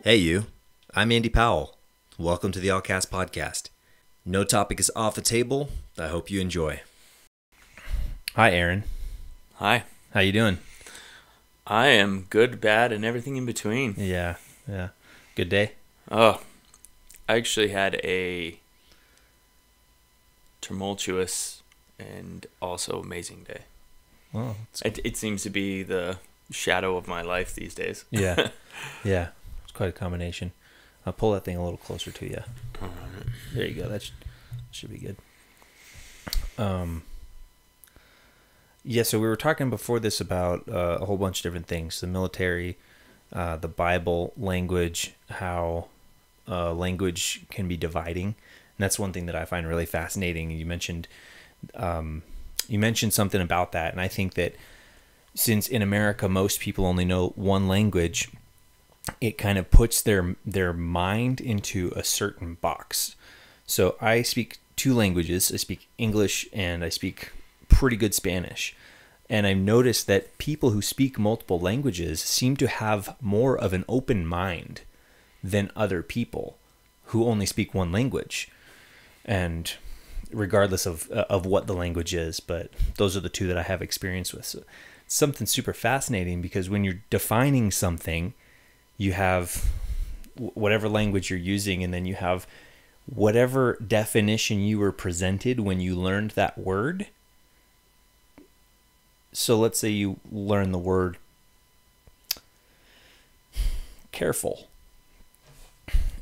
Hey you, I'm Andy Powell. Welcome to the Allcast Podcast. No topic is off the table. I hope you enjoy. Hi Aaron. Hi. How you doing? I am good, bad, and everything in between. Yeah. Good day? Oh, I actually had a tumultuous and also amazing day. Well, it seems to be the shadow of my life these days. Yeah. It's quite a combination. I'll pull that thing a little closer to you. There you go. That should be good. Yeah, so we were talking before this about a whole bunch of different things. The military, the Bible, language, how language can be dividing. And that's one thing that I find really fascinating. You mentioned something about that, and I think that since in America most people only know one language, it kind of puts their mind into a certain box. So I speak two languages. I speak English and I speak pretty good Spanish. And I've noticed that people who speak multiple languages seem to have more of an open mind than other people who only speak one language. And regardless of what the language is, but those are the two that I have experience with. So it's something super fascinating because when you're defining something, you have whatever language you're using, and then you have whatever definition you were presented when you learned that word. So let's say you learn the word careful,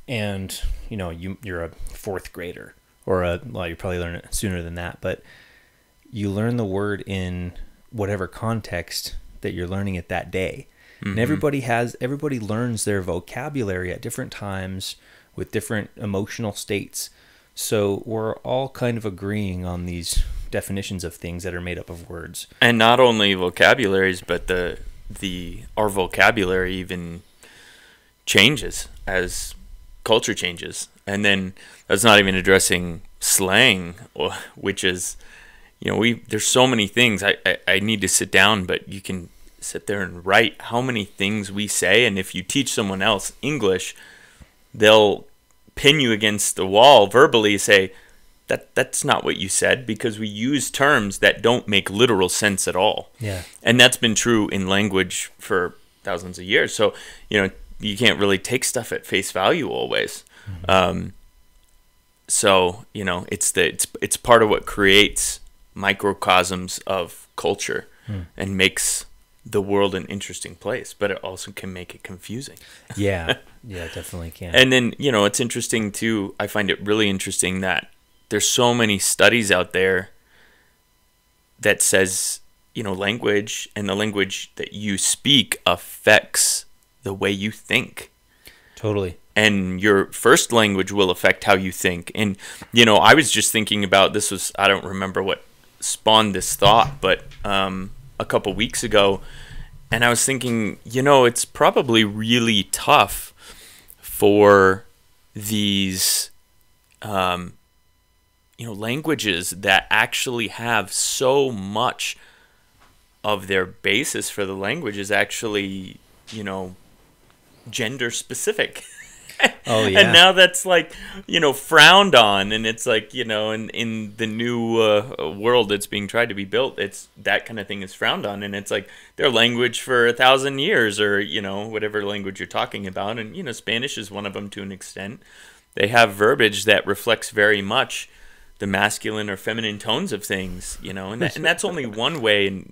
and you're a fourth grader, or you probably learn it sooner than that, but you learn the word in whatever context that you're learning it that day. Mm-hmm. And everybody learns their vocabulary at different times with different emotional states. So we're all kind of agreeing on these definitions of things that are made up of words. And not only vocabularies, but our vocabulary even changes as culture changes. And then that's not even addressing slang, which is, there's so many things. I need to sit down, but you can sit there and write how many things we say, and if you teach someone else English, they'll pin you against the wall verbally, say that's not what you said, because we use terms that don't make literal sense at all. Yeah. And that's been true in language for thousands of years. So you can't really take stuff at face value always. Mm-hmm. So it's part of what creates microcosms of culture and makes the world an interesting place, but it also can make it confusing. Yeah, it definitely can. And then, it's interesting too, I find it really interesting that there's so many studies out there that says, language and the language that you speak affects the way you think. Totally. And your first language will affect how you think. And, I was just thinking about this I don't remember what spawned this thought, but a couple weeks ago, and I was thinking, it's probably really tough for these, languages that actually have so much of their basis for the language is actually, gender specific. Oh yeah. And now that's frowned on, and it's in the new world that's being tried to be built, it's that kind of thing is frowned on, and it's their language for 1,000 years, or whatever language you're talking about, and Spanish is one of them to an extent. They have verbiage that reflects very much the masculine or feminine tones of things, and that's only one way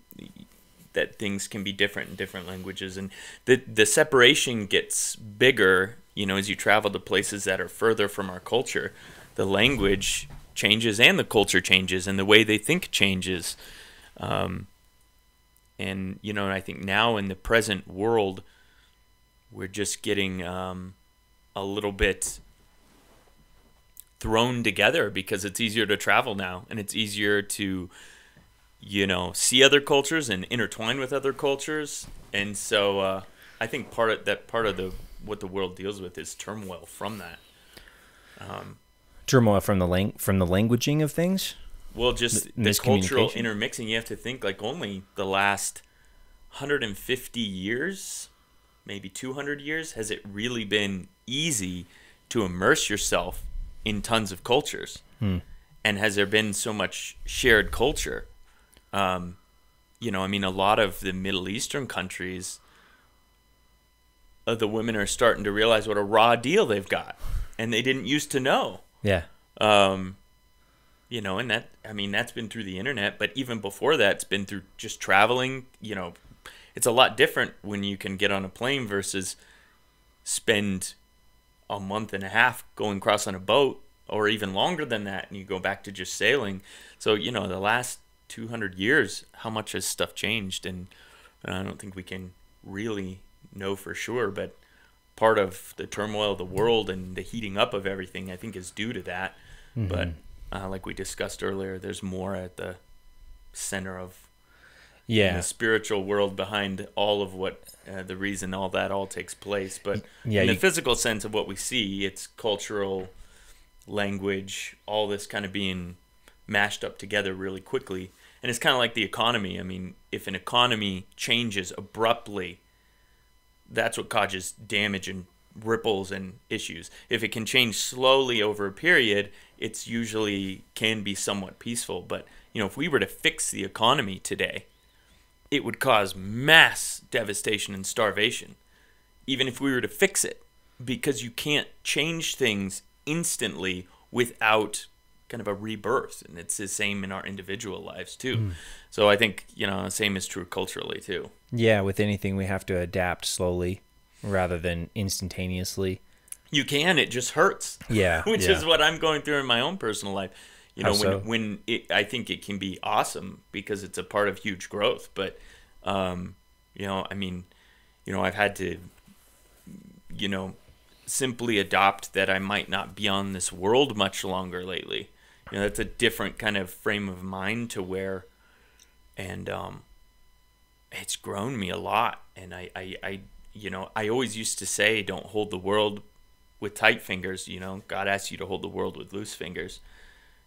that things can be different in different languages, and the separation gets bigger. As you travel to places that are further from our culture, the language changes and the culture changes and the way they think changes. And I think now in the present world, we're just getting a little bit thrown together because it's easier to travel now, and it's easier to, see other cultures and intertwine with other cultures. And so I think part of what the world deals with is turmoil from that. Turmoil from the languaging of things? Well, just the cultural intermixing. You have to think only the last 150 years maybe 200 years, has it really been easy to immerse yourself in tons of cultures? And has there been so much shared culture? You know, I mean, a lot of the Middle Eastern countries, the women are starting to realize what a raw deal they've got, and they didn't used to know. Yeah. You know, and that, I mean, that's been through the internet, but even before that, it's been through just traveling. You know, it's a lot different when you can get on a plane versus spend a month and a half going across on a boat, or even longer than that, and you go back to just sailing. So, you know, the last 200 years, how much has stuff changed? And I don't think we can really know for sure, but part of the turmoil of the world and the heating up of everything, I think, is due to that. But like we discussed earlier, there's more at the center of the spiritual world behind all of what the reason all that all takes place. But in the physical sense of what we see, it's cultural, language, all this kind of being mashed up together really quickly. And it's kind of like the economy. I mean, if an economy changes abruptly, that's what causes damage and ripples and issues. If it can change slowly over a period, it's usually can be somewhat peaceful. But, you know, if we were to fix the economy today, it would cause mass devastation and starvation, even if we were to fix it, because you can't change things instantly without kind of a rebirth. And it's the same in our individual lives too. So I think, you know, the same is true culturally too. Yeah, with anything we have to adapt slowly rather than instantaneously. You can, it just hurts. Yeah. Which is what I'm going through in my own personal life. You know, How so? when it, I think it can be awesome because it's a part of huge growth. But, you know, I mean, you know, I've had to, you know, simply adopt that I might not be on this world much longer lately. You know, that's a different kind of frame of mind to wear. And it's grown me a lot. And I you know, I always used to say, don't hold the world with tight fingers. You know, God asks you to hold the world with loose fingers.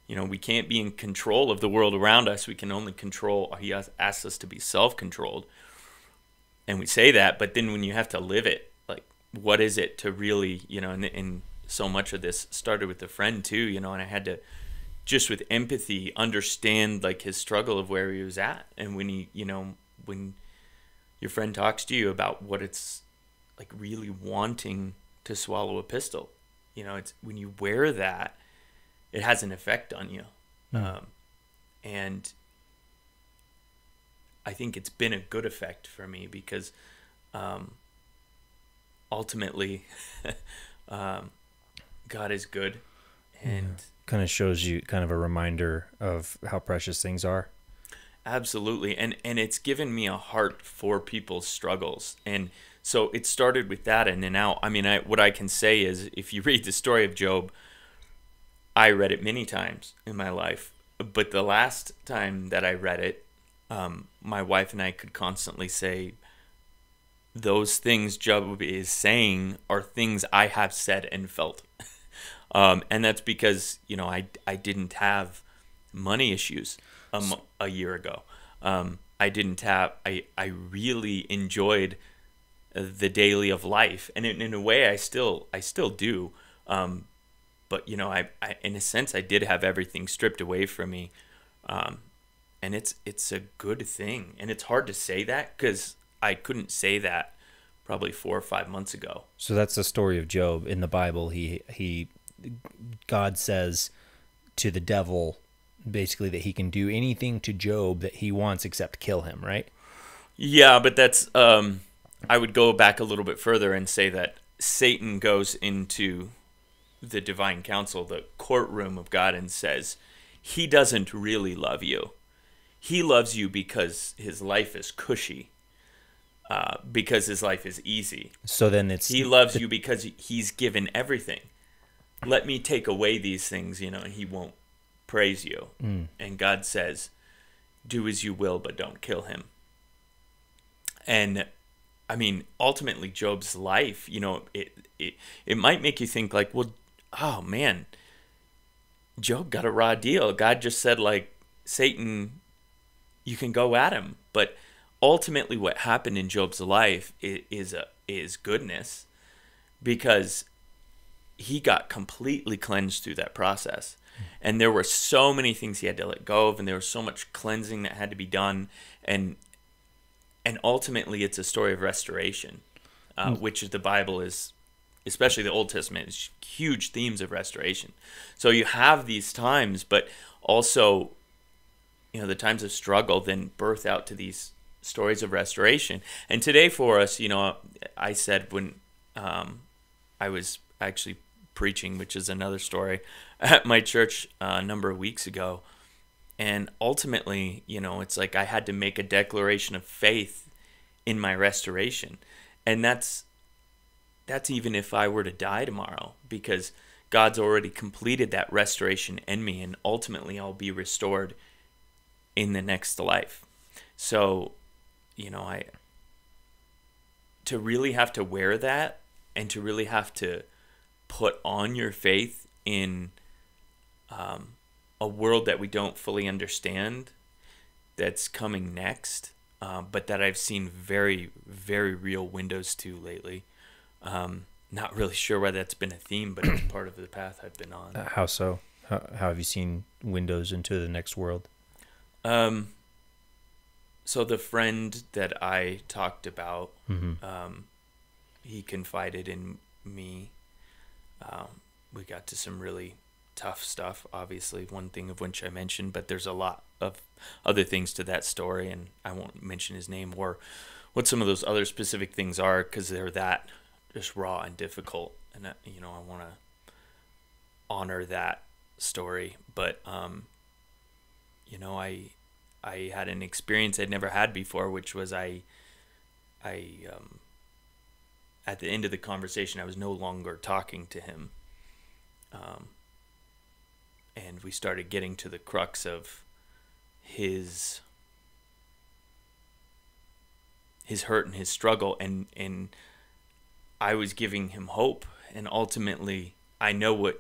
You know, we can't be in control of the world around us. We can only control, he asks us to be self-controlled. And we say that, but then when you have to live it, like, what is it to really, you know, and so much of this started with a friend too, you know, and I had to, just with empathy, understand like his struggle of where he was at. And when he, you know, when your friend talks to you about what it's like really wanting to swallow a pistol, you know, it's when you wear that, it has an effect on you. And I think it's been a good effect for me because ultimately God is good, and kind of shows you kind of a reminder of how precious things are. Absolutely. And it's given me a heart for people's struggles. And so it started with that. And then now, I mean, what I can say is if you read the story of Job, I read it many times in my life. But the last time that I read it, my wife and I could constantly say, those things Job is saying are things I have said and felt. And that's because, you know, I didn't have money issues a year ago. I didn't have, I really enjoyed the daily of life. And in a way, I still do. But, you know, I in a sense, I did have everything stripped away from me. And it's a good thing. And it's hard to say that because I couldn't say that probably 4 or 5 months ago. So that's the story of Job in the Bible. God says to the devil basically that he can do anything to Job that he wants except kill him, right? Yeah, but that's I would go back a little bit further and say that Satan goes into the divine council, the courtroom of God, and says, he doesn't really love you. He loves you because his life is cushy, because his life is easy. So then he loves you because he's given everything. Let me take away these things, you know, and he won't praise you. And God says, do as you will, but don't kill him. And I mean, ultimately, Job's life, you know, it might make you think like, well, oh man, Job got a raw deal. God just said, like, Satan, you can go at him. But ultimately what happened in Job's life is goodness, because he got completely cleansed through that process. And there were so many things he had to let go of, and there was so much cleansing that had to be done. And ultimately, it's a story of restoration, which the Bible is, especially the Old Testament, is huge themes of restoration. So you have these times, but also, the times of struggle then birth out to these stories of restoration. And today for us, I said when I was actually preaching, which is another story, at my church a number of weeks ago, and ultimately, it's like I had to make a declaration of faith in my restoration. And that's even if I were to die tomorrow, because God's already completed that restoration in me, and ultimately I'll be restored in the next life. So, to really have to wear that, and to really have to put on your faith in a world that we don't fully understand, that's coming next, but that I've seen very, very real windows to lately. Not really sure why that's been a theme, but it's part of the path I've been on. How so? How have you seen windows into the next world? So the friend that I talked about, Mm-hmm. He confided in me. We got to some really tough stuff, obviously, one thing of which I mentioned, but there's a lot of other things to that story, and I won't mention his name or what some of those other specific things are, because they're that just raw and difficult, and I want to honor that story. But I had an experience I'd never had before, which was I at the end of the conversation, I was no longer talking to him. And we started getting to the crux of his hurt and his struggle, and I was giving him hope, and ultimately I know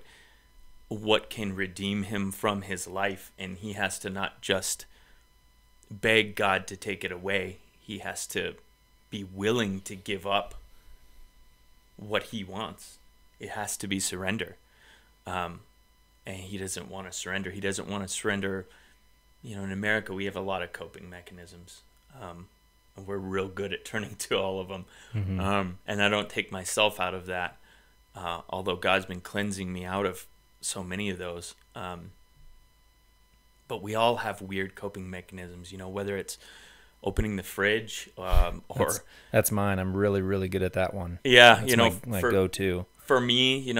what can redeem him from his life, and he has to not just beg God to take it away. He has to be willing to give up what he wants. It has to be surrender. And he doesn't want to surrender. He doesn't want to surrender. In America, we have a lot of coping mechanisms. And we're real good at turning to all of them. Mm-hmm. And I don't take myself out of that, although God's been cleansing me out of so many of those. But we all have weird coping mechanisms, whether it's opening the fridge or... That's mine. I'm really, really good at that one. Yeah, That's my go-to. For me,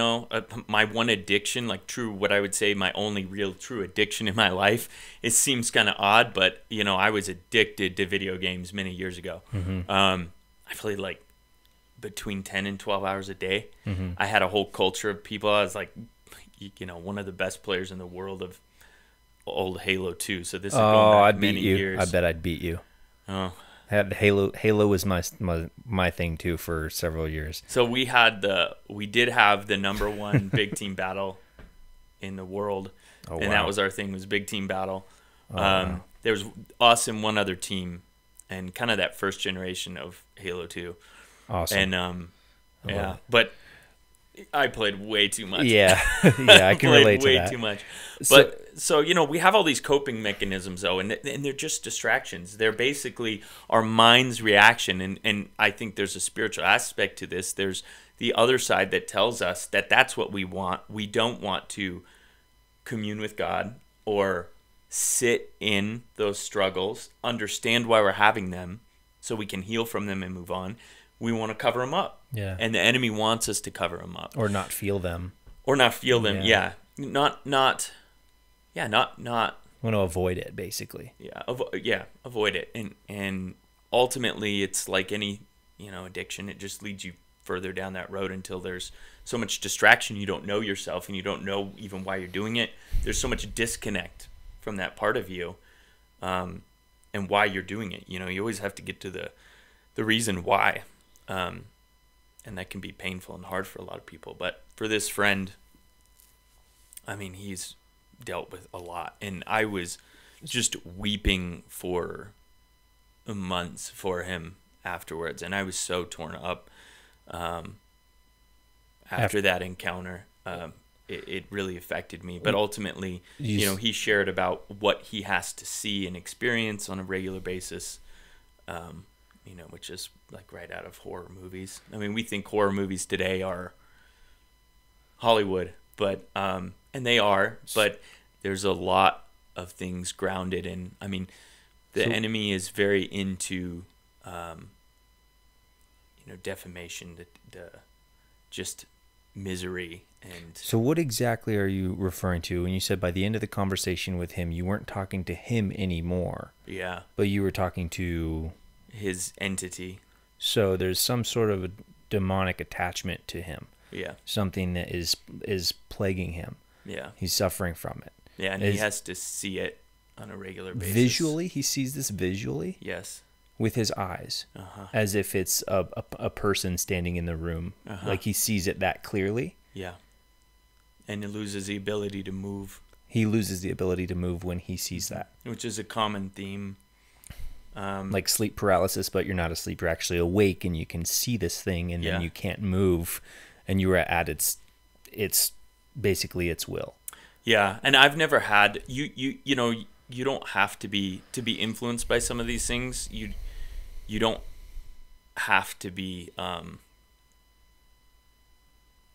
my one addiction, what I would say my only real true addiction in my life, it seems kind of odd, but, I was addicted to video games many years ago. Mm-hmm. I played between 10 and 12 hours a day. Mm-hmm. I had a whole culture of people. I was one of the best players in the world of old Halo 2. So this is going back many years. I bet I'd beat you. Oh, had Halo was my thing too for several years. So we did have the number one big team battle in the world, and that was our thing, was big team battle. Wow. There was us and one other team, and kind of that first generation of Halo 2. Awesome. And but I played way too much. Yeah, I can relate to that. Way too much. But so we have all these coping mechanisms though, and they're just distractions. They're basically our mind's reaction, and I think there's a spiritual aspect to this. There's the other side that tells us that that's what we want. We don't want to commune with God or sit in those struggles, understand why we're having them, so we can heal from them and move on. We want to cover them up. Yeah. And the enemy wants us to cover them up. Or not feel them. Yeah. Not want to avoid it, basically. Yeah. Avoid it. And ultimately, it's like any, addiction. It just leads you further down that road until there's so much distraction. You don't know yourself, and you don't know even why you're doing it. There's so much disconnect from that part of you, and why you're doing it. You always have to get to the reason why. And that can be painful and hard for a lot of people. But for this friend, he's dealt with a lot. And I was just weeping for months for him afterwards, and I was so torn up after that encounter. It really affected me, but ultimately, he shared about what he has to see and experience on a regular basis, which is like right out of horror movies. I mean, we think horror movies today are Hollywood, but and they are, but there's a lot of things grounded in. I mean, the enemy is very into, defamation, the just misery. And so what exactly are you referring to when you said by the end of the conversation with him, you weren't talking to him anymore? Yeah. But you were talking to his entity. So there's some sort of a demonic attachment to him. Yeah. Something that is plaguing him. Yeah. He's suffering from it. Yeah, and he has to see it on a regular basis. Visually? He sees this visually? Yes. With his eyes. As if it's a person standing in the room. Like he sees it that clearly. Yeah. And he loses the ability to move. He loses the ability to move when he sees that. Which is a common theme. Like sleep paralysis, but you're not asleep. You're actually awake and you can see this thing and then you can't move. And you are at its basically its will. Yeah, and I've never had you don't have to be influenced by some of these things. You don't have to be.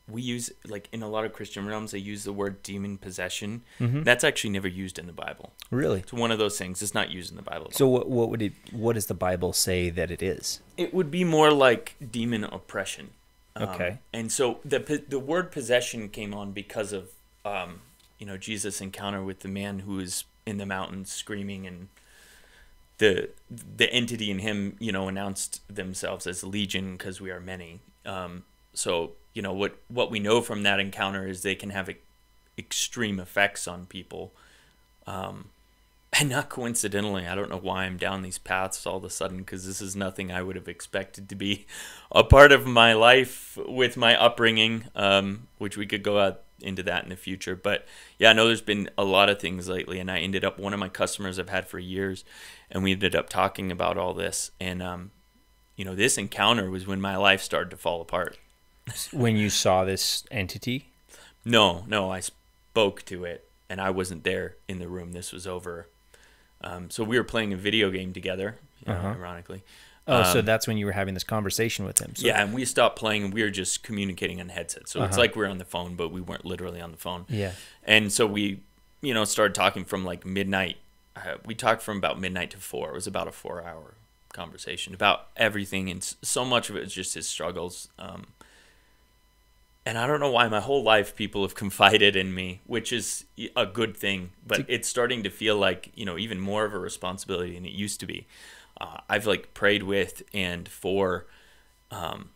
We use, like, in a lot of Christian realms, they use the word demon possession. That's actually never used in the Bible. Really? It's one of those things. It's not used in the Bible. So what does the Bible say that it is? It would be more like demon oppression. Okay. And so the word possession came on because of Jesus' encounter with the man who is in the mountains screaming, and the entity in him, announced themselves as legion because we are many. So what we know from that encounter is they can have extreme effects on people. And not coincidentally, I don't know why I'm down these paths all of a sudden, because this is nothing I would have expected to be a part of my life with my upbringing, which we could go out into that in the future. But yeah, I know there's been a lot of things lately, and I ended up, one of my customers I've had for years, and we ended up talking about all this. And, this encounter was when my life started to fall apart. When you saw this entity? No, I spoke to it, and I wasn't there in the room. This was over. So we were playing a video game together, ironically. So that's when you were having this conversation with him. So. Yeah, and we stopped playing, and we were just communicating on headsets. So it's like we were on the phone, but we weren't literally on the phone. Yeah. And so we, started talking from like midnight. We talked from about midnight to 4. It was about a 4-hour conversation about everything, and so much of it was just his struggles. And I don't know why my whole life people have confided in me, which is a good thing, but it's starting to feel like, even more of a responsibility than it used to be. I've prayed with and for, and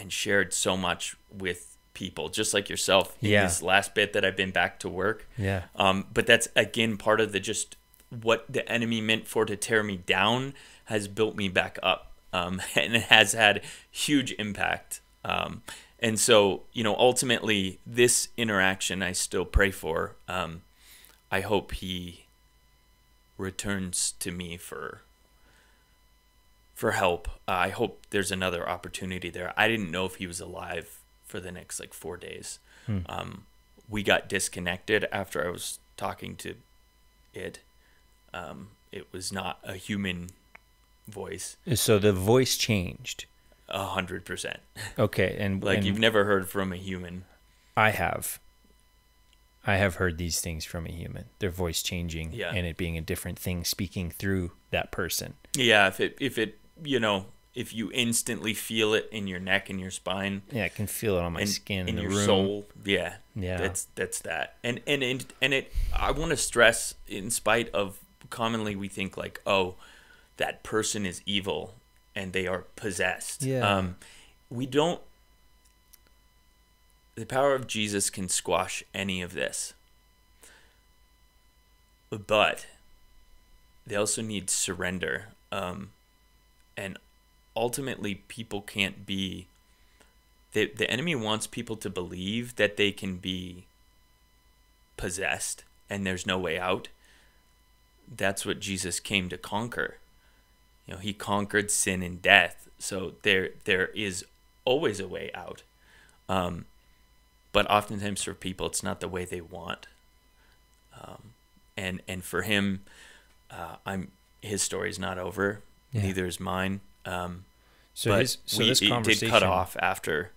shared so much with people, just like yourself in this last bit that I've been back to work. Yeah. But that's, again, part of just what the enemy meant for to tear me down has built me back up, and it has had huge impact. And so, ultimately, this interaction I still pray for. I hope he returns to me for help. I hope there's another opportunity there. I didn't know if he was alive for the next 4 days. We got disconnected after I was talking to it. It was not a human voice. So the voice changed. 100%. Okay, and you've never heard from a human. I have heard these things from a human. Their voice changing, and it being a different thing speaking through that person. Yeah, if you instantly feel it in your neck and your spine. Yeah, I can feel it on my skin, in the your room. soul. Yeah. That's that. And it. I want to stress, in spite of commonly we think that person is evil and they are possessed. Yeah. We don't. The power of Jesus can squash any of this. But they also need surrender. And ultimately, people can't be. The enemy wants people to believe that they can be possessed and there's no way out. That's what Jesus came to conquer. he conquered sin and death. So there is always a way out. But oftentimes for people, it's not the way they want. And for him, his story's not over. Yeah. Neither is mine. This conversation did cut off after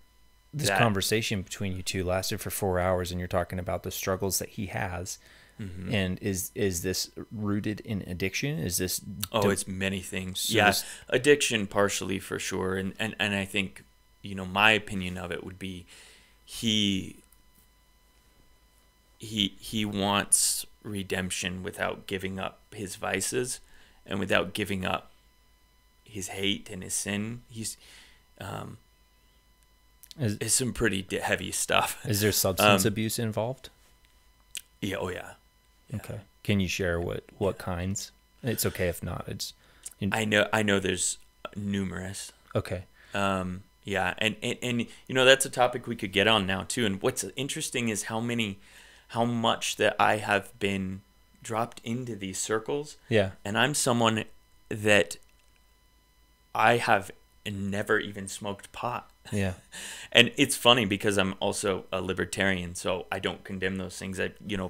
this conversation between you two lasted for 4 hours, and you're talking about the struggles that he has. Mm-hmm. And is this rooted in addiction? Is this? It's many things. So addiction partially for sure, and I think my opinion of it would be he wants redemption without giving up his vices and without giving up his hate and his sin. It's some pretty heavy stuff. Is there substance abuse involved? Yeah. Oh yeah. Okay. Can you share what kinds? It's okay if not. I know there's numerous. Okay. Yeah, and that's a topic we could get on now too. And what's interesting is how much that I have been dropped into these circles. Yeah. And I'm someone that I have never even smoked pot. Yeah. And it's funny because I'm also a libertarian, so I don't condemn those things.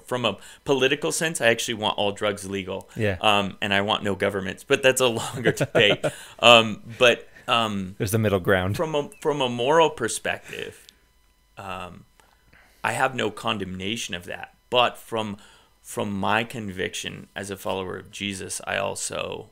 From a political sense, I actually want all drugs legal. Yeah. And I want no governments, but that's a longer debate. There's the middle ground. From a moral perspective, I have no condemnation of that. But from my conviction as a follower of Jesus, I also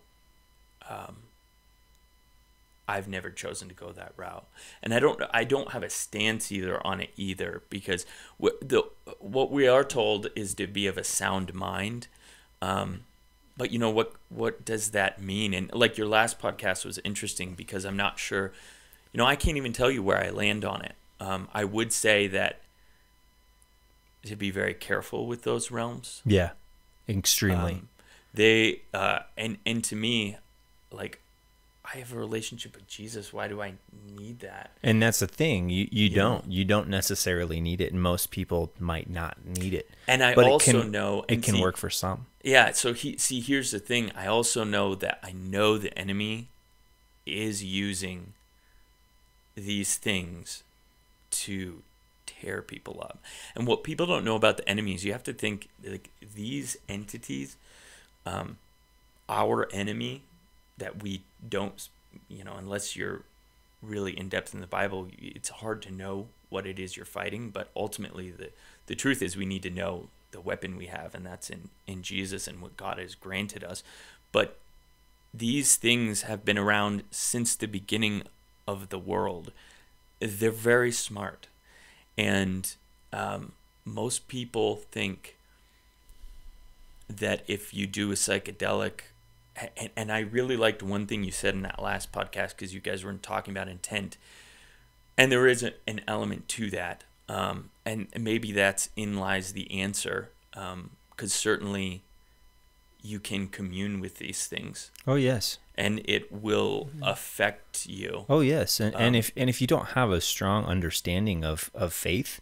I've never chosen to go that route, and I don't have a stance either on it either, because what we are told is to be of a sound mind. But what does that mean? And like your last podcast was interesting because I'm not sure. I can't even tell you where I land on it. I would say that to be very careful with those realms. Yeah, extremely. And to me, like, I have a relationship with Jesus. Why do I need that? And that's the thing. You don't necessarily need it, and most people might not need it. And I know it can work for some. Yeah. So here's the thing. I also know that the enemy is using these things to tear people up. And what people don't know about the enemy is you have to think like these entities, our enemy that we don't, unless you're really in depth in the Bible, it's hard to know what it is you're fighting. But ultimately, the truth is we need to know the weapon we have, and that's in Jesus and what God has granted us. But these things have been around since the beginning of the world. They're very smart. And most people think that if you do a psychedelic, and I really liked one thing you said in that last podcast, because you guys weren't talking about intent, and there is an element to that, and maybe that's in lies the answer, because certainly you can commune with these things. Oh yes, and it will affect you. Oh yes, and if you don't have a strong understanding of faith,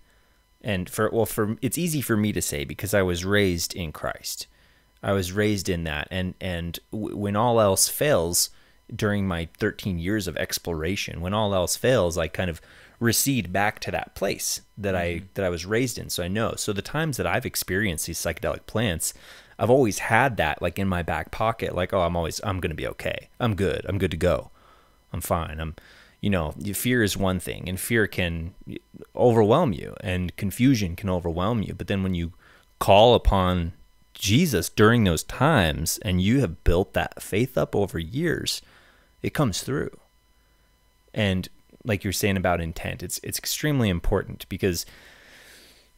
and for it's easy for me to say because I was raised in Christ. I was raised in that, and when all else fails, during my 13 years of exploration, when all else fails, I kind of recede back to that place that I was raised in. So I know. So the times that I've experienced these psychedelic plants, I've always had that like in my back pocket, like, oh, I'm going to be okay. I'm good to go. I'm fine. Fear is one thing, and fear can overwhelm you, and confusion can overwhelm you. But then when you call upon Jesus during those times, and you have built that faith up over years, it comes through. And like you're saying about intent, it's extremely important, because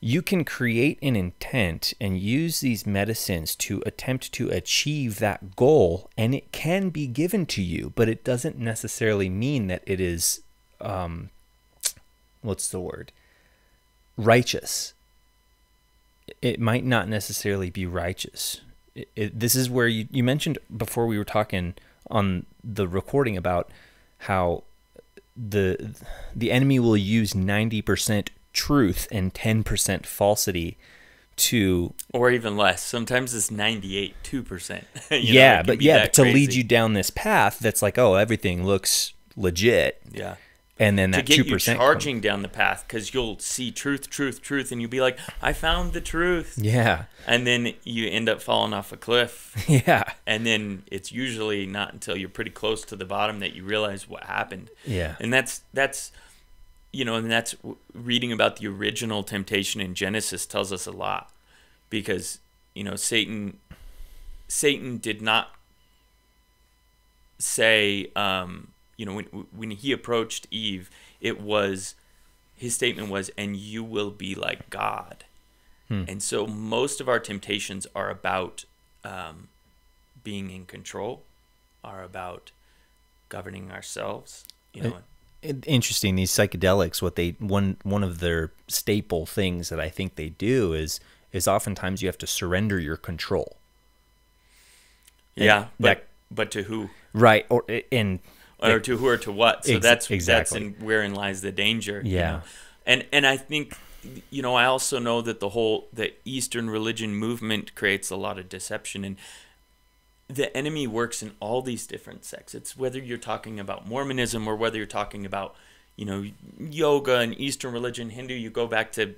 you can create an intent and use these medicines to attempt to achieve that goal, and it can be given to you, but it doesn't necessarily mean that it is righteous. It might not necessarily be righteous. This is where you mentioned before we were talking on the recording about how the enemy will use 90% truth and 10% falsity to or even less. Sometimes it's 98.2%. but to lead you down this path that's like, oh, everything looks legit. Yeah. And then To that get 2% you charging down the path, because you'll see truth, truth, truth, and you'll be like, I found the truth. Yeah. And then you end up falling off a cliff. Yeah. And then it's usually not until you're pretty close to the bottom that you realize what happened. Yeah. And that's reading about the original temptation in Genesis tells us a lot, because, Satan did not say, when he approached Eve, his statement was, and you will be like God. And so most of our temptations are about being in control, are about governing ourselves. Interesting. These psychedelics, one of their staple things that I think they do is oftentimes you have to surrender your control. Yeah, but to who? Right, or to who or to what? So exactly. that's wherein lies the danger. Yeah, and I think I also know that the Eastern religion movement creates a lot of deception, and the enemy works in all these different sects. It's whether you're talking about Mormonism or whether you're talking about yoga and Eastern religion, Hindu. You go back to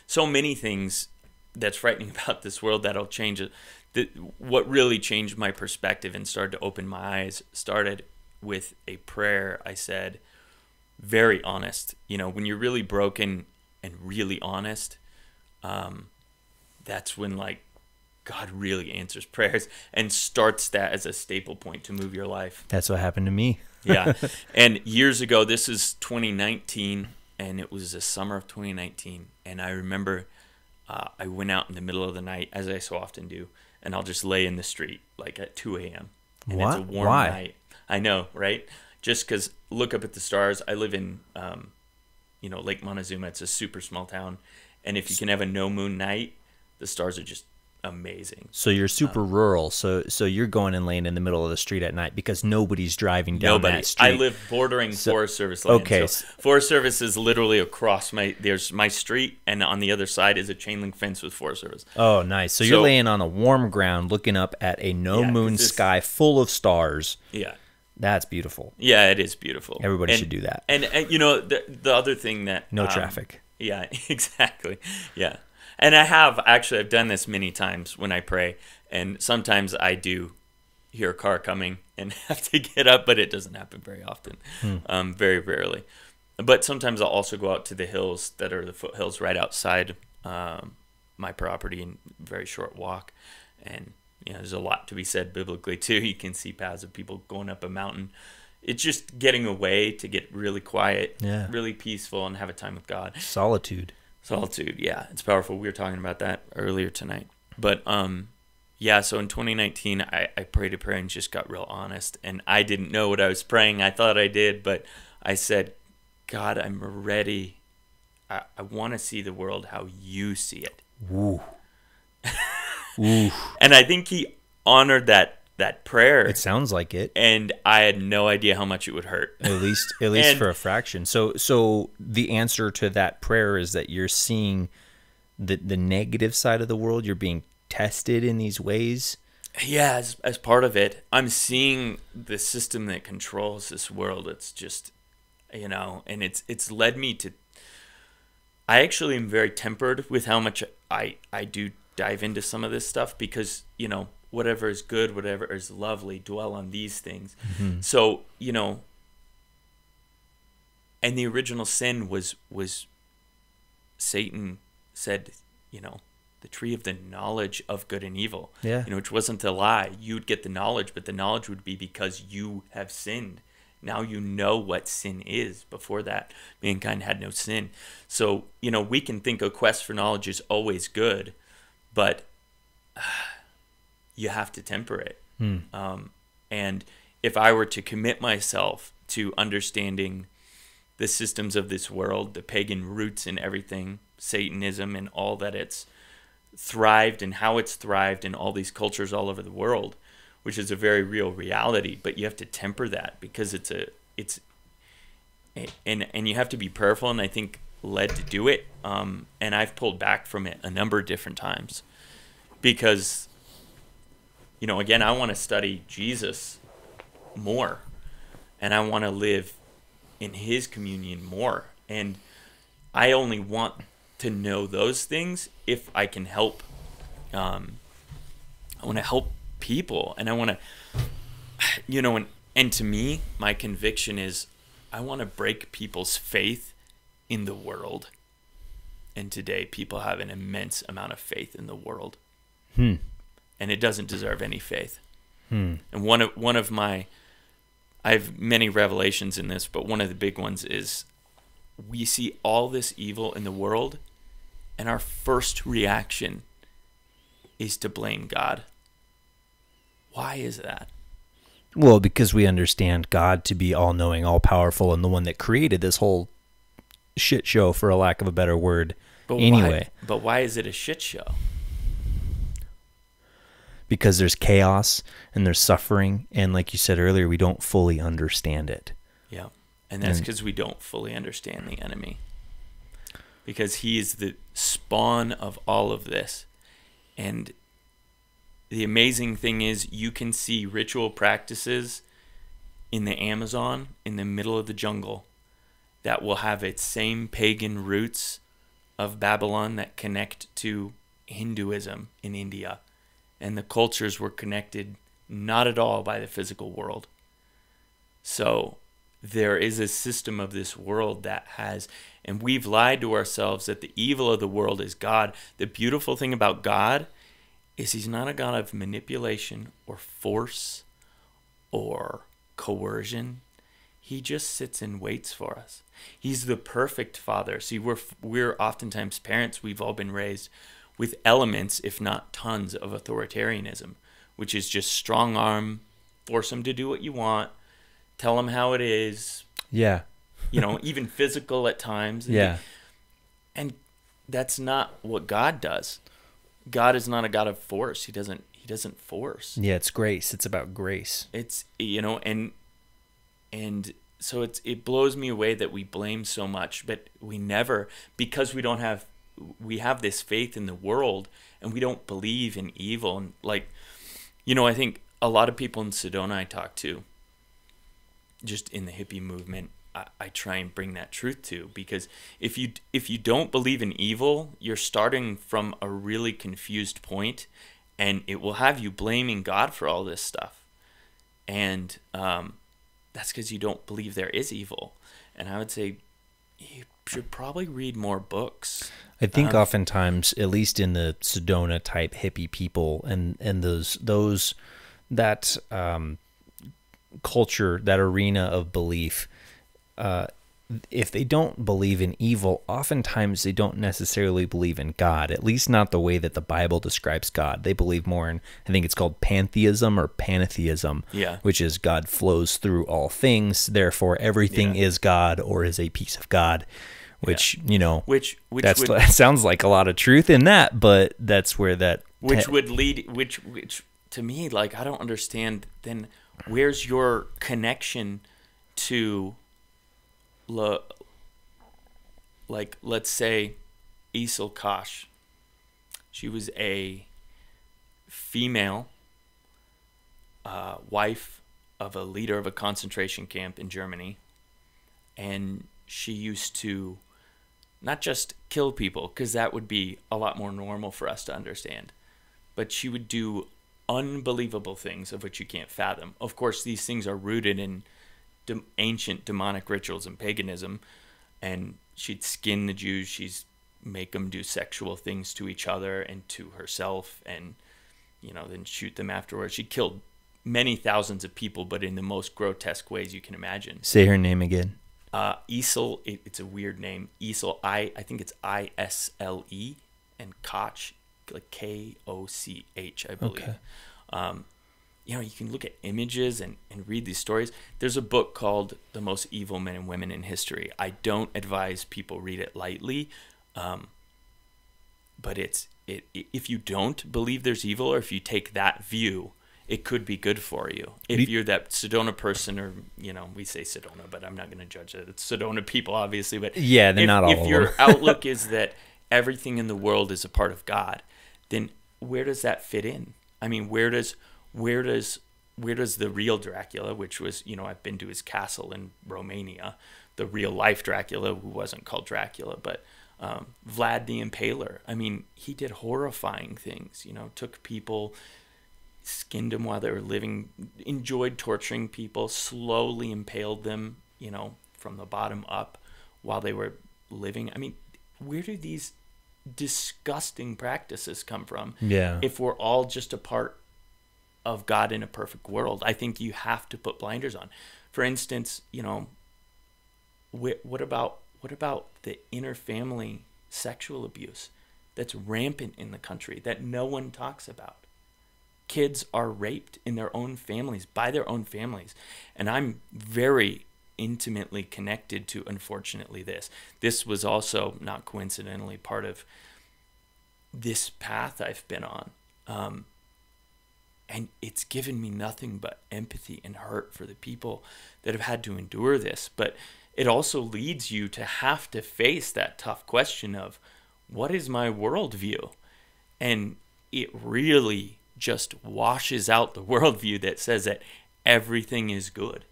so many things that's frightening about this world that'll change it. What really changed my perspective and started to open my eyes started with a prayer I said, very honest. When you're really broken and really honest, that's when God really answers prayers and starts that as a staple point to move your life. That's what happened to me. Yeah. And years ago, this is 2019, and it was the summer of 2019. And I remember I went out in the middle of the night, as I so often do, and I'll just lay in the street at 2 a.m. And what? It's a warm Why? night. I know, right? Just because look up at the stars. I live in, Lake Montezuma. It's a super small town. And if you can have a no moon night, the stars are just amazing. So you're super rural. So you're going and laying in the middle of the street at night because nobody's driving down that street. I live bordering Forest Service land. Okay. So Forest Service is literally across there's my street, and on the other side is a chain link fence with Forest Service. Oh, nice. So you're laying on a warm ground looking up at a moon sky full of stars. Yeah. That's beautiful. Yeah, it is beautiful. Everybody should do that. And the other thing that... No traffic. Yeah, exactly. Yeah. And I've done this many times when I pray, and sometimes I do hear a car coming and have to get up, but it doesn't happen very often, very rarely. But sometimes I'll also go out to the hills that are the foothills right outside my property, in a very short walk. And there's a lot to be said biblically too. You can see paths of people going up a mountain. It's just getting away to get really quiet, really peaceful, and have a time with God. Solitude, yeah, it's powerful. We were talking about that earlier tonight. But so in 2019, I prayed a prayer and just got real honest. And I didn't know what I was praying. I thought I did, but I said, God, I'm ready. I want to see the world how you see it. Woo. Ooh. And I think he honored that prayer. It sounds like it. And I had no idea how much it would hurt. At least for a fraction. So the answer to that prayer is that you're seeing the negative side of the world. You're being tested in these ways. Yeah, as part of it, I'm seeing the system that controls this world. It's just, and it's led me to. I actually am very tempered with how much I do dive into some of this stuff, because whatever is good, whatever is lovely, dwell on these things. Mm-hmm. So and the original sin was Satan said, the tree of the knowledge of good and evil. Yeah. Which wasn't a lie. You'd get the knowledge, but the knowledge would be because you have sinned. Now you know what sin is. Before that, mankind had no sin. So, we can think a quest for knowledge is always good, but you have to temper it. And if I were to commit myself to understanding the systems of this world, the pagan roots and everything, Satanism and all that it's thrived and how it's thrived in all these cultures all over the world, which is a very real reality, but you have to temper that because and you have to be prayerful. And I think led to do it, and I've pulled back from it a number of different times because, again, I want to study Jesus more, and I want to live in his communion more, and I only want to know those things if I can help. I want to help people, and I want to, and to me, my conviction is I want to break people's faith in the world. And today, people have an immense amount of faith in the world, and it doesn't deserve any faith. And one of my, I have many revelations in this, but one of the big ones is we see all this evil in the world, and our first reaction is to blame God. Why is that? Well, because we understand God to be all-knowing, all-powerful, and the one that created this whole shit show, for a lack of a better word. But anyway. Why is it a shit show? Because there's chaos and there's suffering, and like you said earlier, we don't fully understand it. Yeah, and that's because we don't fully understand the enemy. Because he is the spawn of all of this. And the amazing thing is you can see ritual practices in the Amazon, in the middle of the jungle, that will have its same pagan roots of Babylon that connect to Hinduism in India. And the cultures were connected not at all by the physical world. So there is a system of this world that has, and we've lied to ourselves that the evil of the world is God. The beautiful thing about God is he's not a God of manipulation or force or coercion. He just sits and waits for us. He's the perfect father. See, we're oftentimes parents. We've all been raised with elements, if not tons, of authoritarianism, which is just strong arm, force them to do what you want, tell them how it is. Yeah. Even physical at times. Yeah. And that's not what God does. God is not a God of force. He doesn't force. Yeah, it's grace. It's about grace. It's and so it blows me away that we blame so much, but we never, because we have this faith in the world and we don't believe in evil. And I think a lot of people in Sedona I talk to, just in the hippie movement, I try and bring that truth to, because if you don't believe in evil, you're starting from a really confused point, and it will have you blaming God for all this stuff. And that's because you don't believe there is evil. And I would say you should probably read more books. I think oftentimes, at least in the Sedona type hippie people and those that culture, that arena of belief, if they don't believe in evil, oftentimes they don't necessarily believe in God, at least not the way that the Bible describes God. They believe more in, I think it's called pantheism or pantheism, which is God flows through all things, therefore everything is God or is a piece of God, which, which that sounds like a lot of truth in that, but that's where that... Which would lead, which to me, I don't understand, then where's your connection to... let's say Isel Kosh. She was a female wife of a leader of a concentration camp in Germany, and she used to not just kill people, because that would be a lot more normal for us to understand, but she would do unbelievable things of which you can't fathom. Of course, these things are rooted in ancient demonic rituals and paganism, and she'd skin the Jews, she'd make them do sexual things to each other and to herself, and then shoot them afterwards. She killed many thousands of people, but in the most grotesque ways you can imagine. Say her name again. Isel, it's a weird name. Isel, I think it's Isle, and Koch, like Koch, I believe. Okay. You can look at images and read these stories. There's a book called The Most Evil Men and Women in History. I don't advise people read it lightly, but if you don't believe there's evil, or if you take that view it could be good for you. If you're that Sedona person, or, you know, we say Sedona, but I'm not going to judge it. It's Sedona people, obviously. But yeah, they're not all if of your them. outlook is that everything in the world is a part of God, then where does that fit in? I mean, where does the real Dracula, which was, you know, I've been to his castle in Romania, the real life Dracula, who wasn't called Dracula, but Vlad the Impaler. I mean, he did horrifying things, you know, took people, skinned them while they were living, enjoyed torturing people, slowly impaled them, you know, from the bottom up while they were living. I mean, where do these disgusting practices come from? Yeah. If we're all just a part of God in a perfect world, I think you have to put blinders on. For instance, you know, what about the inter-family sexual abuse that's rampant in the country that no one talks about? Kids are raped in their own families, by their own families. And I'm very intimately connected to, unfortunately, this. This was also, not coincidentally, part of this path I've been on. And it's given me nothing but empathy and hurt for the people that have had to endure this. But it also leads you to have to face that tough question of, what is my worldview? And it really just washes out the worldview that says that everything is good.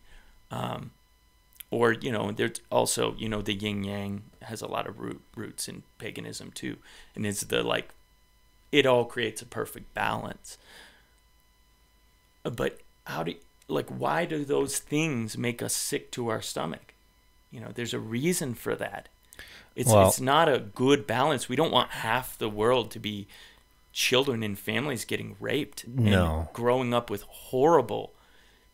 Or, you know, there's also, you know, the yin yang has a lot of roots in paganism too. And it's the, like, it all creates a perfect balance. But why do those things make us sick to our stomach? You know, there's a reason for that. It's not a good balance. We don't want half the world to be children in families getting raped and growing up with horrible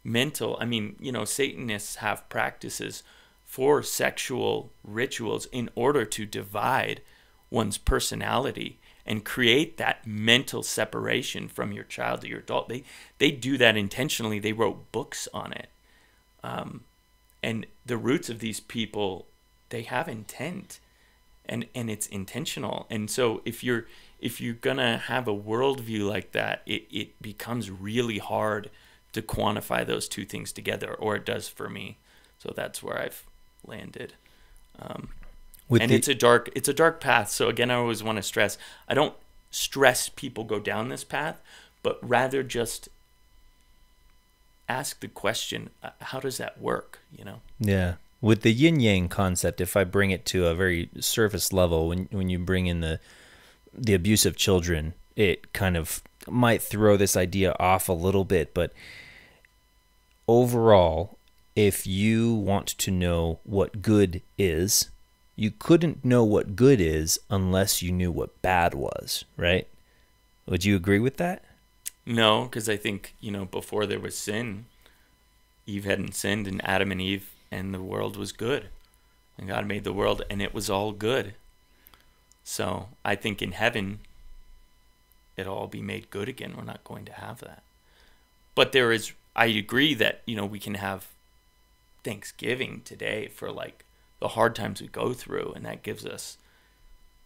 mental. I mean, you know, Satanists have practices for sexual rituals in order to divide one's personality and create that mental separation from your child to your adult. They do that intentionally. They wrote books on it. And the roots of these people, they have intent, and it's intentional. And so if you're gonna have a worldview like that, it becomes really hard to quantify those two things together, or it does for me. So that's where I've landed. It's a dark path. So again, I always want to stress, I don't stress people go down this path, but rather just ask the question, how does that work, you know? Yeah. With the yin yang concept, if I bring it to a very surface level, when you bring in the abuse of children, it kind of might throw this idea off a little bit, but overall, if you want to know what good is, you couldn't know what good is unless you knew what bad was, right? Would you agree with that? No, because I think, you know, before there was sin, Eve hadn't sinned, and Adam and Eve and the world was good. And God made the world, and it was all good. So I think in heaven, it'll all be made good again. We're not going to have that. But I agree that, you know, we can have Thanksgiving today for, like, the hard times we go through, and that gives us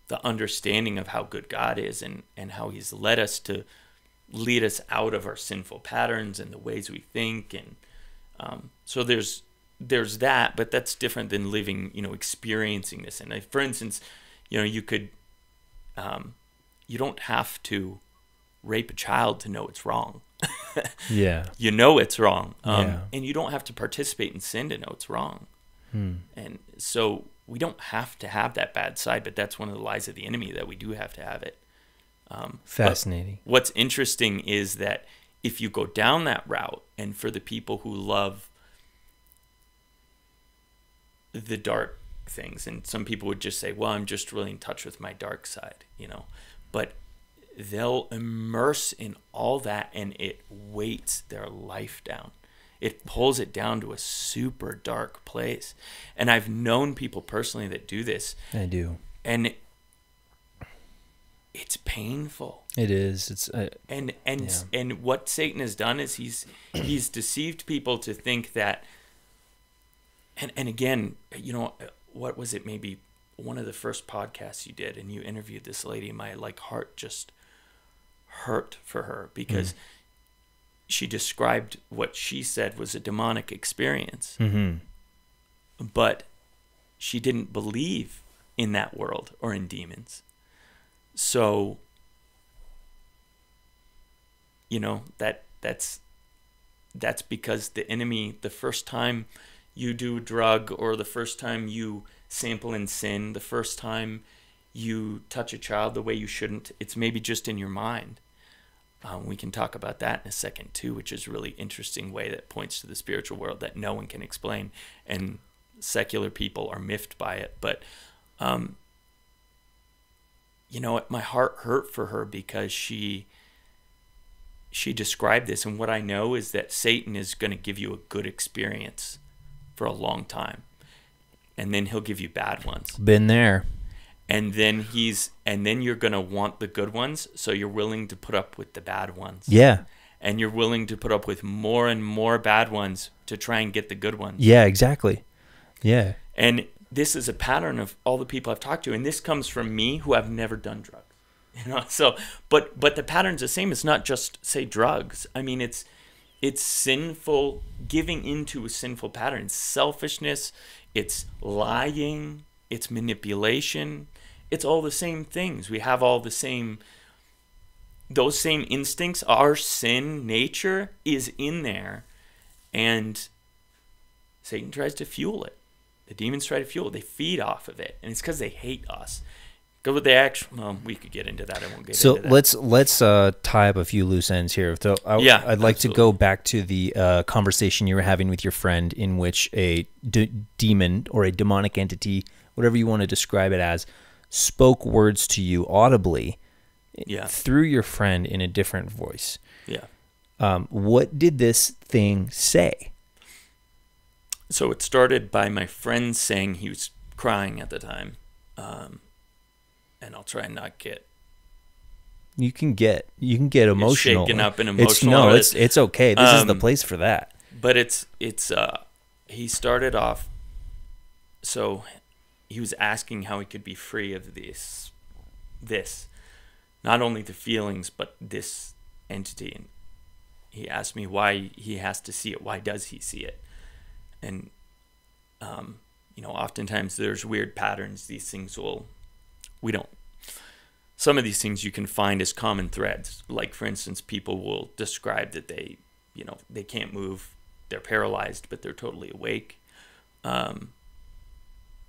the understanding of how good God is and how he's led us to lead us out of our sinful patterns and the ways we think. And so there's that, but that's different than living, you know, experiencing this. And for instance, you know, you could, you don't have to rape a child to know it's wrong. Yeah. You know it's wrong. Yeah. And you don't have to participate in sin to know it's wrong. And so we don't have to have that bad side, but that's one of the lies of the enemy, that we do have to have it. Fascinating. What's interesting is that if you go down that route, and for the people who love the dark things, and some people would just say, well, I'm just really in touch with my dark side, you know, but they'll immerse in all that, and it weights their life down. It pulls it down to a super dark place. And I've known people personally that do this. I do. And it's painful. It is. It's and what Satan has done is he's deceived people to think that. And again, you know, what was it? Maybe one of the first podcasts you did, and you interviewed this lady. My heart just hurt for her, because she described what she said was a demonic experience. Mm-hmm. But she didn't believe in that world or in demons. So, that's because the enemy, the first time you do a drug, or the first time you sample in sin, the first time you touch a child the way you shouldn't, it's maybe just in your mind. We can talk about that in a second too, which is a really interesting way that points to the spiritual world that no one can explain, and secular people are miffed by it. But my heart hurt for her because she described this, and what I know is that Satan is going to give you a good experience for a long time, and then he'll give you bad ones. Been there. And then you're going to want the good ones, so you're willing to put up with the bad ones. Yeah. And you're willing to put up with more and more bad ones to try and get the good ones. Yeah, exactly. Yeah. And this is a pattern of all the people I've talked to, and this comes from me, who have never done drugs. So but the pattern's the same. It's not just, say, drugs. I mean, it's sinful, giving into a sinful pattern. It's selfishness, it's lying, it's manipulation. It's all the same things. We have all those same instincts. Our sin nature is in there, and Satan tries to fuel it. The demons try to fuel it. They feed off of it, and it's because they hate us. Go with the action. Well, we could get into that. I won't get into that. So let's tie up a few loose ends here. So I'd like to go back to the conversation you were having with your friend, in which a demon or a demonic entity, whatever you want to describe it as, spoke words to you audibly through your friend in a different voice. Yeah. What did this thing say? So it started by my friend saying he was crying at the time. And I'll try and not get... You can get emotional. Shaken up and emotional. It's okay. This is the place for that. But he started off, so he was asking how he could be free of this, not only the feelings, but this entity. And he asked me why he has to see it. Why does he see it? And, oftentimes there's weird patterns. These things some of these things you can find as common threads. Like, for instance, people will describe that they can't move. They're paralyzed, but they're totally awake.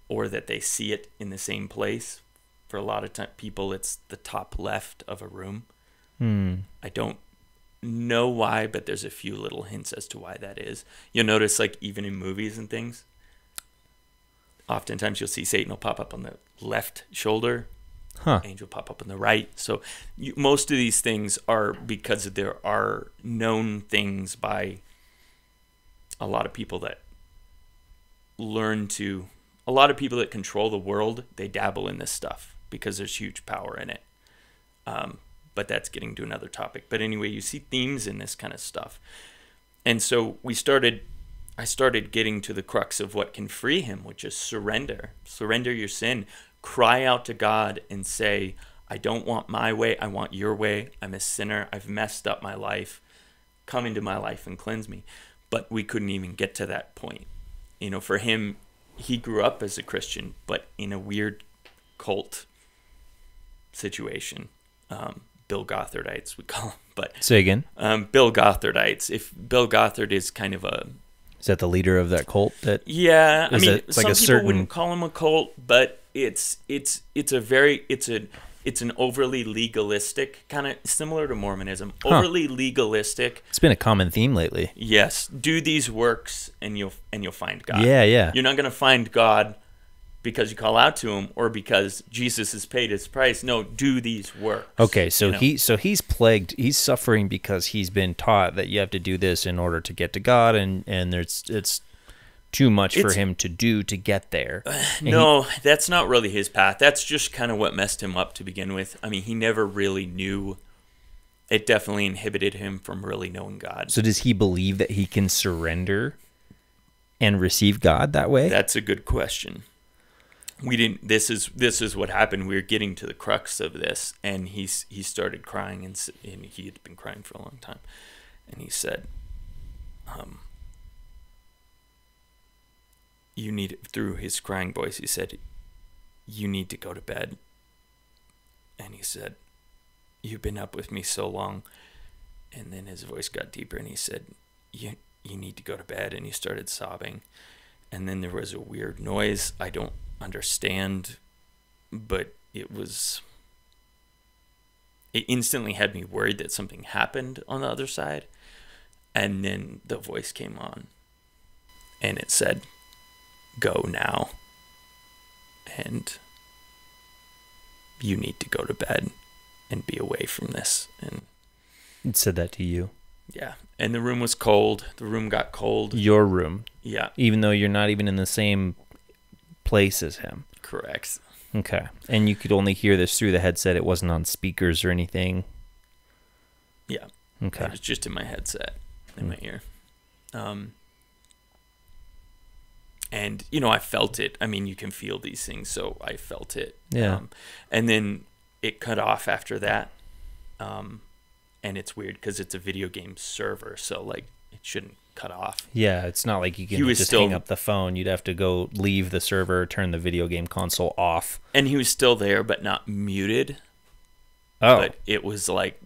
Or that they see it in the same place. For a lot of people, it's the top left of a room. I don't know why, but there's a few little hints as to why that is. You'll notice, like, even in movies and things, oftentimes you'll see Satan will pop up on the left shoulder. Angel pop up on the right. So most of these things are because there are known things by a lot of people that a lot of people that control the world, they dabble in this stuff because there's huge power in it. But that's getting to another topic. But anyway, you see themes in this kind of stuff. And so I started getting to the crux of what can free him, which is surrender. Surrender your sin. Cry out to God and say, I don't want my way. I want your way. I'm a sinner. I've messed up my life. Come into my life and cleanse me. But we couldn't even get to that point. For him, he grew up as a Christian, but in a weird cult situation. Bill Gothardites, we call him. But say again. Bill Gothardites. If Bill Gothard is kind of a... Is that the leader of that cult? Yeah, I mean, some people wouldn't call him a cult, but it's an overly legalistic, kind of similar to Mormonism. Overly legalistic. It's been a common theme lately. Yes, do these works and you'll find God. Yeah. You're not going to find God because you call out to him or because Jesus has paid his price. No, do these works. Okay, so he's plagued. He's suffering because he's been taught that you have to do this in order to get to God, and it's too much for him to do to get there. No, that's not really his path. That's just kind of what messed him up to begin with. I mean, he never really knew. It definitely inhibited him from really knowing God. So does he believe that he can surrender and receive God that way? That's a good question. We didn't. This is what happened. We were getting to the crux of this, and he started crying, and he had been crying for a long time, And he said, you need, through his crying voice, he said, you need to go to bed. And he said, you've been up with me so long. And then his voice got deeper and he said, you need to go to bed. And he started sobbing. And then there was a weird noise. I don't understand, but it instantly had me worried that something happened on the other side. And then the voice came on and it said, go now. And you need to go to bed and be away from this. And It said that to you. yeah. And the room was cold. The room got cold. Your room. Yeah. Even though you're not even in the same place as him. Correct. Okay. And you could only hear this through the headset. It wasn't on speakers or anything. Yeah. Okay. It was just in my headset, in my ear. And, you know, I felt it. I mean, you can feel these things, so I felt it. Yeah. And then it cut off after that. And it's weird because it's a video game server, so, like, it shouldn't cut off. Yeah, it's not like you can just hang up the phone. You'd have to go leave the server, turn the video game console off. And he was still there, but not muted. Oh. But it was like...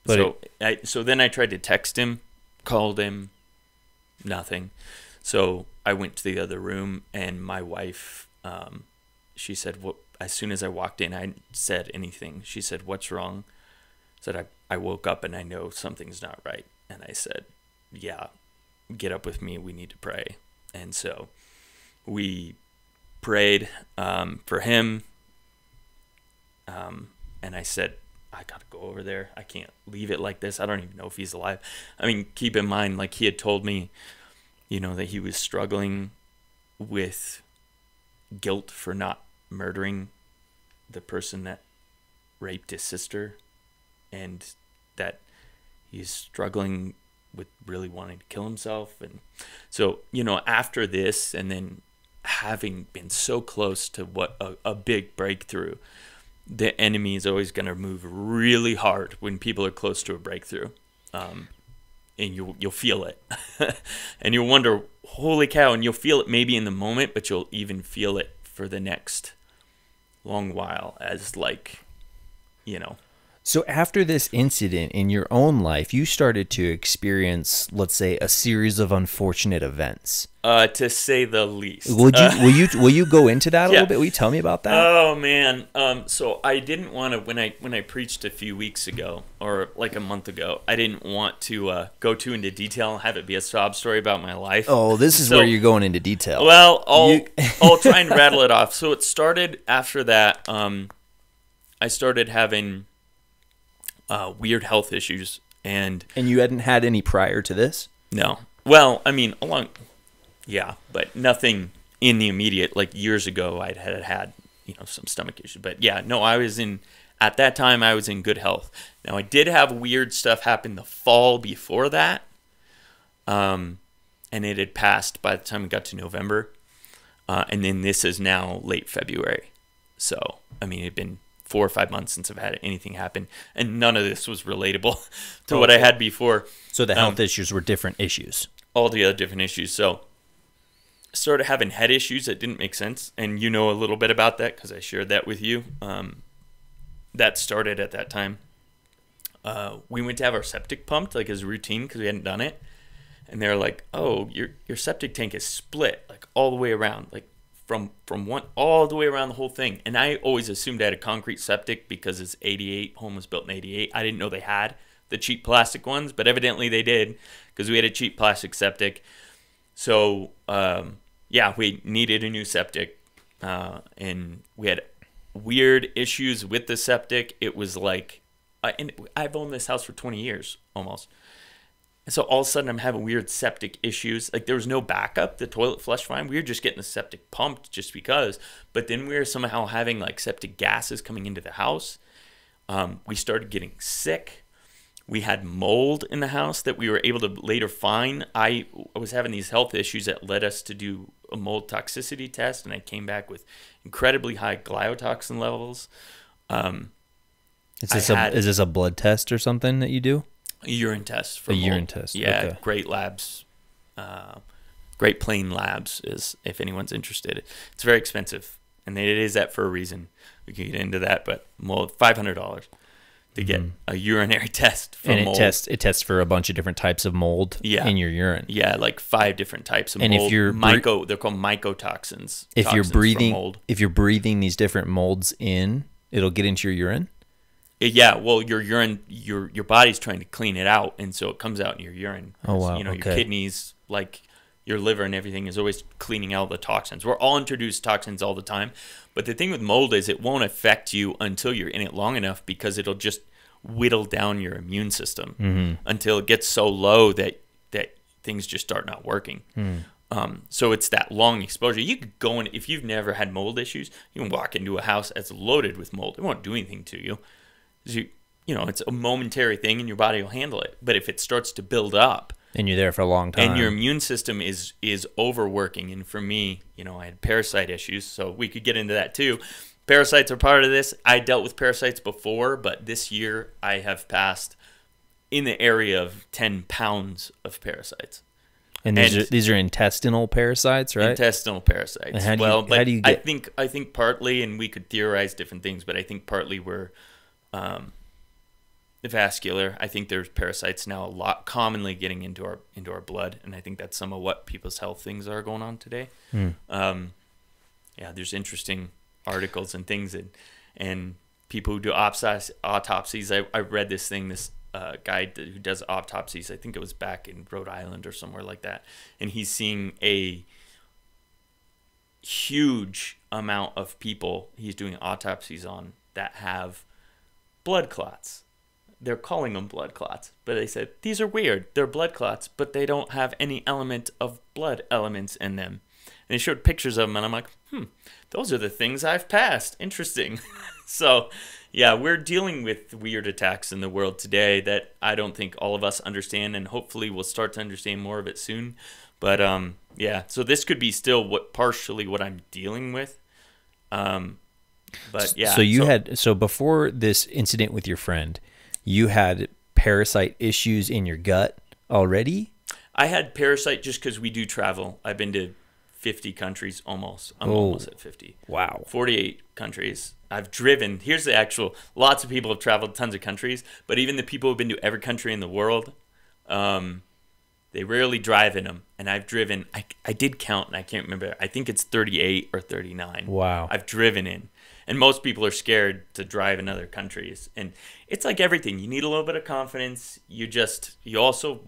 But so then I tried to text him, called him, nothing. So I went to the other room, and my wife, she said, as soon as I walked in, I said anything. She said, what's wrong? I said, I woke up and I know something's not right. And I said, yeah, get up with me. We need to pray. And so we prayed for him. And I said, I got to go over there. I can't leave it like this. I don't even know if he's alive. I mean, keep in mind, like, he had told me, you know, that he was struggling with guilt for not murdering the person that raped his sister, and that he's struggling with really wanting to kill himself. And so, you know, after this, and then having been so close to what a big breakthrough, the enemy is always going to move really hard when people are close to a breakthrough. And you'll feel it. And you'll wonder, holy cow, and you'll feel it maybe in the moment, but you'll even feel it for the next long while as, like, you know. So after this incident in your own life, you started to experience, let's say, a series of unfortunate events. To say the least. Will you go into that a little bit? Will you tell me about that? Oh man. So I didn't want to, when I preached a few weeks ago, or like a month ago, I didn't want to go too into detail and have it be a sob story about my life. Oh, this is where you're going into detail. Well, I'll try and rattle it off. So it started after that. I started having weird health issues, and you hadn't had any prior to this? No. Well, I mean, but nothing in the immediate. Like years ago, I had you know, some stomach issues, but yeah, no, at that time I was in good health. Now I did have weird stuff happen the fall before that, and it had passed by the time we got to November, and then this is now late February. So I mean, it'd been 4 or 5 months since I've had anything happen, and none of this was relatable to what I had before. So the health issues were different issues. All the other different issues. So I started having head issues that didn't make sense, and you know a little bit about that because I shared that with you. That started at that time. We went to have our septic pumped, like, as a routine because we hadn't done it, and they're like, "Oh, your septic tank is split, like, all the way around, like." From one all the way around the whole thing. And I always assumed I had a concrete septic because it's 88. Home was built in 88. I didn't know they had the cheap plastic ones, but evidently they did because we had a cheap plastic septic. So, we needed a new septic. And we had weird issues with the septic. It was like, and I've owned this house for 20 years almost. And so all of a sudden I'm having weird septic issues. Like, there was no backup. The toilet flushed fine. We were just getting the septic pumped just because. But then we were somehow having, like, septic gases coming into the house. We started getting sick. We had mold in the house that we were able to later find. I was having these health issues that led us to do a mold toxicity test, and I came back with incredibly high gliotoxin levels. Is this a blood test or something that you do? A urine test for A mold. urine test. Yeah, Okay. Great Labs, Great Plain Labs is, if anyone's interested. It's very expensive, and it is that for a reason. We can get into that, but mold, $500 to get a urinary test for And mold. it tests for a bunch of different types of mold in your urine. Yeah, like 5 different types of And mold. if you're they're called mycotoxins. If you're toxins from breathing mold. if you're breathing these different molds in, it'll get into your urine. Yeah, well, your urine, your body's trying to clean it out, and so it comes out in your urine. Oh, wow, You know, okay. your kidneys, like your liver and everything, is always cleaning out the toxins. We're all introduced toxins all the time, but the thing with mold is it won't affect you until you're in it long enough, because it'll just whittle down your immune system until it gets so low that things just start not working. So it's that long exposure. You could go in, if you've never had mold issues, you can walk into a house that's loaded with mold. It won't do anything to you. You know, it's a momentary thing and your body will handle it. But if it starts to build up And you're there for a long time. and your immune system is overworking, and for me, you know, I had parasite issues, so we could get into that too. Parasites are part of this. I dealt with parasites before, but this year I have passed in the area of 10 pounds of parasites. And these are intestinal parasites, right? Intestinal parasites. And how do well, you, but how do you get... I think partly, and we could theorize different things, but I think partly we're vascular. I think there's parasites now a lot commonly getting into our blood, and I think that's some of what people's health things are going on today. Yeah, there's interesting articles and things, and people who do autopsies. I read this thing, this guy who does autopsies. I think it was back in Rhode Island or somewhere like that, and he's seeing a huge amount of people he's doing autopsies on that have blood clots. They're calling them blood clots, but they said these are weird. They're blood clots, but they don't have any element of blood elements in them. And they showed pictures of them, and I'm like, those are the things I've passed. Interesting. So, yeah, we're dealing with weird attacks in the world today that I don't think all of us understand, and hopefully we'll start to understand more of it soon. But, yeah, so this could be still partially what I'm dealing with. But, yeah. So before this incident with your friend, you had parasite issues in your gut already? I had parasite just because we do travel. I've been to 50 countries almost. I'm almost at 50. Wow. 48 countries. I've driven. Here's the actual. Lots of people have traveled tons of countries, but even the people who've been to every country in the world, they rarely drive in them. And I've driven. I did count, and I can't remember. I think it's 38 or 39. Wow. I've driven in. And most people are scared to drive in other countries. And it's like everything. You need a little bit of confidence. You also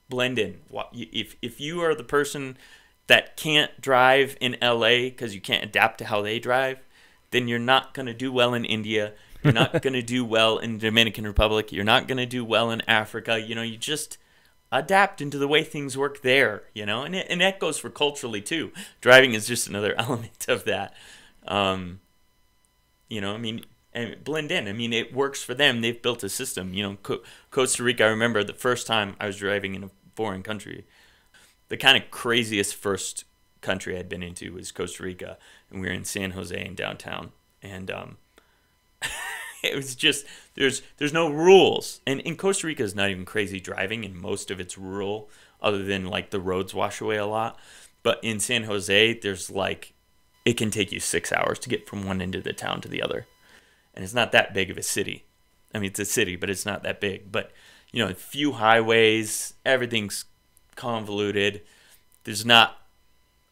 blend in. If you are the person that can't drive in LA because you can't adapt to how they drive, then you're not going to do well in India. You're not going to do well in the Dominican Republic. You're not going to do well in Africa. You know, you just adapt into the way things work there, you know, and that goes for culturally too. Driving is just another element of that. You know, I mean, and blend in. I mean, it works for them. They've built a system. You know, Costa Rica, I remember the first time I was driving in a foreign country, the kind of craziest first country I'd been into was Costa Rica, and we were in San Jose in downtown, and it was just there's no rules, and in Costa Rica is not even crazy driving, and most of it's rural, other than like the roads wash away a lot. But in San Jose, there's like it can take you 6 hours to get from one end of the town to the other, and it's not that big of a city. I mean, it's a city, but it's not that big. But you know, few highways, everything's convoluted. There's not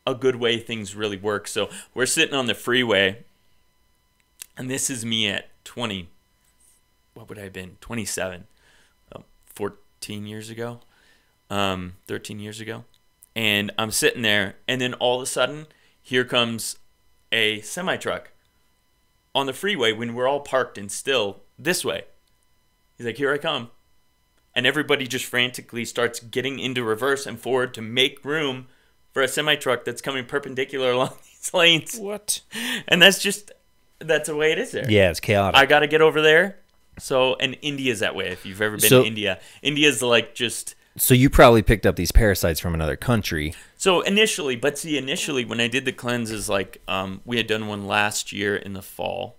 a good way things really work. So we're sitting on the freeway, and this is me at 20. What would I have been? 27. 14 years ago. 13 years ago. And I'm sitting there, and then all of a sudden, here comes a semi-truck on the freeway when we're all parked and still this way. He's like, here I come. And everybody just frantically starts getting into reverse and forward to make room for a semi-truck that's coming perpendicular along these lanes. What? And that's the way it is there. Yeah, it's chaotic. I got to get over there. So, and India's that way. If you've ever been to India, India's like just... So you probably picked up these parasites from another country. So initially when I did the cleanses, like we had done one last year in the fall,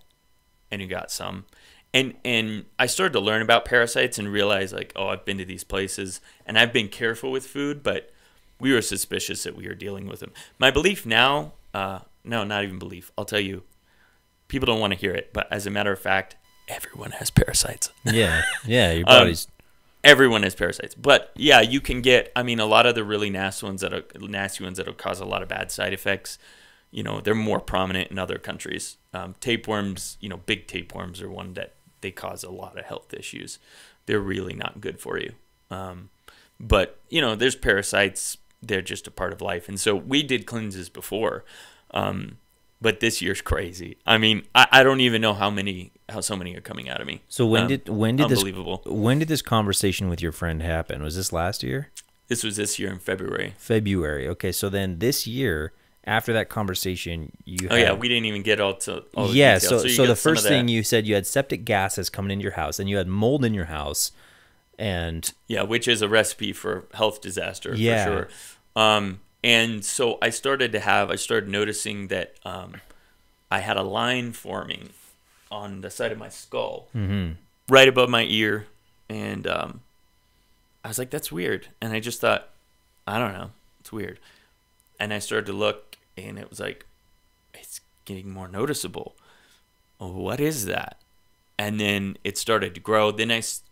and you got some, And I started to learn about parasites and realize like, oh, I've been to these places and I've been careful with food, but we were suspicious that we were dealing with them. My belief now, no, not even belief. I'll tell you, people don't want to hear it, but as a matter of fact, everyone has parasites. Yeah, your body's everyone has parasites. But yeah, you can get, I mean, a lot of the really nasty ones that'll cause a lot of bad side effects, they're more prominent in other countries. Tapeworms, big tapeworms are one that they cause a lot of health issues. They're really not good for you. But there's parasites. They're just a part of life. And so we did cleanses before. But this year's crazy. I mean, I don't even know how so many are coming out of me. So when did unbelievable. When did this conversation with your friend happen? Was this last year? This was this year in February. February. Okay, so then this year, after that conversation, you had... Oh yeah, we didn't even get all the details. So the first thing you said, you had septic gases coming into your house, and you had mold in your house, and... Yeah, which is a recipe for health disaster, for sure. And so I started noticing that I had a line forming on the side of my skull, right above my ear, and I was like, that's weird. And I just thought, I don't know, it's weird. And I started to look, and it was like, it's getting more noticeable. What is that? And then it started to grow.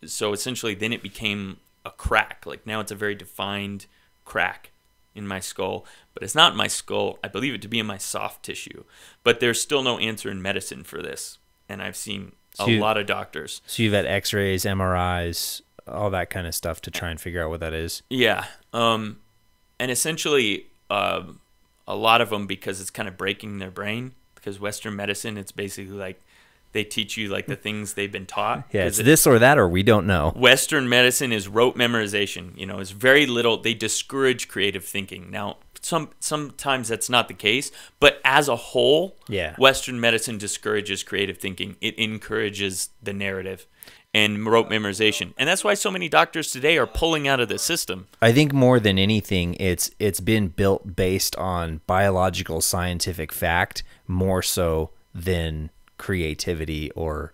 So essentially, then it became a crack. Like now it's a very defined crack in my skull, but it's not in my skull. I believe it to be in my soft tissue. But there's still no answer in medicine for this. And I've seen a lot of doctors. So you've had x-rays, MRIs, all that kind of stuff to try and figure out what that is. Yeah. And essentially, a lot of them, because it's kind of breaking their brain, because Western medicine, it's basically like they teach you like the things they've been taught. Yeah, it's this or that, or we don't know. Western medicine is rote memorization. It's very little. They discourage creative thinking. Now, sometimes that's not the case, but as a whole, Western medicine discourages creative thinking. It encourages the narrative and rote memorization. And that's why so many doctors today are pulling out of the system. I think more than anything, it's been built based on biological scientific fact more so than creativity or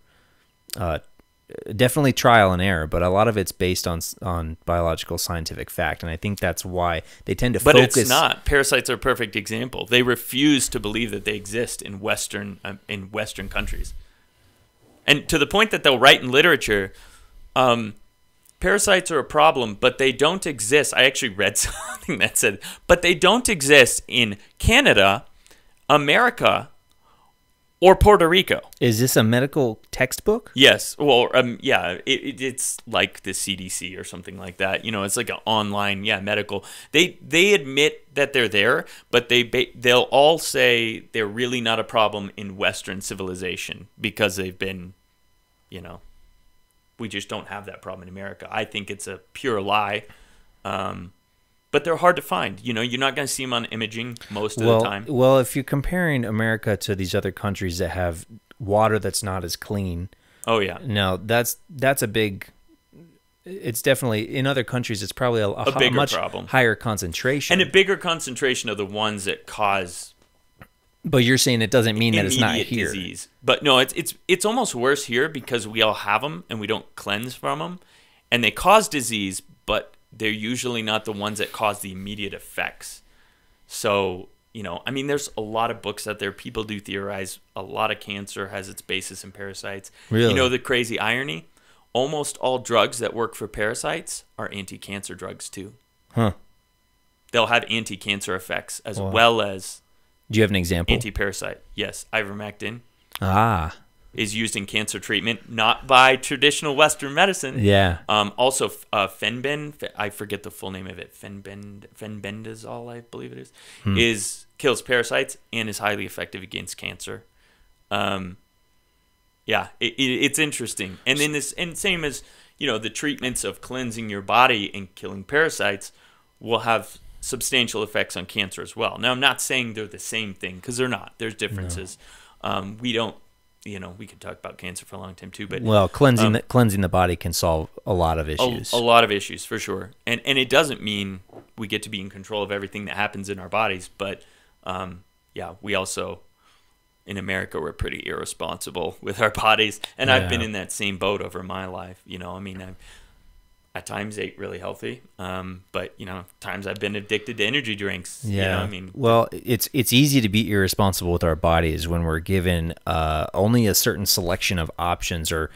definitely trial and error, but a lot of it's based on biological scientific fact, and I think that's why they tend to focus. But it's not. Parasites are a perfect example. They refuse to believe that they exist in Western countries, and to the point that they'll write in literature, parasites are a problem, but they don't exist. I actually read something that said, but they don't exist in Canada, America, or Puerto Rico. Is this a medical textbook? Yes. Well, yeah, it's like the CDC or something like that. It's like an online, medical. They admit that they're there, but they'll all say they're really not a problem in Western civilization because they've been, we just don't have that problem in America. I think it's a pure lie. But they're hard to find. You're not going to see them on imaging most of the time. Well, if you're comparing America to these other countries that have water that's not as clean. Oh, yeah. No, that's a big... It's definitely... In other countries, it's probably a bigger much problem. Higher concentration. And a bigger concentration of the ones that cause... But you're saying it doesn't mean that it's not here. Disease. But no, it's almost worse here because we all have them and we don't cleanse from them. And they cause disease, but... they're usually not the ones that cause the immediate effects. So, there's a lot of books out there. People do theorize a lot of cancer has its basis in parasites. Really? The crazy irony? Almost all drugs that work for parasites are anti-cancer drugs too. Huh. They'll have anti-cancer effects as well as... Do you have an example? Anti-parasite. Yes, ivermectin. Ah. Is used in cancer treatment, not by traditional Western medicine. Yeah. Also, Fenben, I forget the full name of it. Fenbendazole, I believe it is kills parasites and is highly effective against cancer. It's interesting. And then same as the treatments of cleansing your body and killing parasites will have substantial effects on cancer as well. Now, I'm not saying they're the same thing because they're not. There's differences. No. We don't. We could talk about cancer for a long time too, but cleansing the body can solve a lot of issues. A lot of issues for sure, and it doesn't mean we get to be in control of everything that happens in our bodies, but we also in America, we're pretty irresponsible with our bodies. And I've been Yeah. in that same boat over my life. I mean, I've at times ate really healthy, but times I've been addicted to energy drinks. Yeah. I mean, well, it's easy to be irresponsible with our bodies when we're given only a certain selection of options, or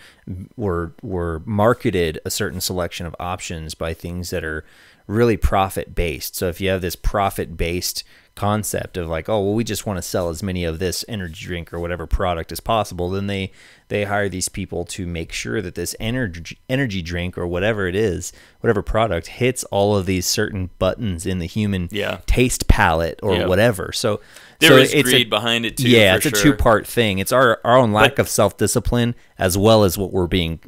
we're marketed a certain selection of options by things that are really profit based. So if you have this profit based concept of like, oh well, we just want to sell as many of this energy drink or whatever product as possible, then they hire these people to make sure that this energy drink or whatever it is, whatever product, hits all of these certain buttons in the human taste palette or whatever. So there is it's greed behind it too. Yeah, for it's sure. a two-part thing. It's our own lack of self-discipline, as well as what we're being,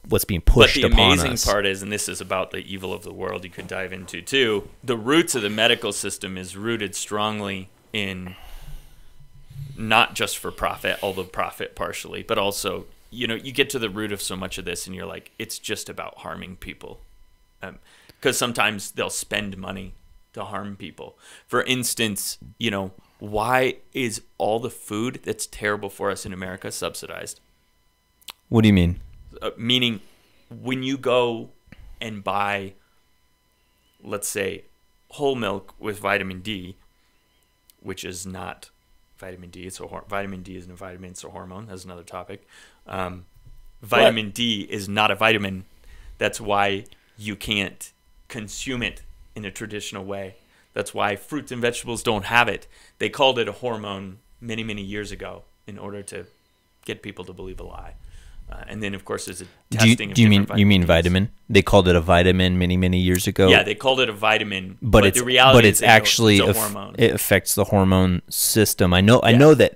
what's being pushed upon us. But the amazing part is, and this is about the evil of the world you could dive into too, the roots of the medical system is rooted strongly in not just for profit, although profit partially, but also, you get to the root of so much of this and you're like, it's just about harming people. Because sometimes they'll spend money to harm people. For instance, why is all the food that's terrible for us in America subsidized? What do you mean? Meaning, when you go and buy, let's say, whole milk with vitamin D, which is not vitamin D, vitamin D isn't a vitamin, it's a hormone. That's another topic. Vitamin D is not a vitamin. That's why you can't consume it in a traditional way. That's why fruits and vegetables don't have it. They called it a hormone many, many years ago in order to get people to believe a lie. And then, of course, there's a testing. Do you mean vitamin? They called it a vitamin many, many years ago. Yeah, they called it a vitamin, but the reality it's is actually it's a hormone. It affects the hormone system. I know that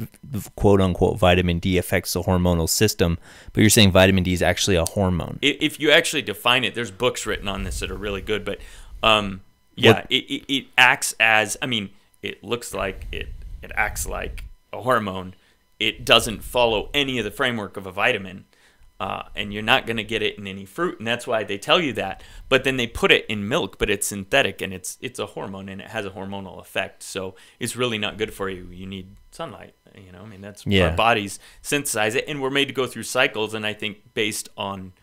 quote unquote vitamin D affects the hormonal system, but you're saying vitamin D is actually a hormone. If you actually define it, there's books written on this that are really good, but it acts as, it looks like it acts like a hormone. It doesn't follow any of the framework of a vitamin. And you're not going to get it in any fruit, and that's why they tell you that. But then they put it in milk, but it's synthetic, and it's a hormone, and it has a hormonal effect. So it's really not good for you. You need sunlight. That's our bodies synthesize it, and we're made to go through cycles. And I think based on,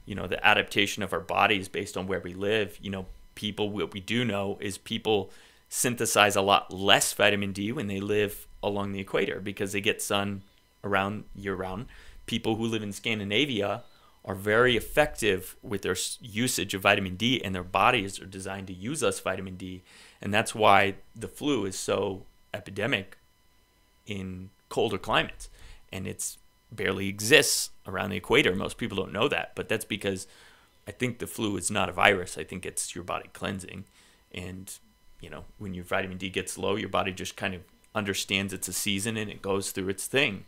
the adaptation of our bodies, based on where we live, what we do know is people synthesize a lot less vitamin D when they live along the equator because they get sun around year round. People who live in Scandinavia are very effective with their usage of vitamin D, and their bodies are designed to use less vitamin D. And that's why the flu is so epidemic in colder climates. And it barely exists around the equator. Most people don't know that, but that's because I think the flu is not a virus. I think it's your body cleansing. And, when your vitamin D gets low, your body just kind of understands it's a season and it goes through its thing.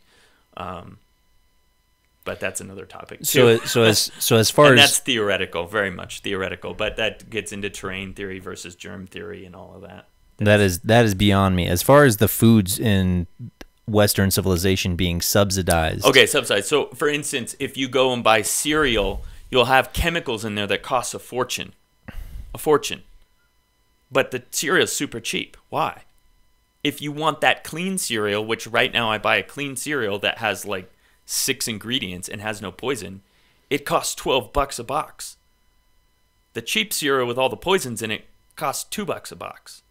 But that's another topic too. So as far and as that's theoretical, very much theoretical. But that gets into terrain theory versus germ theory and all of that. that is beyond me. As far as the foods in Western civilization being subsidized. Okay, subsidized. So, for instance, if you go and buy cereal, you'll have chemicals in there that cost a fortune. But the cereal is super cheap. Why? If you want that clean cereal, which right now I buy a clean cereal that has like 6 ingredients and has no poison, it costs $12 a box. The cheap cereal with all the poisons in it costs $2 a box.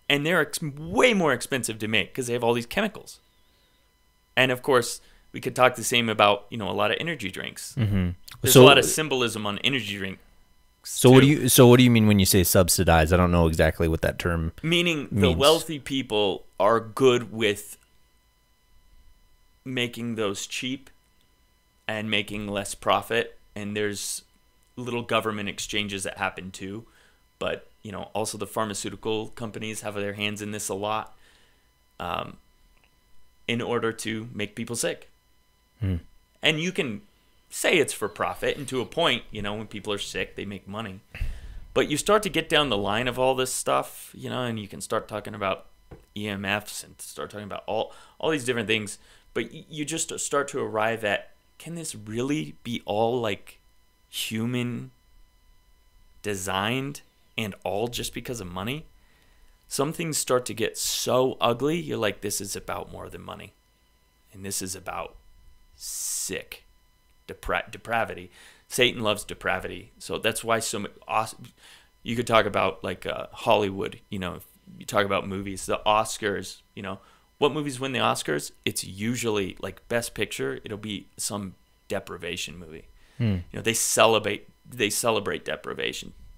And they're way more expensive to make because they have all these chemicals. And of course, we could talk the same about, a lot of energy drinks. Mm-hmm. There's a lot of symbolism on energy drinks. So what do you mean when you say subsidized? I don't know exactly what that term meaning means. The wealthy people are good with making those cheap and making less profit, and there's little government exchanges that happen too, but also the pharmaceutical companies have their hands in this a lot, in order to make people sick. And you can say it's for profit, and to a point, when people are sick they make money, but you start to get down the line of all this stuff, and you can start talking about EMFs and start talking about all these different things. But you just start to arrive at, can this really be all like human designed and all just because of money? Some things start to get so ugly, you're like, this is about more than money. and this is about sick depravity. Satan loves depravity, so that's why so many. You could talk about like Hollywood. You know, you talk about movies, the Oscars. You know, what movies win the Oscars? It's usually like Best Picture. It'll be some deprivation movie. You know, they celebrate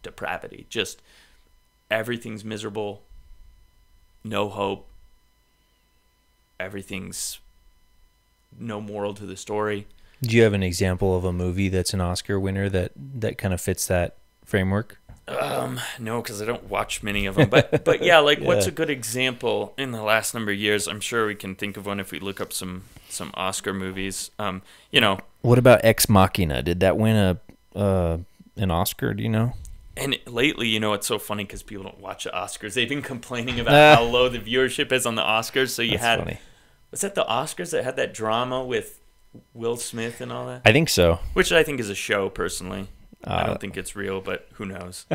depravity. Just everything's miserable, no hope. Everything's no moral to the story. Do you have an example of a movie that's an Oscar winner that kind of fits that framework? No, because I don't watch many of them. But yeah, like what's a good example in the last number of years? I'm sure we can think of one if we look up some Oscar movies. You know, what about Ex Machina? Did that win an Oscar? Do you know? And lately, you know, it's so funny because people don't watch the Oscars. They've been complaining about how low the viewership is on the Oscars. So you had, funny. Was that the Oscars that had that drama with Will Smith and all that? I think so. Which I think is a show, personally. I don't think it's real, but who knows?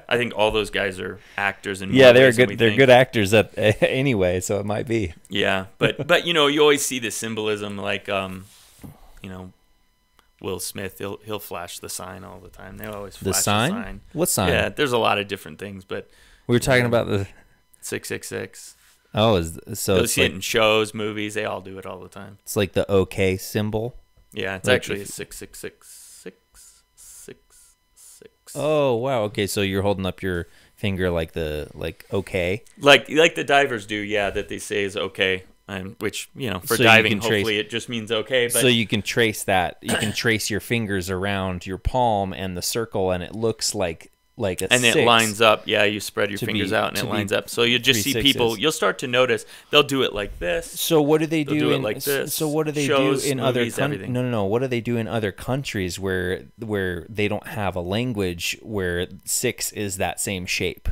I think all those guys are actors, and yeah, they're good. They're good actors anyway, so it might be. Yeah, but you know, you always see the symbolism, like you know, Will Smith. He'll flash the sign all the time. They always flash the sign. What sign? Yeah, there's a lot of different things, but we were talking about the 666. Oh, so you'll see it in shows, movies. They all do it all the time. It's like the OK symbol. Yeah, it's actually a 666. Oh wow! Okay, so you're holding up your finger like okay, like the divers do, yeah. That they say is okay, which you know for so diving, hopefully it just means okay. But so you can trace that. You can trace your fingers around your palm and the circle, and it looks like a and 6. It lines up. Yeah, you spread your fingers out, and it lines up. So you just see people. You'll start to notice they'll do it like this. So what do they do it like this? So what do they Shows, do in movies, other everything. No. What do they do in other countries where they don't have a language where 6 is that same shape?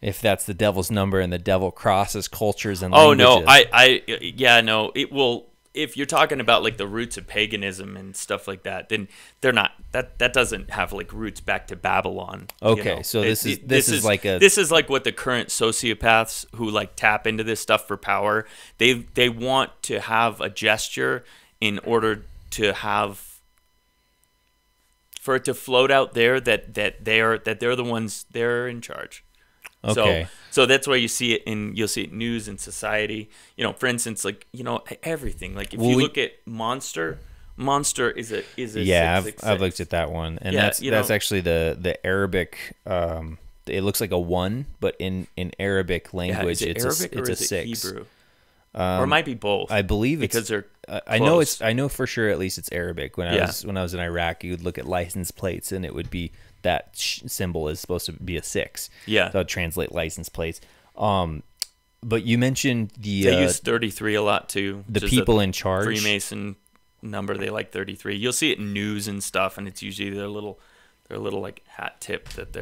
If that's the devil's number and the devil crosses cultures and languages. Oh no, no. It will. If you're talking about like the roots of paganism and stuff like that, then they're not. That doesn't have like roots back to Babylon. Okay, you know? so this is like what the current sociopaths who like tap into this stuff for power. They want to have a gesture in order to have for it to float out there that they're the ones, they're in charge. Okay. So that's why you'll see it in news and society. You know, for instance, like, you know, everything. Like if you look at Monster is a yeah, 666. I've looked at that one, and yeah, that's actually the Arabic. It looks like a 1, but in Arabic language, it's a 6. Hebrew? Or it might be both. I believe because they're. I know for sure. At least it's Arabic. When I was in Iraq, you would look at license plates, and it would be that symbol is supposed to be a 6. Yeah, so I'd translate license plates. But you mentioned they use 33 a lot too. The people in charge, Freemason number. They like 33. You'll see it in news and stuff, and it's usually their little like hat tip that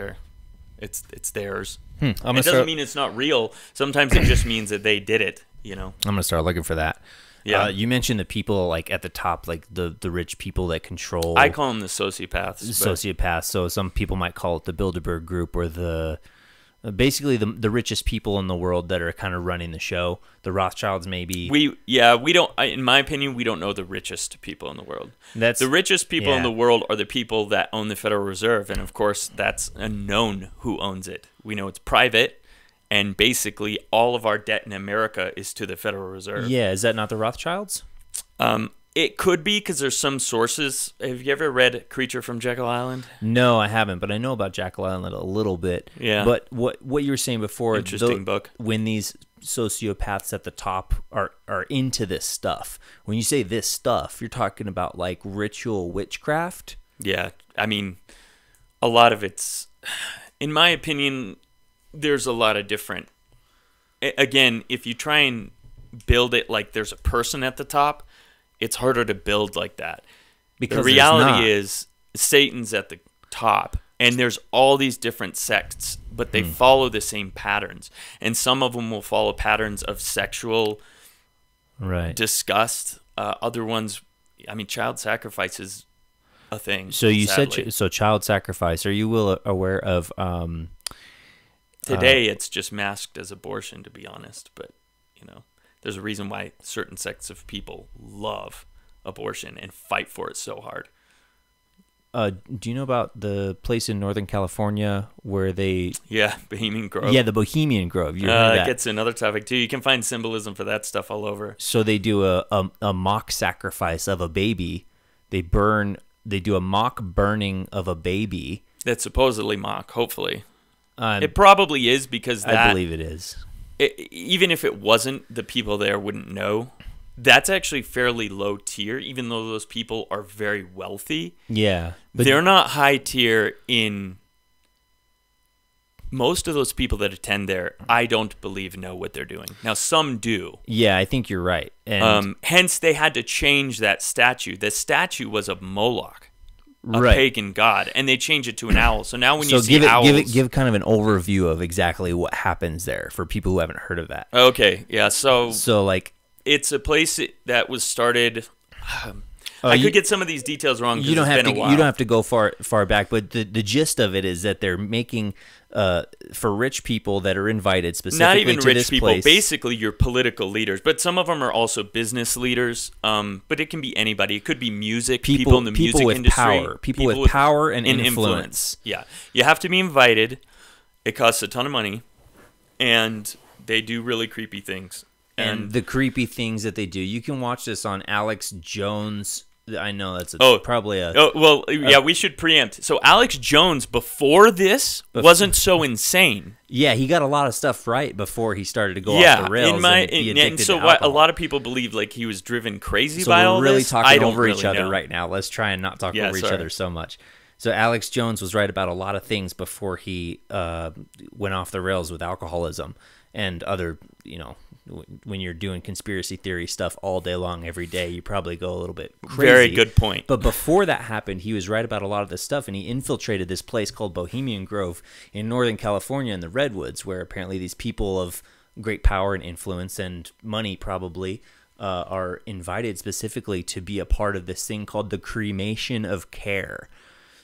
it's theirs. It doesn't mean it's not real. Sometimes it just means that they did it. You know, I'm gonna start looking for that. Yeah, you mentioned the people like at the top, like the rich people that control. I call them the sociopaths. Sociopaths. So some people might call it the Bilderberg Group, or basically the richest people in the world that are kind of running the show. The Rothschilds, maybe. We don't. In my opinion, we don't know the richest people in the world. The richest people in the world are the people that own the Federal Reserve, and of course, that's unknown who owns it. We know it's private. And basically, all of our debt in America is to the Federal Reserve. Yeah, is that not the Rothschilds? It could be, because there's some sources. Have you ever read Creature from Jekyll Island? No, I haven't, but I know about Jekyll Island a little bit. Yeah. But what you were saying before, interesting book. When these sociopaths at the top are into this stuff, when you say this stuff, you're talking about like ritual witchcraft? Yeah, I mean, a lot of it's, in my opinion, there's a lot of different. Again, if you try and build it like there's a person at the top, it's harder to build like that. Because the reality is Satan's at the top, and there's all these different sects, but they follow the same patterns. And some of them will follow patterns of sexual disgust. Other ones, I mean, child sacrifice is a thing. So you sadly. said child sacrifice. Are you aware of? Today, it's just masked as abortion, to be honest. But, you know, There's a reason why certain sects of people love abortion and fight for it so hard. Do you know about the place in Northern California where they... Yeah, Bohemian Grove. Yeah, the Bohemian Grove. You heard That that? gets another topic too. You can find symbolism for that stuff all over. So they do a mock sacrifice of a baby. They do a mock burning of a baby. That's supposedly mock, hopefully. Um, It probably is, because I believe it is. even if it wasn't, the people there wouldn't know. That's actually fairly low tier, even though those people are very wealthy. Yeah. But They're not high tier in... Most of those people that attend there, I don't believe know what they're doing. Now, some do. yeah, I think you're right. And Hence, they had to change that statue. The statue was of Moloch, a right. pagan god, and they changed it to an owl. So now when you So see owls... give kind of an overview of exactly what happens there for people who haven't heard of that. Okay, yeah, so like... it's a place that was started... I could get some of these details wrong because it's been a while. You don't have to go far back, but the gist of it is that they're making for rich people that are invited specifically Not even to rich this people, place. basically your political leaders, but some of them are also business leaders. But it can be anybody. It could be music, people in the music with industry, power, people with power and influence. Yeah, you have to be invited. It costs a ton of money, and they do really creepy things. And the creepy things that they do, you can watch this on Alex Jones. I know that's probably a... Oh, well, yeah, we should preempt. So Alex Jones, before this, wasn't so insane. Yeah, he got a lot of stuff right before he started to go off the rails and be addicted and so to alcohol. a lot of people believe like he was driven crazy So by all we're really this. talking I don't over really each other know. right now. Let's try and not talk over each sorry. other so much. So Alex Jones was right about a lot of things before he went off the rails with alcoholism and other, when you're doing conspiracy theory stuff all day long, every day, you probably go a little bit crazy. Very good point. But before that happened, he was right about a lot of this stuff, and he infiltrated this place called Bohemian Grove in Northern California in the Redwoods, where apparently these people of great power and influence and money probably are invited specifically to be a part of this thing called the cremation of care.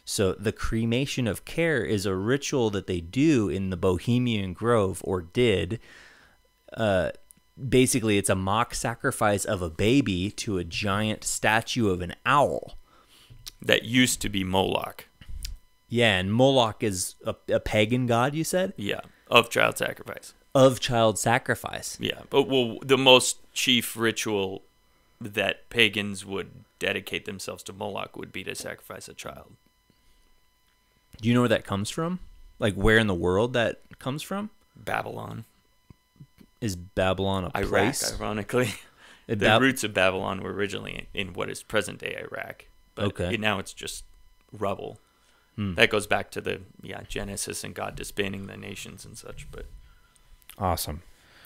So the cremation of care is a ritual that they do in the Bohemian Grove, or did. Basically, it's a mock sacrifice of a baby to a giant statue of an owl. That used to be Moloch. Yeah, and Moloch is a pagan god, you said? Yeah, of child sacrifice. Of child sacrifice. Yeah, but the most chief ritual that pagans would dedicate themselves to Moloch would be to sacrifice a child. Do you know where that comes from? Like, where in the world that comes from? Babylon. Is Babylon a Iraq, place? ironically. The roots of Babylon were originally in what is present-day Iraq. But now it's just rubble. That goes back to the Genesis and God disbanding the nations and such. But Awesome.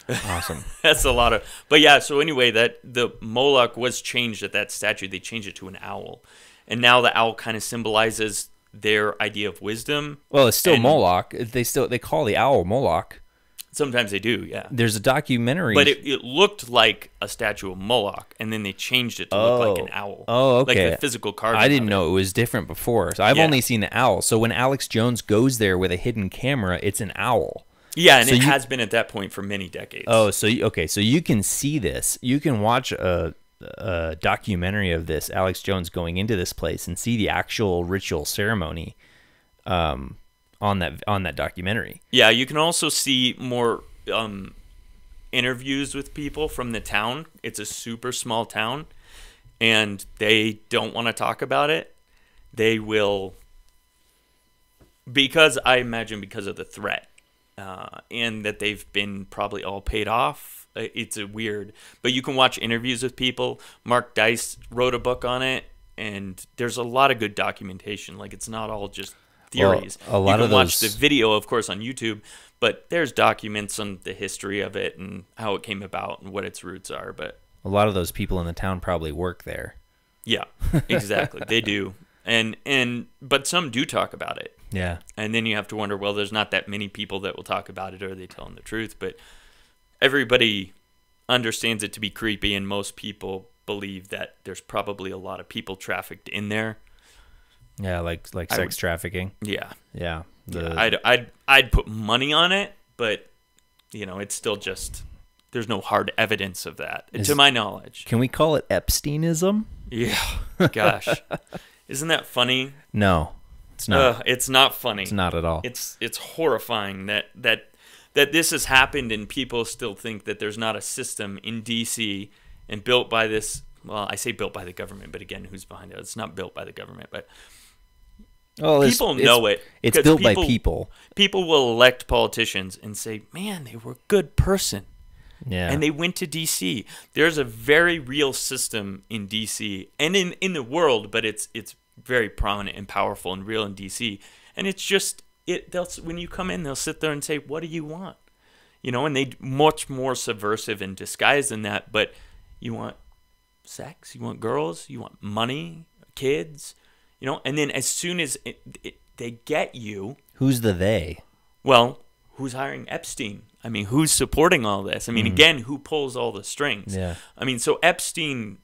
that's a lot of... But yeah, so anyway, that the Moloch was changed at that statue. They changed it to an owl. And now the owl kind of symbolizes their idea of wisdom. Well, it's still Moloch. They call the owl Moloch. Sometimes they do, yeah. There's a documentary. But it looked like a statue of Moloch, and then they changed it to look like an owl. Oh, okay. Like the physical carving. I didn't know it was different before. So I've only seen the owl. So when Alex Jones goes there with a hidden camera, it's an owl. Yeah, and it has been at that point for many decades. Oh, so you can see this. You can watch a documentary of this, Alex Jones going into this place, and see the actual ritual ceremony on that documentary. Yeah, you can also see more interviews with people from the town. It's a super small town, and they don't want to talk about it. They will, because I imagine because of the threat, and that they've been probably all paid off. It's a weird, but you can watch interviews with people. Mark Dice wrote a book on it, and there's a lot of good documentation. Like, it's not all just theories. Well, you can watch the video, of course, on YouTube, but there's documents on the history of it and how it came about and what its roots are. But a lot of those people in the town probably work there. Yeah, exactly. They do. But some do talk about it. Yeah. And then you have to wonder, well, there's not that many people that will talk about it, or are they telling the truth? But everybody understands it to be creepy, and most people believe that there's probably a lot of people trafficked in there. Yeah, like sex trafficking. Yeah. Yeah. I'd put money on it, but it's still just there's no hard evidence of that, to my knowledge. Can we call it Epsteinism? Yeah, gosh, isn't that funny? No, it's not. It's not funny. It's not at all. It's horrifying that this has happened, and people still think that there's not a system in D.C. and built by this. Well, I say built by the government, but again, who's behind it? It's not built by the government, but people know it. It's built by people. People will elect politicians and say, "Man, they were a good person." Yeah. And they went to D.C. There's a very real system in D.C. and in the world, but it's very prominent and powerful and real in D.C. And it's just when you come in, they'll sit there and say, "What do you want?" And they much more subversive and disguised than that. But you want sex, you want girls, you want money, kids, And then as soon as they get you, who's the they? Well, who's hiring Epstein? I mean, who's supporting all this? I mean, again, who pulls all the strings? Yeah. I mean, so Epstein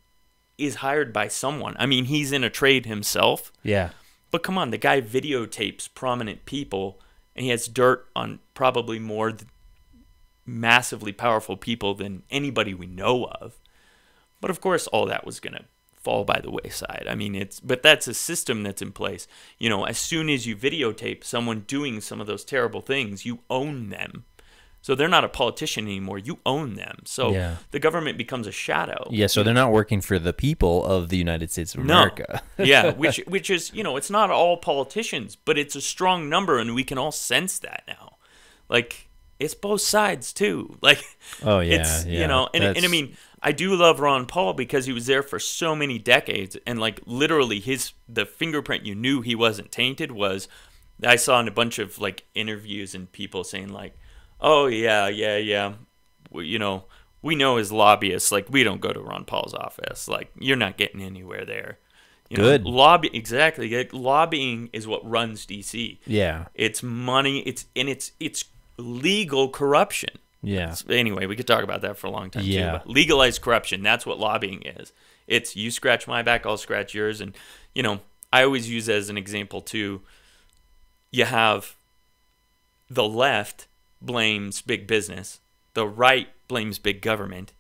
is hired by someone. I mean, he's in a trade himself. Yeah. But come on, the guy videotapes prominent people, and he has dirt on probably more massively powerful people than anybody we know of. But of course, all that was going to fall by the wayside. I mean, but that's a system that's in place. As soon as you videotape someone doing some of those terrible things, you own them. So they're not a politician anymore. You own them. So the government becomes a shadow. Yeah, so they're not working for the people of the United States of America. Yeah, which is, it's not all politicians, but it's a strong number, and we can all sense that now. Like, it's both sides, too. Like, oh, yeah, it's, yeah. And I mean, I do love Ron Paul because he was there for so many decades, and, like, literally the fingerprint you knew he wasn't tainted was, I saw in a bunch of, like, interviews and people saying, like, "Oh, yeah. We know his lobbyists. Like, we don't go to Ron Paul's office. Like, you're not getting anywhere there." Good. Exactly. Like, lobbying is what runs D.C. Yeah. It's money. It's legal corruption. Yeah. So anyway, we could talk about that for a long time, Yeah. too. But legalized corruption, that's what lobbying is. It's you scratch my back, I'll scratch yours. And, I always use as an example, too, you have the left blames big business. The right blames big government.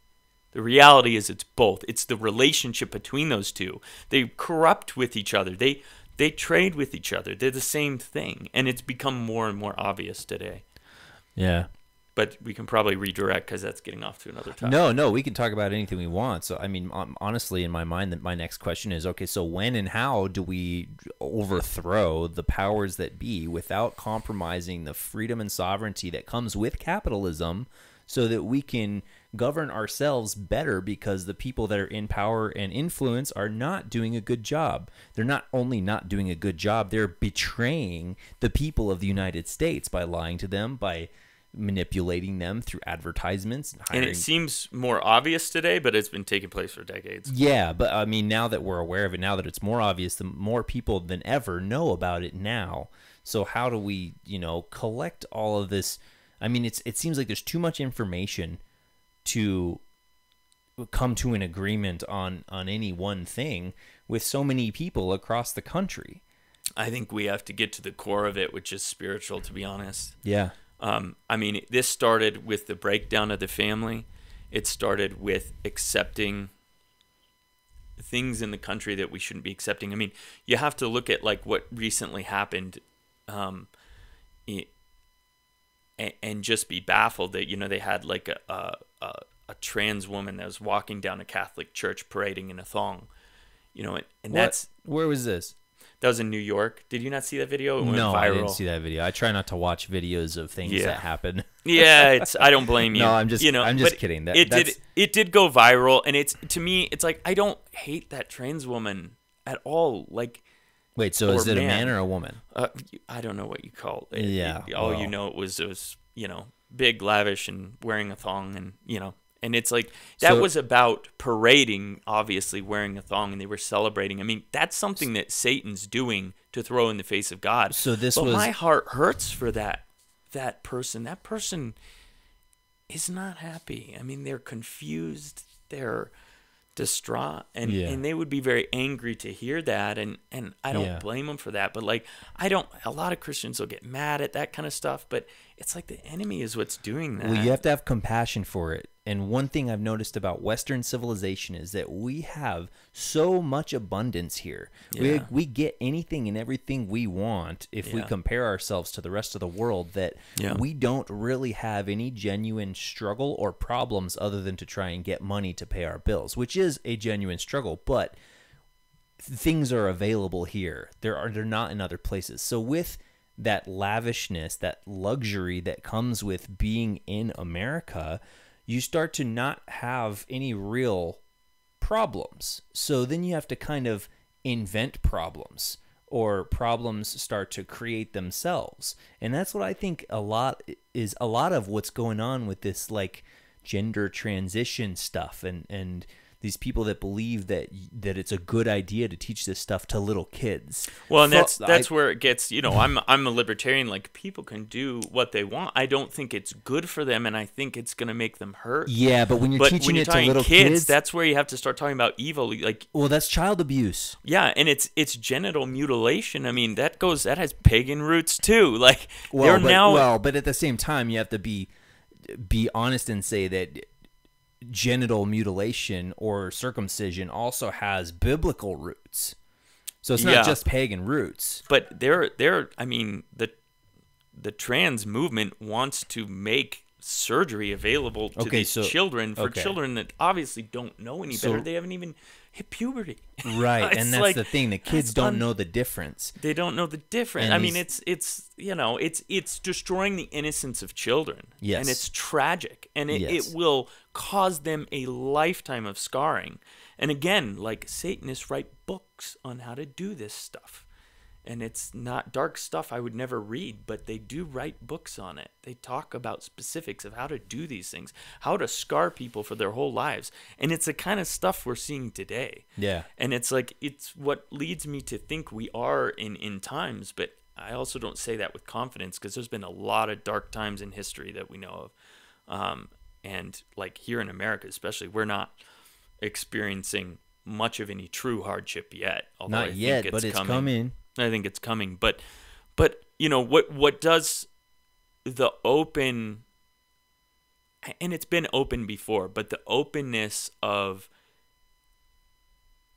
The reality is it's both. It's the relationship between those two. They corrupt with each other. They trade with each other. They're the same thing. And it's become more and more obvious today. Yeah. But we can probably redirect because that's getting off to another topic. No, we can talk about anything we want. So, I mean, honestly, in my mind, my next question is, okay, so when and how do we overthrow the powers that be without compromising the freedom and sovereignty that comes with capitalism so that we can govern ourselves better because the people that are in power and influence are not doing a good job. They're not only not doing a good job, they're betraying the people of the United States by lying to them, by manipulating them through advertisements. And it seems more obvious today, but it's been taking place for decades. Yeah, but I mean, now that we're aware of it, now that it's more obvious, the more people than ever know about it now. So how do we, collect all of this? I mean, it seems like there's too much information to come to an agreement on any one thing with so many people across the country. I think we have to get to the core of it, which is spiritual, to be honest. Yeah. I mean, this started with the breakdown of the family. It started with accepting things in the country that we shouldn't be accepting. I mean, you have to look at like what recently happened, and just be baffled that they had like a trans woman that was walking down a Catholic church parading in a thong, and where was this? That was in New York. Did you not see that video? It went No, viral. I didn't see that video. I try not to watch videos of things that happen. Yeah, I don't blame you. No, I'm just kidding. It did go viral, and to me, it's like I don't hate that trans woman at all. Like, wait, so is it a man or a woman? I don't know what you call it. Yeah. It was big, lavish, and wearing a thong, and And it's like, that was about parading, obviously, wearing a thong, and they were celebrating. I mean, that's something that Satan's doing to throw in the face of God. But my heart hurts for that person. That person is not happy. I mean, they're confused. They're distraught. And they would be very angry to hear that. And I don't blame them for that. But, like, a lot of Christians will get mad at that kind of stuff. But it's like the enemy is what's doing that. Well, you have to have compassion for it. And one thing I've noticed about Western civilization is that we have so much abundance here. Yeah. We get anything and everything we want if we Yeah. compare ourselves to the rest of the world, that Yeah. we don't really have any genuine struggle or problems other than to try and get money to pay our bills, which is a genuine struggle, but things are available here. They're not in other places. So with that lavishness, that luxury that comes with being in America, you start to not have any real problems. So then you have to kind of invent problems, or problems start to create themselves. And that's what I think a lot of what's going on with this like gender transition stuff, and these people that believe that it's a good idea to teach this stuff to little kids. Well, and that's where it gets, I'm a libertarian. Like, people can do what they want. I don't think it's good for them, and I think it's going to make them hurt. Yeah, but when you're teaching it to little kids, that's where you have to start talking about evil. Like, well, that's child abuse. Yeah, and it's genital mutilation. I mean, that has pagan roots too. Like, but at the same time, you have to be honest and say that genital mutilation or circumcision also has biblical roots. So it's not just pagan roots. But I mean, the trans movement wants to make surgery available to these children, for children that obviously don't know any better. They haven't even hit puberty. Right, and that's the thing. The kids don't know the difference. They don't know the difference. I mean, it's destroying the innocence of children. Yes. And it's tragic. And it will cause them a lifetime of scarring. And again, like, Satanists write books on how to do this stuff. And it's not dark stuff I would never read, but they do write books on it. They talk about specifics of how to do these things, how to scar people for their whole lives. And it's the kind of stuff we're seeing today. Yeah. And it's like, it's what leads me to think we are in times, but I also don't say that with confidence, because there's been a lot of dark times in history that we know of. And like here in America especially, we're not experiencing much of any true hardship yet. Not yet, but it's coming. I think it's coming, but what does the open, and it's been open before, but the openness of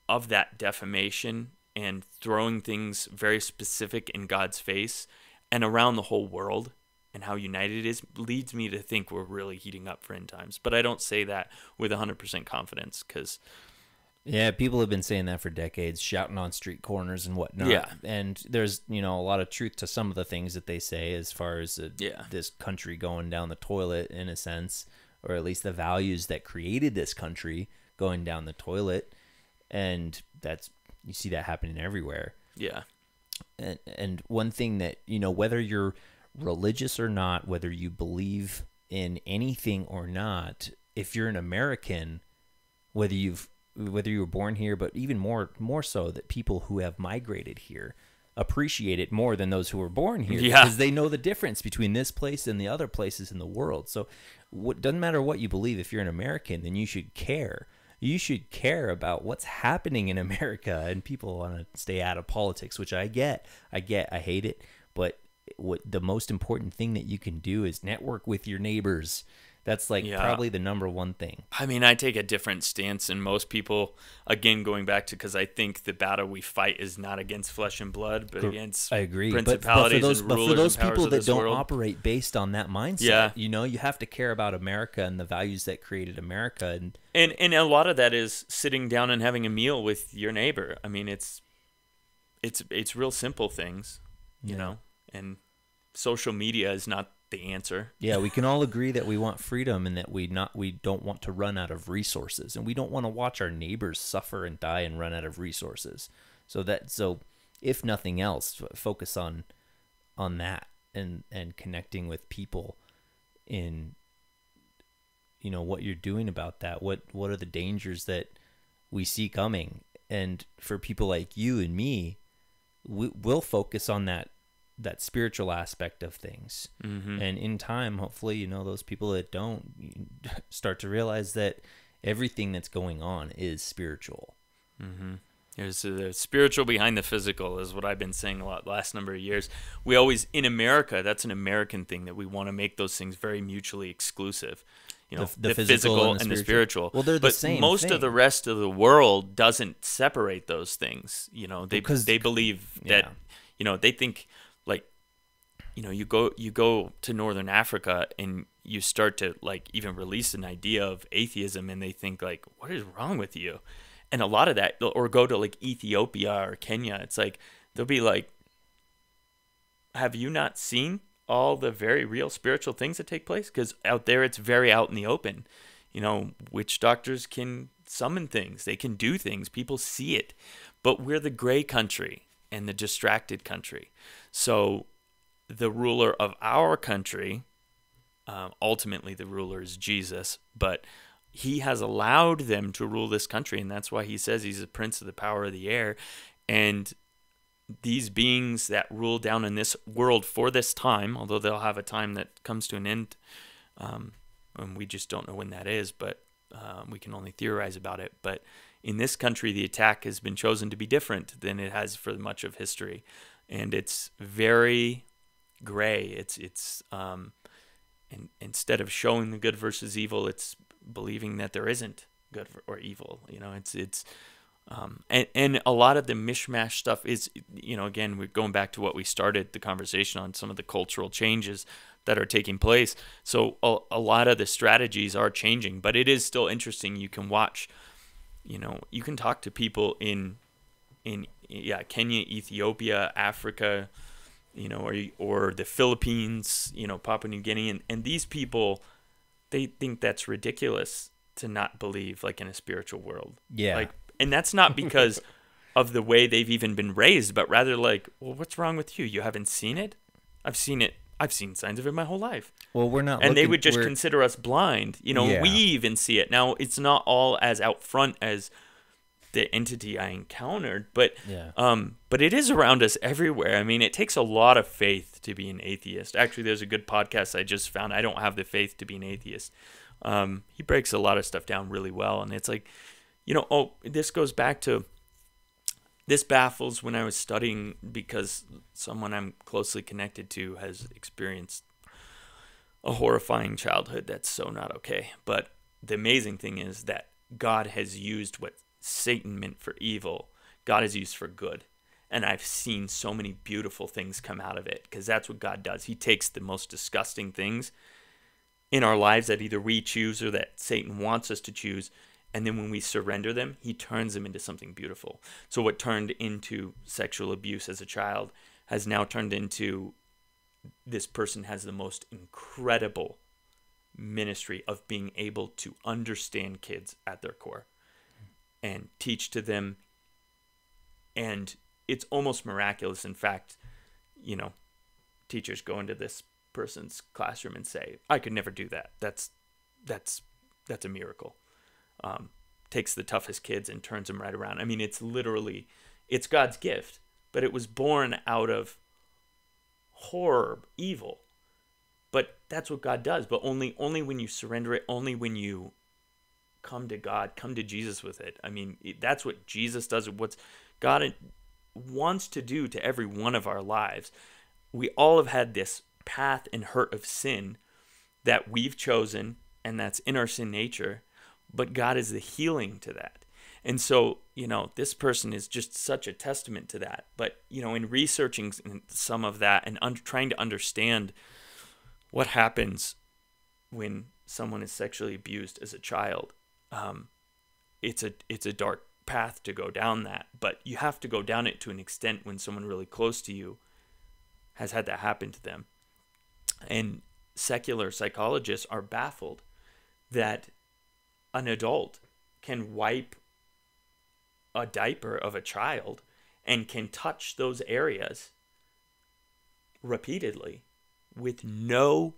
that defamation and throwing things very specific in God's face and around the whole world and how united it is, leads me to think we're really heating up for end times. But I don't say that with 100% confidence, because yeah, people have been saying that for decades, shouting on street corners and whatnot. Yeah. And there's, a lot of truth to some of the things that they say as far as this country going down the toilet, in a sense, or at least the values that created this country going down the toilet. And you see that happening everywhere. Yeah. And one thing that, whether you're religious or not, whether you believe in anything or not, if you're an American, whether you were born here, but even more so that people who have migrated here appreciate it more than those who were born here, because they know the difference between this place and the other places in the world. So doesn't matter what you believe, if you're an American, then you should care. You should care about what's happening in America, and people want to stay out of politics, which I get. I hate it, but what the most important thing that you can do is network with your neighbors. That's probably the number one thing. I mean, I take a different stance than most people. Again, going back to, because I think the battle we fight is not against flesh and blood, but against principalities and rulers and powers of this world. But for those people that don't operate based on that mindset, you have to care about America and the values that created America. And a lot of that is sitting down and having a meal with your neighbor. I mean, it's real simple things, and social media is not the answer. Yeah, we can all agree that we want freedom, and that we don't want to run out of resources, and we don't want to watch our neighbors suffer and die and run out of resources. So if nothing else, focus on that and connecting with people in what you're doing about that. What are the dangers that we see coming? And for people like you and me, we'll focus on that spiritual aspect of things. Mm-hmm. And in time, hopefully, those people that don't start to realize that everything that's going on is spiritual. Mm-hmm. There's the spiritual behind the physical is what I've been saying a lot the last number of years. We always, in America, that's an American thing that we want to make those things very mutually exclusive. The physical and the spiritual. Well, they're the same most thing. of the rest of the world doesn't separate those things. They believe that, they think like, you go to Northern Africa and you start to like even release an idea of atheism, and they think like, what is wrong with you? And a lot of that, or go to like Ethiopia or Kenya, it's like they'll be like, have you not seen all the very real spiritual things that take place? Because out there it's very out in the open. Witch doctors can summon things, they can do things, people see it. But we're the gray country and the distracted country. So the ruler of our country, ultimately the ruler is Jesus, but he has allowed them to rule this country, and that's why he says he's the prince of the power of the air. And these beings that rule down in this world for this time, although they'll have a time that comes to an end, and we just don't know when that is, but we can only theorize about it. But in this country, the attack has been chosen to be different than it has for much of history, and it's very gray. It's and instead of showing the good versus evil, it's believing that there isn't good or evil. And a lot of the mishmash stuff is, again, we're going back to what we started the conversation on, some of the cultural changes that are taking place. So a lot of the strategies are changing, but it is still interesting. You can watch, you can talk to people in Kenya, Ethiopia, Africa, or the Philippines, Papua New Guinea, and these people, they think that's ridiculous to not believe like in a spiritual world. Yeah. And that's not because of the way they've even been raised, but rather like, well, what's wrong with you? You haven't seen it? I've seen it. I've seen signs of it my whole life. Well, we're not. And they would just consider us blind. Yeah. We even see it. Now, it's not all as out front as the entity I encountered, but it is around us everywhere. I mean, it takes a lot of faith to be an atheist. Actually, there's a good podcast I just found. I don't have the faith to be an atheist. He breaks a lot of stuff down really well, and it's like, this goes back to, this baffles when I was studying, because someone I'm closely connected to has experienced a horrifying childhood that's so not okay. But the amazing thing is that God has used what Satan meant for evil, God has used for good. And I've seen so many beautiful things come out of it, because that's what God does. He takes the most disgusting things in our lives that either we choose or that Satan wants us to choose, and then when we surrender them, he turns them into something beautiful. So what turned into sexual abuse as a child has now turned into, this person has the most incredible ministry of being able to understand kids at their core and teach to them. And it's almost miraculous. In fact, teachers go into this person's classroom and say, I could never do that. That's a miracle. Takes the toughest kids and turns them right around. I mean, it's God's gift, but it was born out of horror, evil. But that's what God does. But only when you surrender it, only when you come to God, come to Jesus with it. I mean, that's what Jesus does. What God wants to do to every one of our lives. We all have had this path and hurt of sin that we've chosen, and that's in our sin nature. But God is the healing to that. And so, this person is just such a testament to that. But, in researching some of that and trying to understand what happens when someone is sexually abused as a child, it's a dark path to go down that. But you have to go down it to an extent when someone really close to you has had that happen to them. And secular psychologists are baffled that an adult can wipe a diaper of a child and can touch those areas repeatedly with no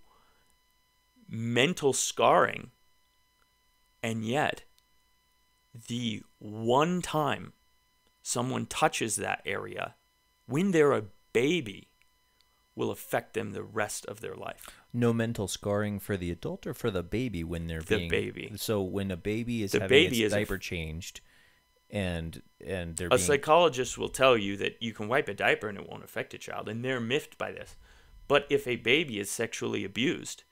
mental scarring. And yet, the one time someone touches that area when they're a baby will affect them the rest of their life. No mental scarring for the adult or for the baby when they're the baby. So when a baby is having its diaper changed, and they're A being psychologist will tell you that you can wipe a diaper and it won't affect a child, and they're miffed by this. But if a baby is sexually abused,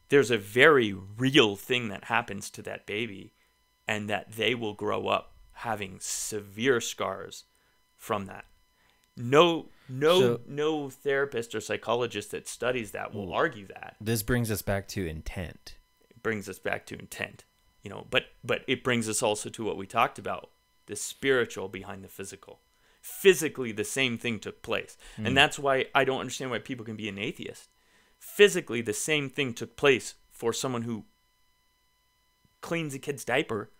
there's a very real thing that happens to that baby, and that they will grow up having severe scars from that. No therapist or psychologist that studies that will argue that. This brings us back to intent. It brings us back to intent, but it brings us also to what we talked about, the spiritual behind the physical. Physically, the same thing took place. And that's why I don't understand why people can be an atheist. Physically, the same thing took place for someone who cleans a kid's diaper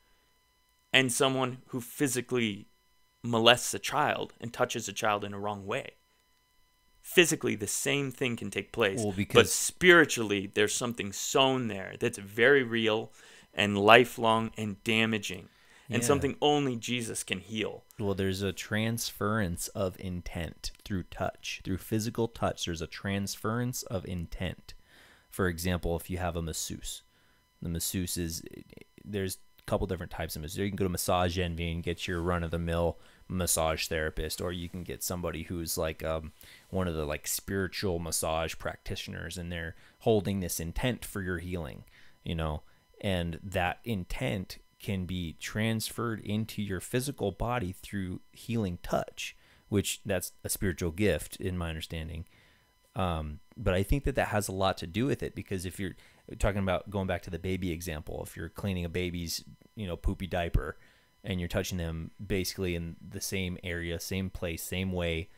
and someone who physically molests a child and touches a child in a wrong way. Physically, the same thing can take place. But spiritually, there's something sown there that's very real and lifelong and damaging. And something only Jesus can heal. Well, there's a transference of intent through touch. Through physical touch, there's a transference of intent. For example, if you have a masseuse, the masseuse there's a couple different types of masseuse. You can go to Massage Envy and get your run-of-the-mill massage therapist, or you can get somebody who's like one of the like spiritual massage practitioners, and they're holding this intent for your healing, and that intent can be transferred into your physical body through healing touch, which that's a spiritual gift in my understanding. But I think that has a lot to do with it, because if you're talking about going back to the baby example, if you're cleaning a baby's, poopy diaper and you're touching them basically in the same area, same place, same way,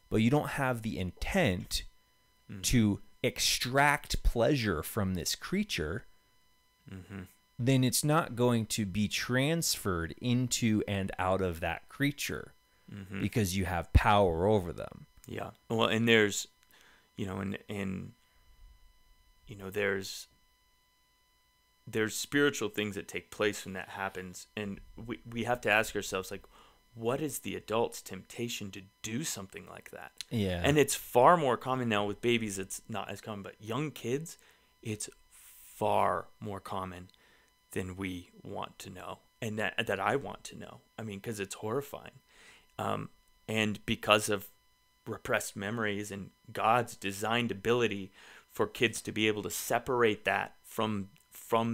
but you don't have the intent to extract pleasure from this creature, then it's not going to be transferred into and out of that creature because you have power over them. Yeah. Well, and there's, there's spiritual things that take place when that happens. And we have to ask ourselves, like, what is the adult's temptation to do something like that? Yeah. And it's far more common now with babies. It's not as common, but young kids, it's far more common than we want to know, and that I want to know. I mean, because it's horrifying, and because of repressed memories and God's designed ability for kids to be able to separate that from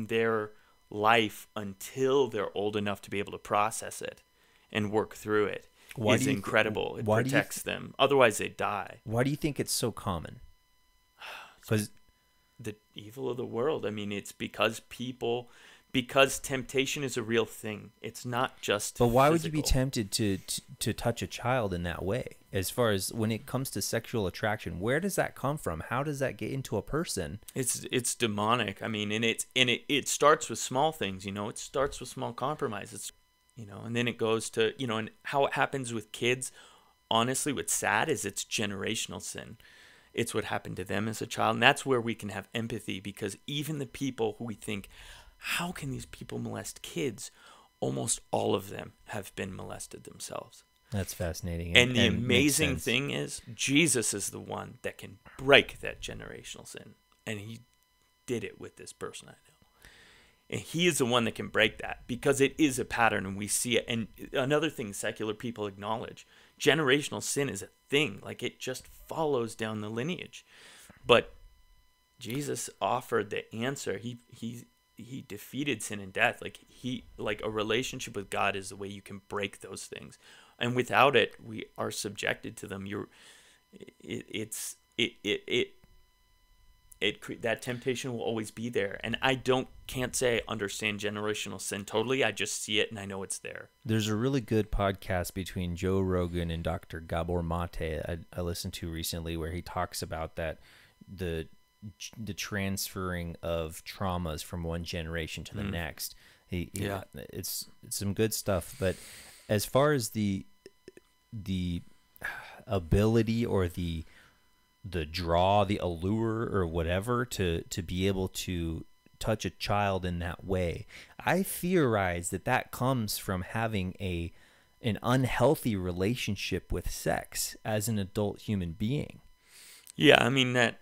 their life until they're old enough to be able to process it and work through it is incredible. It protects them. Otherwise, they die. Why do you think it's so common? Because the evil of the world. I mean, it's because temptation is a real thing. It's not just But why physical. would you be tempted to touch a child in that way? As far as when it comes to sexual attraction, where does that come from? How does that get into a person? It's demonic. I mean, and it starts with small things, It starts with small compromises, and then it goes to, and how it happens with kids, honestly, what's sad is it's generational sin. It's what happened to them as a child. And that's where we can have empathy, because even the people who we think, how can these people molest kids? Almost all of them have been molested themselves. That's fascinating. And the amazing thing is, Jesus is the one that can break that generational sin. And he did it with this person I know. And he is the one that can break that, because it is a pattern and we see it. And another thing secular people acknowledge, generational sin is a thing. Like, it just follows down the lineage. But Jesus offered the answer. He defeated sin and death. Like a relationship with God is the way you can break those things. And without it, we are subjected to them. That temptation will always be there. And I can't say I understand generational sin totally. I just see it and I know it's there. There's a really good podcast between Joe Rogan and Dr. Gabor Mate I listened to recently, where he talks about that the transferring of traumas from one generation to the next. It's some good stuff. But as far as the ability or the draw, the allure or whatever to be able to touch a child in that way, I theorize that comes from having an unhealthy relationship with sex as an adult human being. Yeah, I mean that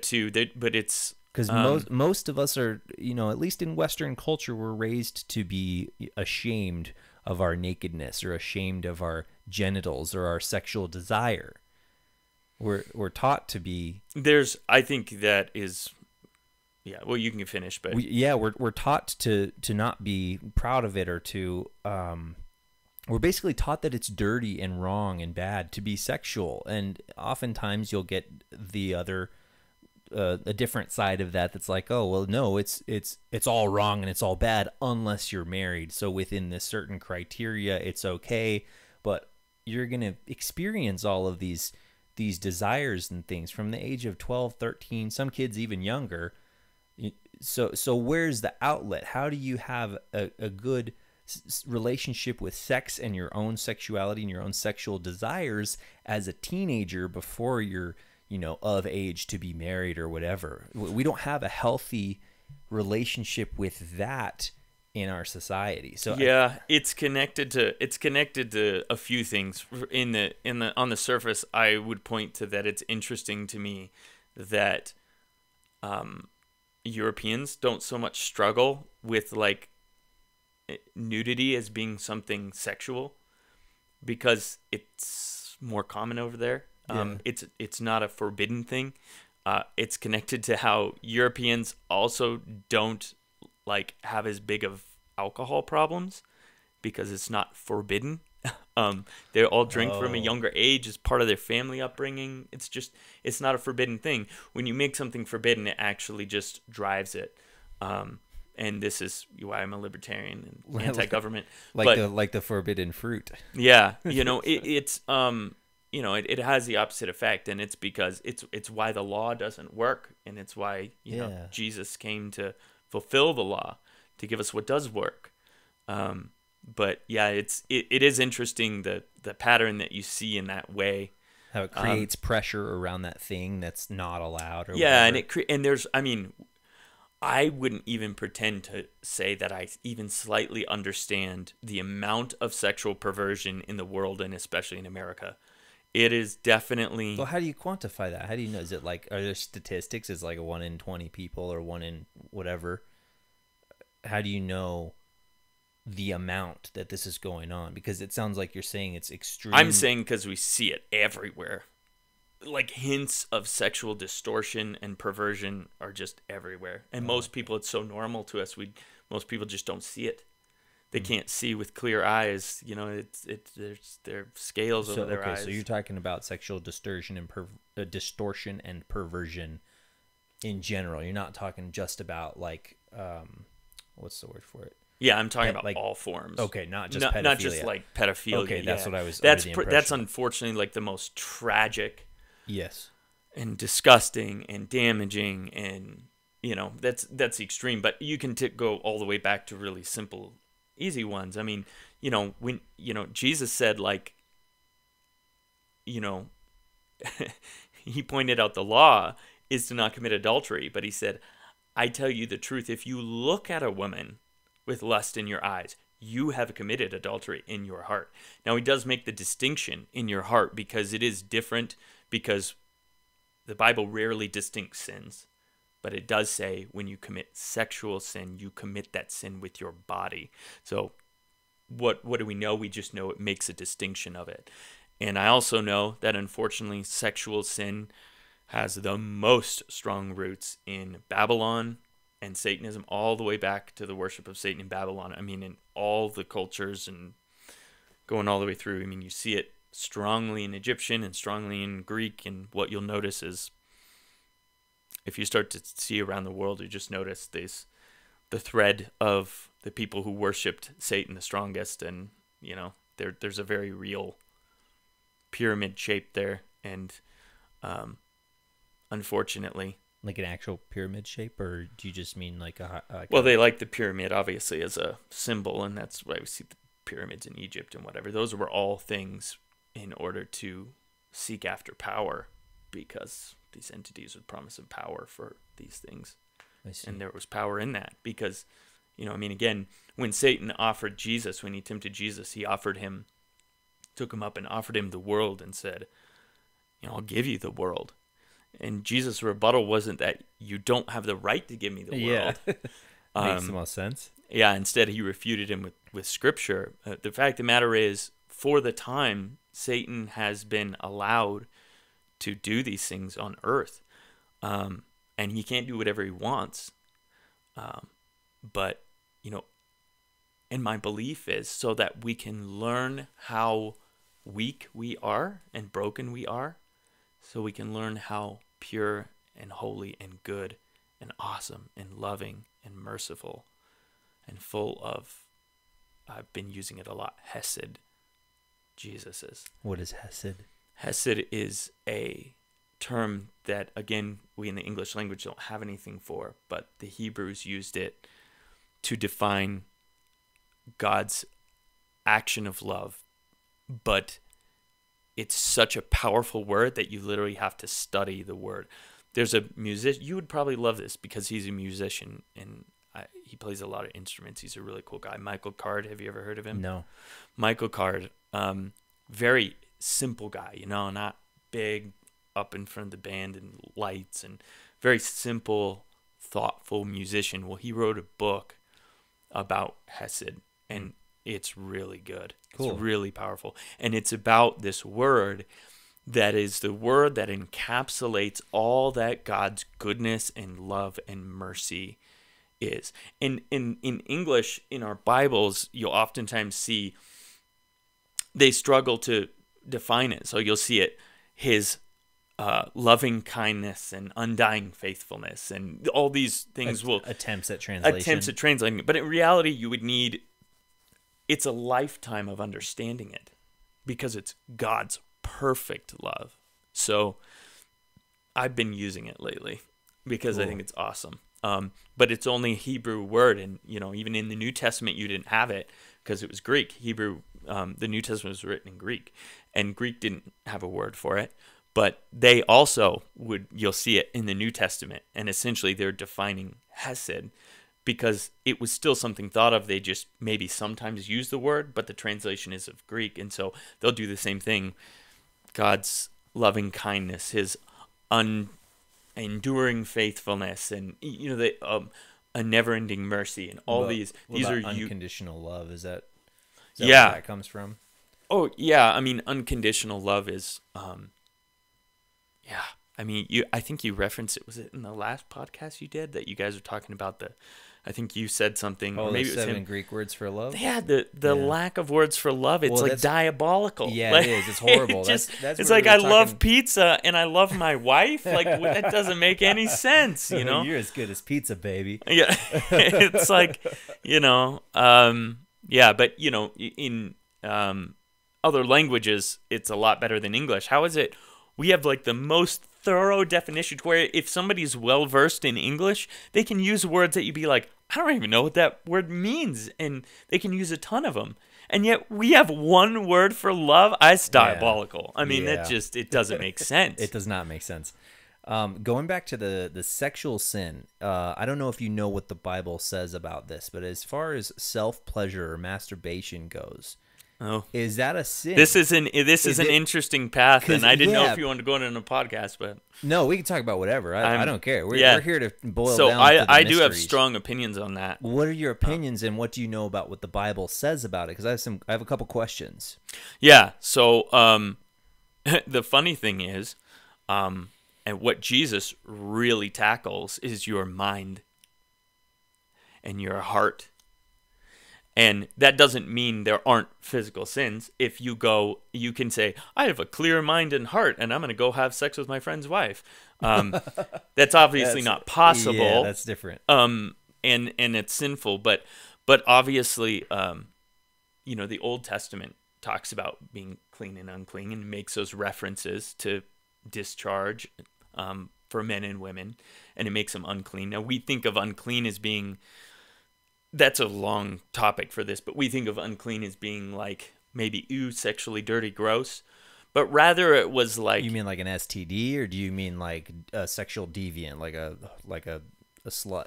too. But it's because most of us are, at least in Western culture, we're raised to be ashamed of our nakedness or ashamed of our genitals or our sexual desire. We're taught to be. I think that is. Yeah, well, you can finish, but we're taught to not be proud of it, or to we're basically taught that it's dirty and wrong and bad to be sexual, and oftentimes you'll get the other a different side of that that's like, oh well, no, it's all wrong and it's all bad unless you're married. So within this certain criteria, it's okay, but you're gonna experience all of these desires and things from the age of 12, 13, some kids even younger. So where's the outlet? How do you have a good relationship with sex and your own sexuality and your own sexual desires as a teenager before you're, of age to be married or whatever? We don't have a healthy relationship with that in our society. So yeah, it's connected to a few things. On the surface, I would point to that. It's interesting to me that Europeans don't so much struggle with like nudity as being something sexual because it's more common over there. It's not a forbidden thing. It's connected to how Europeans also don't like have as big of alcohol problems because it's not forbidden. They all drink from a younger age as part of their family upbringing. It's not a forbidden thing. When you make something forbidden, it actually just drives it. And this is why I'm a libertarian and anti-government. like the forbidden fruit. Yeah, it has the opposite effect, and it's because it's why the law doesn't work, and it's why Jesus came to fulfill the law to give us what does work. But yeah, it is interesting the pattern that you see in that way. How it creates pressure around that thing that's not allowed. Or whatever. And there's, I wouldn't even pretend to say that I even slightly understand the amount of sexual perversion in the world, and especially in America. It is definitely. Well, how do you quantify that? How do you know? Is it like, are there statistics? Is it like a 1 in 20 people or 1 in whatever? How do you know the amount that this is going on? Because it sounds like you're saying it's extreme. I'm saying because we see it everywhere. Like hints of sexual distortion and perversion are just everywhere. And most people, it's so normal to us. Most people just don't see it. They can't see with clear eyes. There's their scales over their eyes. So you're talking about sexual distortion and perversion in general. You're not talking just about like what's the word for it? Yeah, I'm talking about like all forms. Okay, not just pedophilia. Not just like pedophilia. Okay, that's what I was. That's unfortunately like the most tragic. Yes. And disgusting and damaging, and that's the extreme. But you can go all the way back to really simple, easy ones. I mean, when Jesus said like, he pointed out the law is to not commit adultery, but he said, I tell you the truth, if you look at a woman with lust in your eyes, you have committed adultery in your heart. Now, he does make the distinction in your heart because it is different, because the Bible rarely distincts sins, but it does say when you commit sexual sin, you commit that sin with your body. So what do we know? We just know it makes a distinction of it. And I also know that unfortunately sexual sin has the most strong roots in Babylon and Satanism, all the way back to the worship of Satan in Babylon. I mean, in all the cultures and going all the way through. I mean, you see it strongly in Egyptian and strongly in Greek. And what you'll notice is, if you start to see around the world, you just notice the thread of the people who worshipped Satan the strongest. And, there's a very real pyramid shape there. And unfortunately... Like an actual pyramid shape, or do you just mean like they like the pyramid, obviously, as a symbol, and that's why we see the pyramids in Egypt and whatever. Those were all things in order to seek after power, because these entities would promise of power for these things. I see. And there was power in that, because, again, when Satan offered Jesus, when he tempted Jesus, he took him up and offered him the world and said, I'll give you the world. And Jesus' rebuttal wasn't that you don't have the right to give me the world. Yeah. Makes the most sense. Yeah, instead he refuted him with scripture. The fact of the matter is, for the time, Satan has been allowed to do these things on earth. And he can't do whatever he wants. But, and my belief is so that we can learn how weak we are and broken we are, so we can learn how pure and holy and good and awesome and loving and merciful and full of, I've been using it a lot, Hesed, Jesus is. What is Hesed? Hesed is a term that, again, we in the English language don't have anything for, but the Hebrews used it to define God's action of love. But it's such a powerful word that you literally have to study the word. There's a musician, you would probably love this because he's a musician and he plays a lot of instruments. He's a really cool guy. Michael Card, have you ever heard of him? No. Michael Card, very simple guy, not big up in front of the band and lights, and very simple, thoughtful musician. Well, he wrote a book about Hesed, and it's really good. Cool. It's really powerful. And it's about this word that is the word that encapsulates all that God's goodness and love and mercy is. In English, in our Bibles, you'll oftentimes see they struggle to define it. So you'll see it, his loving kindness and undying faithfulness, and all these things attempts at translating. But in reality, you would need, it's a lifetime of understanding it because it's God's perfect love. So I've been using it lately because I think it's awesome. But it's only a Hebrew word, and even in the New Testament you didn't have it because it was Greek. Hebrew, the New Testament was written in Greek, and Greek didn't have a word for it. But they also you'll see it in the New Testament, and essentially they're defining Hesed because it was still something thought of. They just maybe sometimes use the word, but the translation is of Greek, and so they'll do the same thing. God's loving kindness, his enduring faithfulness, and a never-ending mercy, and all these are unconditional love. Is that where that comes from? Oh yeah, I mean unconditional love is I mean I think you referenced it. Was it in the last podcast you did that you guys were talking about I think you said something. Oh, or maybe the it was 7 him. Greek words for love. Yeah, the lack of words for love. It's like diabolical. Yeah, it is. It's horrible. That's it's like I love pizza and I love my wife. Like that doesn't make any sense. You're as good as pizza, baby. Yeah, it's like yeah, but in other languages, it's a lot better than English. How is it? We have like the most thorough definition to where if somebody's well versed in English, they can use words that you'd be like, I don't even know what that word means, and they can use a ton of them. And yet we have one word for love. It's diabolical. I mean, it doesn't make sense. It does not make sense. Going back to the sexual sin, I don't know if you know what the Bible says about this, but as far as self-pleasure or masturbation goes, is that a sin? This is an interesting path, and I didn't know if you wanted to go into a podcast, but no, we can talk about whatever. I don't care. We're here to boil down. So I do have strong opinions on that. What are your opinions, and what do you know about what the Bible says about it? Because I have a couple questions. Yeah. So the funny thing is, and what Jesus really tackles is your mind and your heart. And that doesn't mean there aren't physical sins. If you can say, I have a clear mind and heart, and I'm going to go have sex with my friend's wife. That's obviously not possible. Yeah, that's different. And it's sinful. But obviously, the Old Testament talks about being clean and unclean and makes those references to discharge for men and women, and it makes them unclean. Now, we think of unclean as being... That's a long topic for this, but we think of unclean as being like maybe sexually dirty, gross. But rather it was like... You mean like an STD, or do you mean like a sexual deviant, like a slut?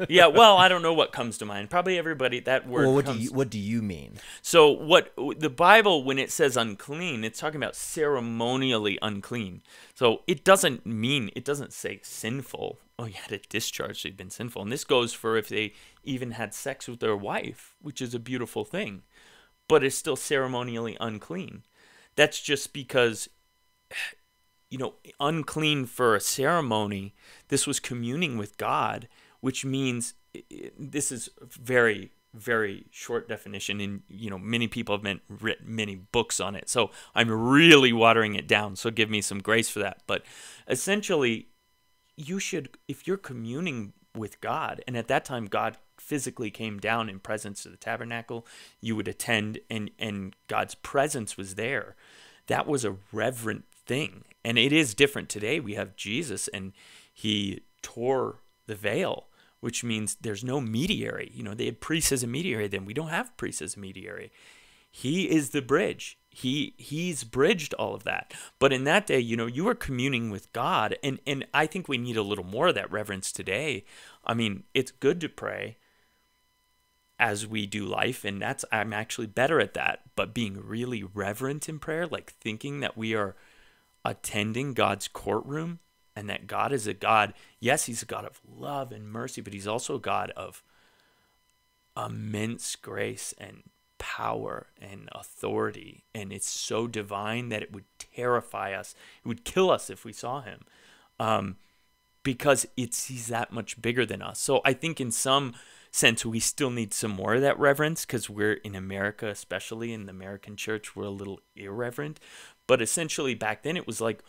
Yeah, well, I don't know what comes to mind. Probably everybody, that word what do you mean? So what the Bible, when it says unclean, it's talking about ceremonially unclean. So it doesn't say sinful. oh, you had a discharge, they'd been sinful. And this goes for if they even had sex with their wife, which is a beautiful thing, but it's still ceremonially unclean. That's just because, unclean for a ceremony. This was communing with God, which means this is very, very short definition, and many people have written many books on it. So I'm really watering it down. So give me some grace for that. But essentially, you should, if you're communing with God, and at that time God physically came down in presence of the tabernacle, you would attend, and God's presence was there. That was a reverent thing. And it is different today. We have Jesus, and he tore the veil, which means there's no mediary. They had priests as a mediary, then we don't have priests as a mediary. He is the bridge. He's bridged all of that. But in that day, you were communing with God, and I think we need a little more of that reverence today. I mean, it's good to pray as we do life, and I'm actually better at that. But being really reverent in prayer, like thinking that we are attending God's courtroom, and that God is a God, yes, he's a God of love and mercy, but he's also a God of immense grace and power and authority. And it's so divine that it would terrify us. It would kill us if we saw him, because he's that much bigger than us. So I think in some sense we still need some more of that reverence, because we're in America, especially in the American church, we're a little irreverent. But essentially back then it was like,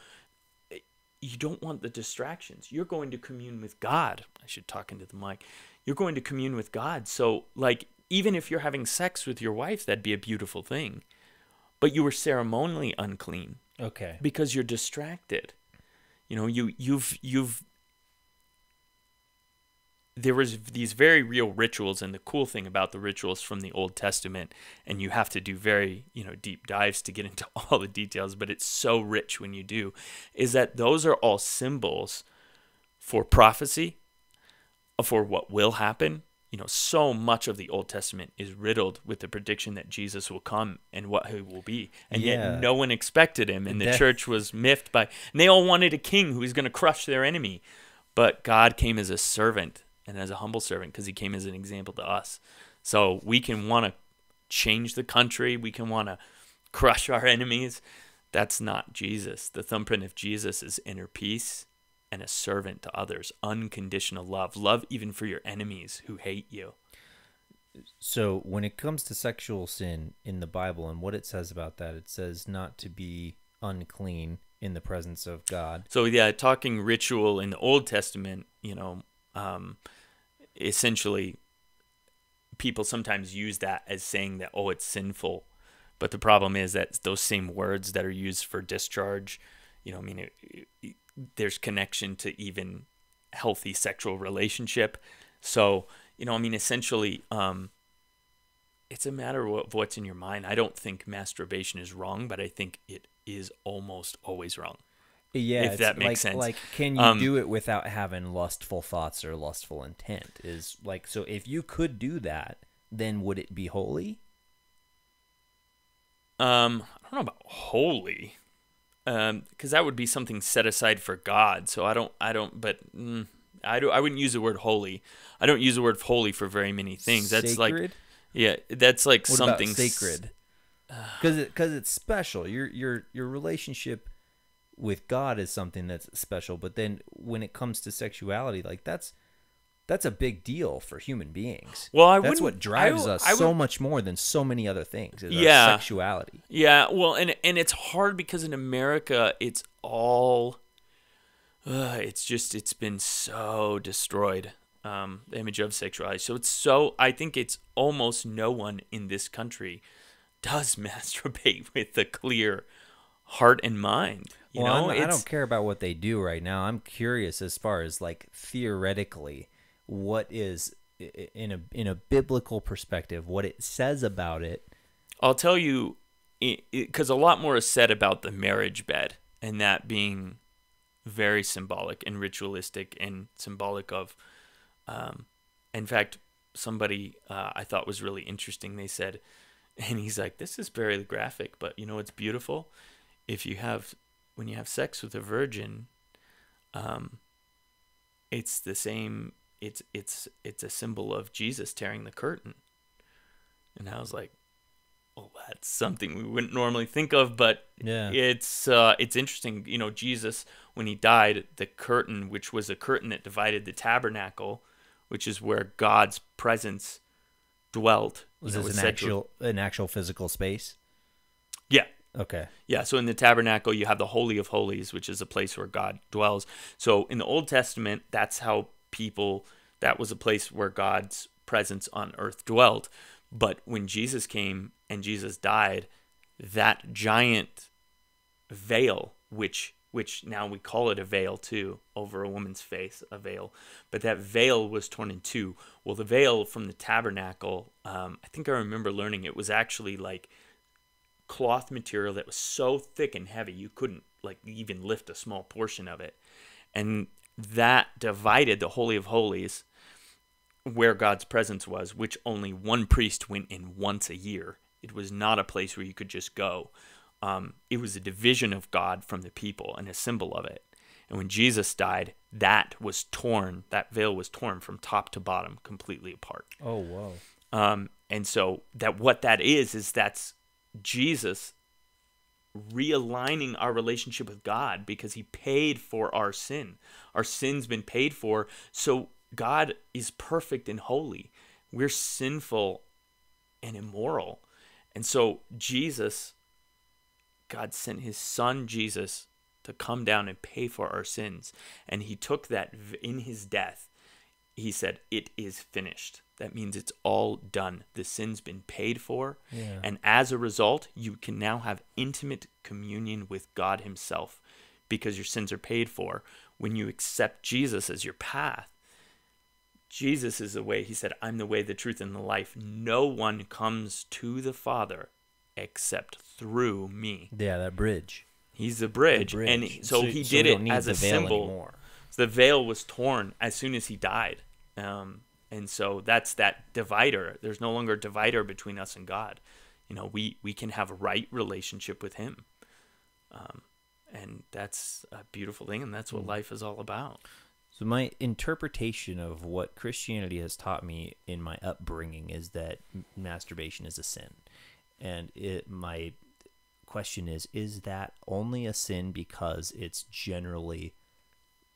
you don't want the distractions. You're going to commune with God. I should talk into the mic. You're going to commune with God. So like, even if you're having sex with your wife, that'd be a beautiful thing. But you were ceremonially unclean. Okay. Because you're distracted. There was these very real rituals, and the cool thing about the rituals from the Old Testament, and you have to do very, deep dives to get into all the details, but it's so rich when you do, is that those are all symbols for prophecy, for what will happen. So much of the Old Testament is riddled with the prediction that Jesus will come and what he will be. And yet no one expected him, and the church was miffed and they all wanted a king who was going to crush their enemy. But God came as a servant, and as a humble servant, because he came as an example to us. So we can want to change the country. We can want to crush our enemies. That's not Jesus. The thumbprint of Jesus is inner peace and a servant to others. Unconditional love. Love even for your enemies who hate you. So when it comes to sexual sin in the Bible and what it says about that, it says not to be unclean in the presence of God. So yeah, talking ritual in the Old Testament, essentially people sometimes use that as saying that, oh, it's sinful. But the problem is that those same words that are used for discharge, there's connection to even healthy sexual relationship. So, essentially, it's a matter of what's in your mind. I don't think masturbation is wrong, but I think it is almost always wrong. Yeah, if that makes sense. Like, can you do it without having lustful thoughts or lustful intent? Is like, so if you could do that, then would it be holy? I don't know about holy, because that would be something set aside for God. So I wouldn't use the word holy. I don't use the word holy for very many things. That's sacred? That's like what something about sacred. Because it's special. Your relationship with God is something that's special. But then when it comes to sexuality, like that's a big deal for human beings. Well, that's what drives us so much more than so many other things. Is our sexuality. Yeah. Well, and it's hard because in America, it's all. It's been so destroyed. The image of sexuality. So I think it's almost no one in this country does masturbate with a clear heart and mind. I don't care about what they do right now. I'm curious as far as like theoretically, what is in a biblical perspective, what it says about it. I'll tell you, because a lot more is said about the marriage bed, and that being very symbolic and ritualistic and symbolic of. In fact, somebody I thought was really interesting. They said, and he's like, "This is very graphic, but it's beautiful. When you have sex with a virgin, it's the same. It's a symbol of Jesus tearing the curtain. And I was like, well, that's something we wouldn't normally think of, but Yeah. it's interesting. Jesus, when he died, the curtain, which was a curtain that divided the tabernacle, which is where God's presence dwelt. Was this an actual physical space? Yeah. Okay. Yeah, so in the tabernacle, you have the Holy of Holies, which is a place where God dwells. So in the Old Testament, that was a place where God's presence on earth dwelt. But when Jesus came and Jesus died, that giant veil, which now we call it a veil too, over a woman's face, a veil, but that veil was torn in two. Well, the veil from the tabernacle, I think I remember learning it was actually like cloth material that was so thick and heavy you couldn't like even lift a small portion of it, and that divided the Holy of Holies, where God's presence was, which only one priest went in once a year. It was not a place where you could just go. It was a division of God from the people and a symbol of it. And when Jesus died, that veil was torn from top to bottom, completely apart. Oh, whoa. And so what that is that's Jesus realigning our relationship with God, because he paid for our sin. Our sin's been paid for, so God is perfect and holy. We're sinful and immoral. And so God sent his son Jesus to come down and pay for our sins. And he took that in his death. He said, it is finished. That means it's all done. The sin's been paid for. Yeah. And as a result, you can now have intimate communion with God himself, because your sins are paid for. When you accept Jesus as your path, Jesus is the way. He said, I'm the way, the truth, and the life. No one comes to the Father except through me. Yeah, that bridge. He's the bridge. And so he did it as a symbol. Anymore. The veil was torn as soon as he died. And so that's that divider. There's no longer a divider between us and God. We can have a right relationship with him. And that's a beautiful thing, and that's what life is all about. So my interpretation of what Christianity has taught me in my upbringing is that masturbation is a sin. And my question is that only a sin because it's generally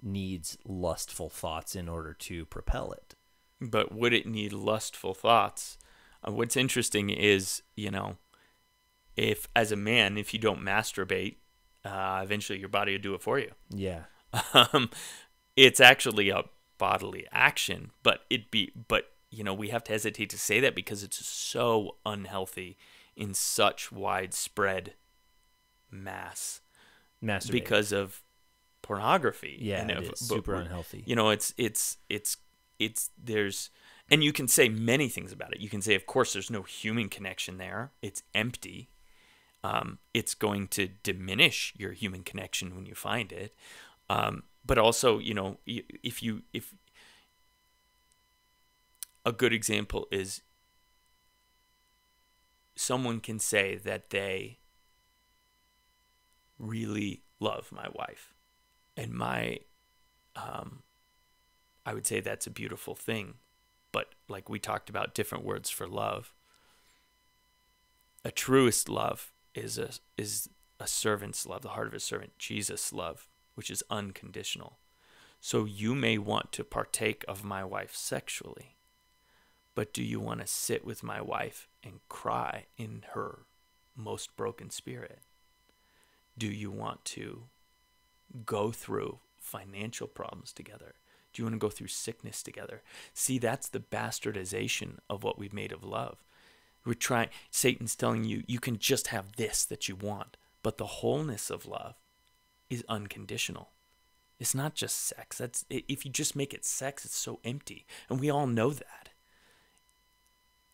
needs lustful thoughts in order to propel it? But would it need lustful thoughts? What's interesting is, if as a man, if you don't masturbate, eventually your body will do it for you. Yeah. It's actually a bodily action, but we have to hesitate to say that because it's so unhealthy in such widespread mass because of pornography. Yeah, it is super unhealthy. It's there's, and you can say many things about it. You can say, of course, there's no human connection there. It's empty. It's going to diminish your human connection when you find it. But also, if a good example is someone can say that they really love my wife, and I would say that's a beautiful thing. But like we talked about, different words for love. A truest love is a servant's love, the heart of a servant, Jesus' love, which is unconditional. So you may want to partake of my wife sexually, but do you want to sit with my wife and cry in her most broken spirit? Do you want to go through financial problems together? Do you want to go through sickness together? See, that's the bastardization of what we've made of love. Satan's telling you, you can just have this that you want, but the wholeness of love is unconditional. It's not just sex. If you just make it sex, it's so empty. And we all know that.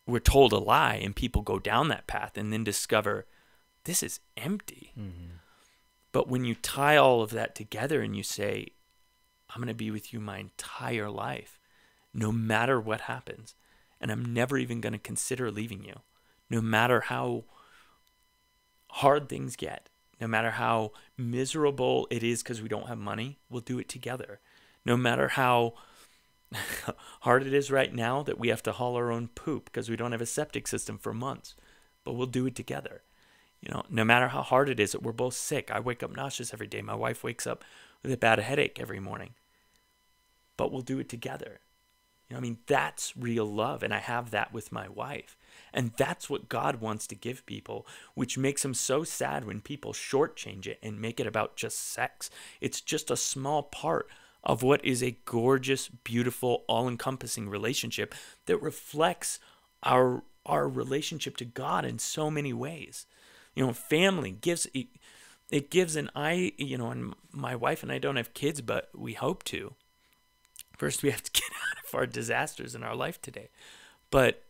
We're told a lie, and people go down that path and then discover this is empty. Mm-hmm. But when you tie all of that together and you say, I'm going to be with you my entire life, no matter what happens, and I'm never even going to consider leaving you, no matter how hard things get, no matter how miserable it is because we don't have money, we'll do it together. No matter how hard it is right now that we have to haul our own poop because we don't have a septic system for months, but we'll do it together. No matter how hard it is that we're both sick. I wake up nauseous every day. My wife wakes up with a bad headache every morning, but we'll do it together. That's real love, and I have that with my wife. And that's what God wants to give people, which makes him so sad when people shortchange it and make it about just sex. It's just a small part of what is a gorgeous, beautiful, all-encompassing relationship that reflects our relationship to God in so many ways. Family gives and my wife and I don't have kids, but we hope to. First, we have to get out of our disasters in our life today. But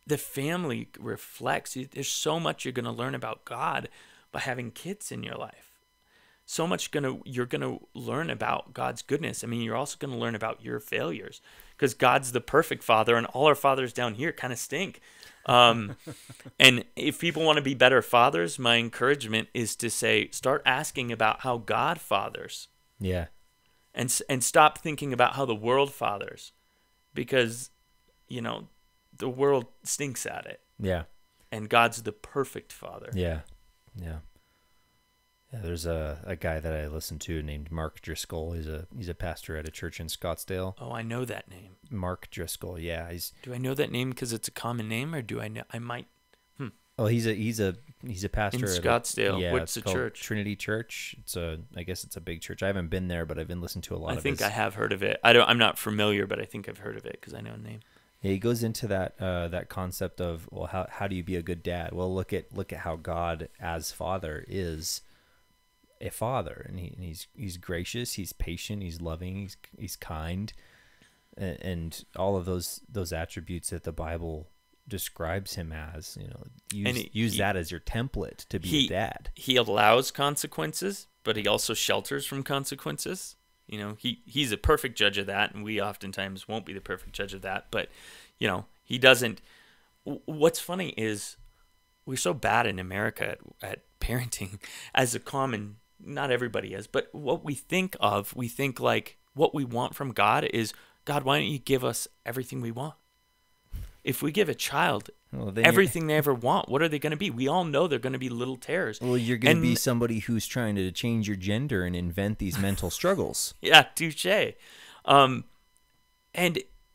the family reflects. There's so much you're going to learn about God by having kids in your life. So much you're going to learn about God's goodness. You're also going to learn about your failures because God's the perfect father, and all our fathers down here kind of stink. And if people want to be better fathers, my encouragement is to say, start asking about how God fathers. Yeah. And stop thinking about how the world fathers, because, the world stinks at it. Yeah. And God's the perfect father. Yeah. Yeah. Yeah, there's a guy that I listen to named Mark Driscoll. He's a pastor at a church in Scottsdale. Oh, I know that name. Mark Driscoll. Yeah, Do I know that name because it's a common name, or do I know? I might. Oh, he's a pastor in Scottsdale. Yeah, What's the church? Trinity Church. I guess it's a big church. I haven't been there, but I've been listening to a lot of I think I have heard of it. I'm not familiar, but I think I've heard of it because I know the name. Yeah, he goes into that concept of, well, how do you be a good dad? Well, look at how God as Father is a father, and he's gracious, he's patient, he's loving, he's kind, and all of those attributes that the Bible describes him as. Use that as your template to be a dad. He allows consequences, but he also shelters from consequences. He's a perfect judge of that, and we oftentimes won't be the perfect judge of that. But he doesn't. What's funny is we're so bad in America at parenting as a common. Not everybody is, but what we think like what we want from God is, God, why don't you give us everything we want? If we give a child everything they ever want, what are they going to be? We all know they're going to be little terrors. Well, you're going to be somebody who's trying to change your gender and invent these mental struggles. Yeah, touche. And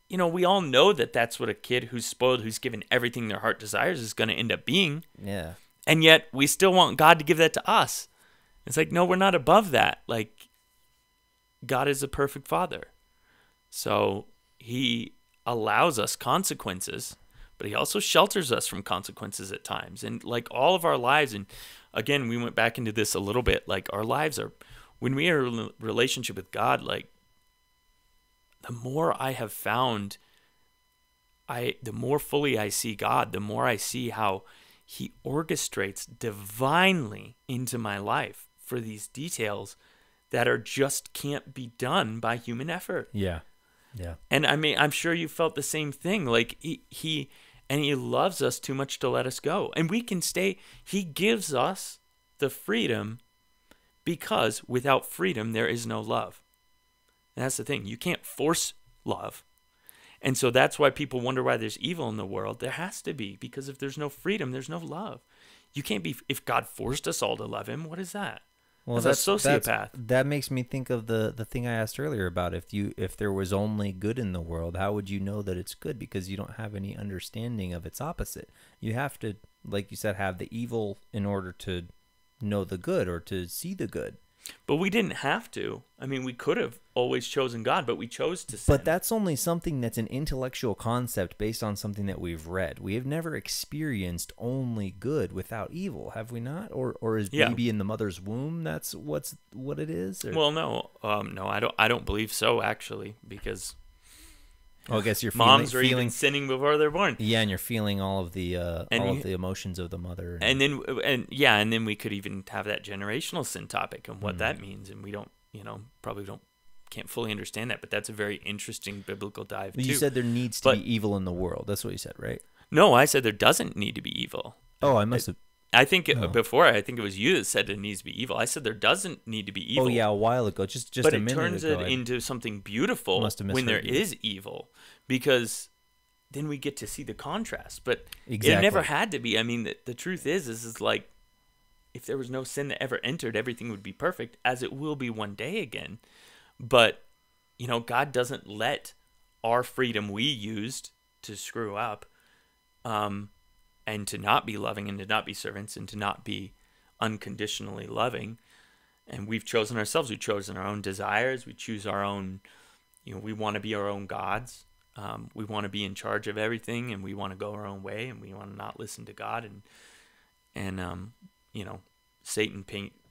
we all know that that's what a kid who's spoiled, who's given everything their heart desires, is going to end up being. Yeah. And yet we still want God to give that to us. It's like, no, we're not above that. Like, God is a perfect father. So he allows us consequences, but he also shelters us from consequences at times. And like all of our lives, and again, we went back into this a little bit, like our lives are, when we are in a relationship with God, like the more I have found, the more fully I see God, the more I see how he orchestrates divinely into my life for these details that are just can't be done by human effort. Yeah. Yeah. And I'm sure you felt the same thing. Like he loves us too much to let us go. And we can stay. He gives us the freedom because without freedom, there is no love. And that's the thing. You can't force love. And so that's why people wonder why there's evil in the world. There has to be, because if there's no freedom, there's no love. You can't be, if God forced us all to love him, what is that? Well, that's a sociopath. That makes me think of the thing I asked earlier about if there was only good in the world, how would you know that it's good? Because you don't have any understanding of its opposite. You have to, like you said, have the evil in order to know the good or to see the good. But we didn't have to. We could have always chosen God, but we chose to sin. But that's only something that's an intellectual concept based on something that we've read. We have never experienced only good without evil, have we not? Or is baby in the mother's womb? That's what it is? Or? Well, no, I don't believe so actually, because I guess you're moms are even sinning before they're born. Yeah, and you're feeling all of the emotions of the mother. And then we could even have that generational sin topic and what that means, and we don't, can't fully understand that, but that's a very interesting biblical dive too. You said there needs to be evil in the world. That's what you said, right? No, I said there doesn't need to be evil. Oh, I must have. I think Oh. before, I think it was you that said it needs to be evil. I said there doesn't need to be evil. Oh yeah, a while ago, just but a it minute turns ago. it into something beautiful Must have when there misheard you. is evil, because then we get to see the contrast. But Exactly. it never had to be. I mean, the truth is like, if there was no sin that ever entered, everything would be perfect, as it will be one day again. But, God doesn't let our freedom we used to screw up, and to not be loving, and to not be servants, and to not be unconditionally loving. And we've chosen ourselves. We've chosen our own desires. We choose our own, we want to be our own gods. We want to be in charge of everything, and we want to go our own way, and we want to not listen to God. And Satan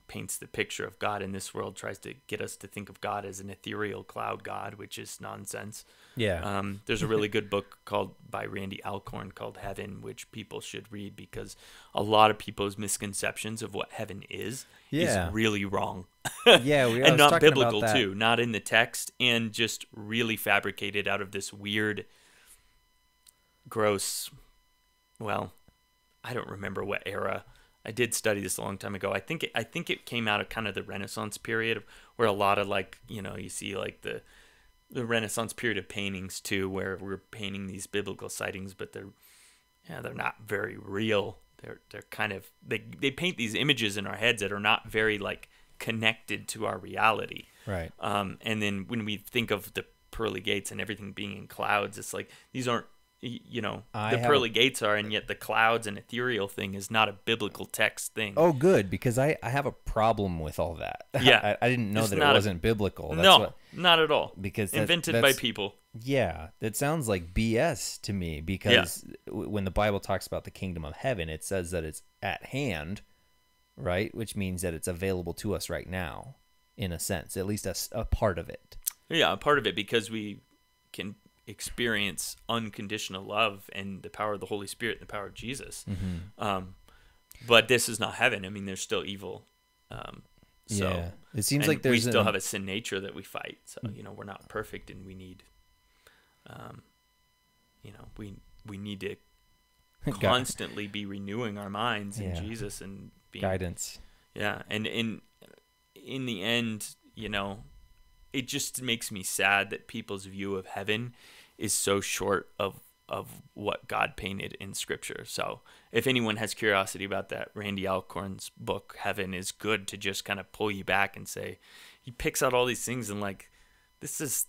paints the picture of God in this world, tries to get us to think of God as an ethereal cloud God, which is nonsense. Yeah. There's a really good book by Randy Alcorn called Heaven, which people should read, because a lot of people's misconceptions of what heaven is really wrong. Yeah, and not biblical too, not in the text, and just really fabricated out of this weird, gross, well, I don't remember what era. I did study this a long time ago. I think it came out of kind of the Renaissance period, where a lot of, like, you see like the Renaissance period of paintings too, where we're painting these biblical sightings, but they're not very real. They're kind of, they paint these images in our heads that are not very, like, connected to our reality. Right. And then when we think of the pearly gates and everything being in clouds, it's like, these aren't, the pearly gates are, and yet the clouds and ethereal thing is not a biblical text thing. Oh, good, because I have a problem with all that. Yeah. I didn't know that it wasn't biblical. That's not at all. Because invented by people. Yeah, that sounds like BS to me, because when the Bible talks about the kingdom of heaven, it says that it's at hand, right? Which means that it's available to us right now, in a sense, at least a part of it. Yeah, a part of it, because we can experience unconditional love and the power of the Holy Spirit and the power of Jesus. Mm-hmm. But this is not heaven. I mean, there's still evil. So it seems like we still have a sin nature that we fight. So, we're not perfect, and we need, we need to constantly be renewing our minds in Jesus and being guidance. Yeah. And in the end, it just makes me sad that people's view of heaven is so short of what God painted in Scripture. So if anyone has curiosity about that, Randy Alcorn's book, Heaven, is good to just kind of pull you back and say, he picks out all these things and, like, this is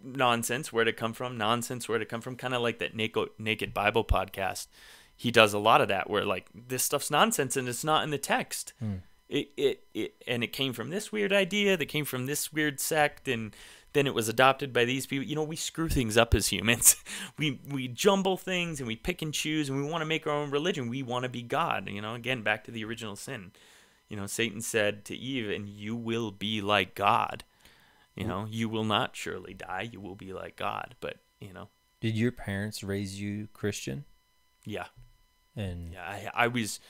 nonsense, where'd it come from? Nonsense, where'd it come from? Kind of like that Naked Bible podcast. He does a lot of that, where, like, this stuff's nonsense and it's not in the text. It came from this weird idea that came from this weird sect, and then it was adopted by these people. We screw things up as humans. we jumble things, and we pick and choose, and we want to make our own religion. We want to be God. Again, back to the original sin. Satan said to Eve, "And you will be like God." You will not surely die. You will be like God. But Did your parents raise you Christian? Yeah. And I was,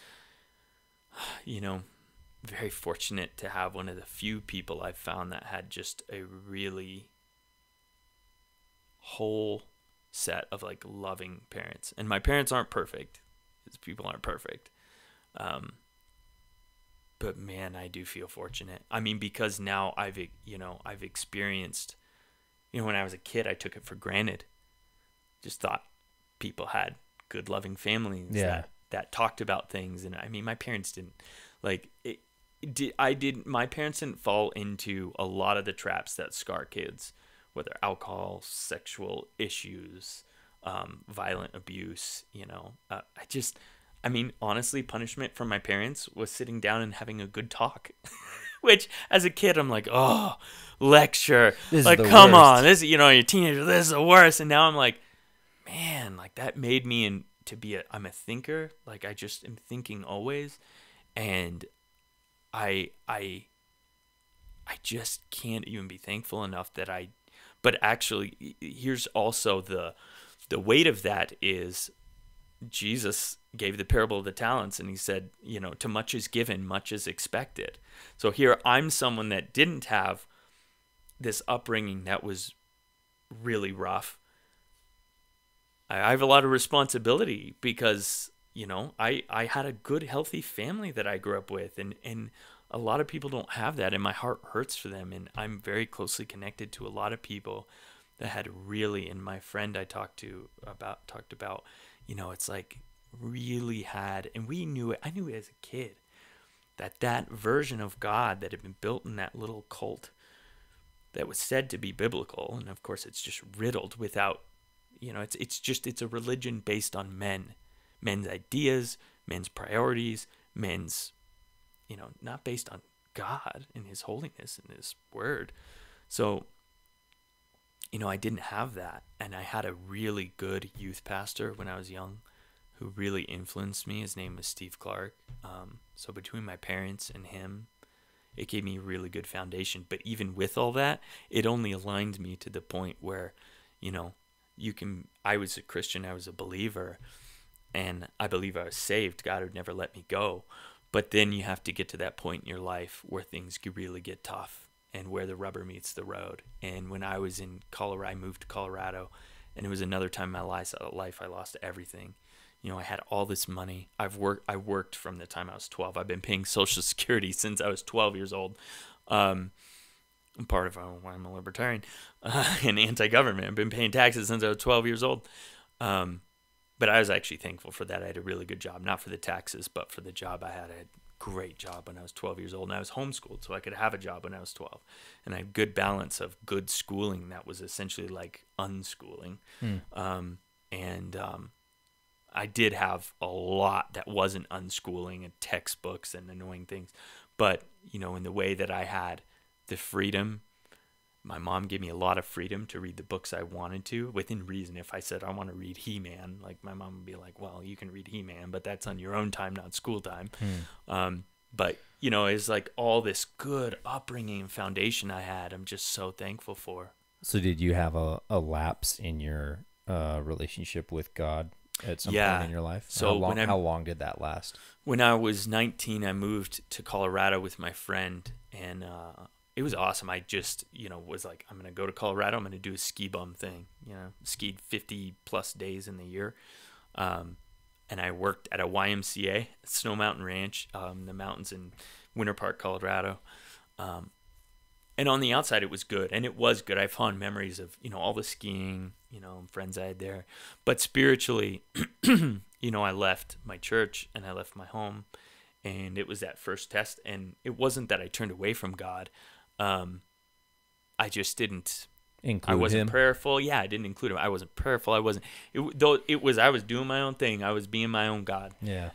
very fortunate to have one of the few people I've found that had just a really whole set of, like, loving parents. And my parents aren't perfect, because people aren't perfect. But man, I do feel fortunate. I mean, because now I've experienced, when I was a kid, I took it for granted. Just thought people had good, loving families that talked about things. And I mean, my parents didn't, like, my parents didn't fall into a lot of the traps that scar kids, whether alcohol, sexual issues, violent abuse. I mean, honestly, punishment from my parents was sitting down and having a good talk, which as a kid, I'm like, oh, lecture, like, come on, this, you're a teenager, this is the worst. And now I'm like, man, like, that made me I'm a thinker. Like, I just am thinking always. And I just can't even be thankful enough but actually, here's also the weight of that is, Jesus gave the parable of the talents, and he said, to much is given, much is expected. So here I'm someone that didn't have this upbringing that was really rough. I have a lot of responsibility, because I had a good, healthy family that I grew up with, and a lot of people don't have that, and my heart hurts for them. And I'm very closely connected to a lot of people that had really, and my friend I talked about, it's like really had, and we knew it. I knew it as a kid that version of God that had been built in that little cult that was said to be biblical, and of course it's just riddled without, it's a religion based on men's ideas, men's priorities, men's, not based on God and his holiness and his word. So, I didn't have that. And I had a really good youth pastor when I was young who really influenced me. His name was Steve Clark. So between my parents and him, it gave me a really good foundation. But even with all that, it only aligned me to the point where, I was a Christian, I was a believer, and I believe I was saved. God would never let me go. But then you have to get to that point in your life where things could really get tough and where the rubber meets the road. And when I was in Colorado, I moved to Colorado, and it was another time in my life I lost everything. I had all this money. I worked from the time I was 12. I've been paying Social Security since I was 12 years old. I'm part of why I'm a libertarian and anti-government. I've been paying taxes since I was 12 years old. But I was actually thankful for that. I had a really good job, not for the taxes, but for the job I had. I had a great job when I was 12 years old, and I was homeschooled, so I could have a job when I was 12. And I had good balance of good schooling that was essentially like unschooling. I did have a lot that wasn't unschooling and textbooks and annoying things. But, in the way that I had the freedom, my mom gave me a lot of freedom to read the books I wanted to, within reason. If I said I want to read He-Man, like my mom would be like, well, you can read He-Man, but that's on your own time, not school time. But, it's like all this good upbringing and foundation I had, I'm just so thankful for. So did you have a lapse in your relationship with God at some point in your life? So how long did that last? When I was 19, I moved to Colorado with my friend, and it was awesome. I just, was like, I'm going to go to Colorado. I'm going to do a ski bum thing, skied 50 plus days in the year. And I worked at a YMCA, Snow Mountain Ranch, the mountains in Winter Park, Colorado. And on the outside, it was good. And it was good. I have fond memories of, all the skiing, friends I had there. But spiritually, I left my church and I left my home. And it was that first test. And it wasn't that I turned away from God. I just didn't include I wasn't him. Prayerful. Yeah, I didn't include him. I wasn't prayerful. I was doing my own thing. I was being my own God. Yeah.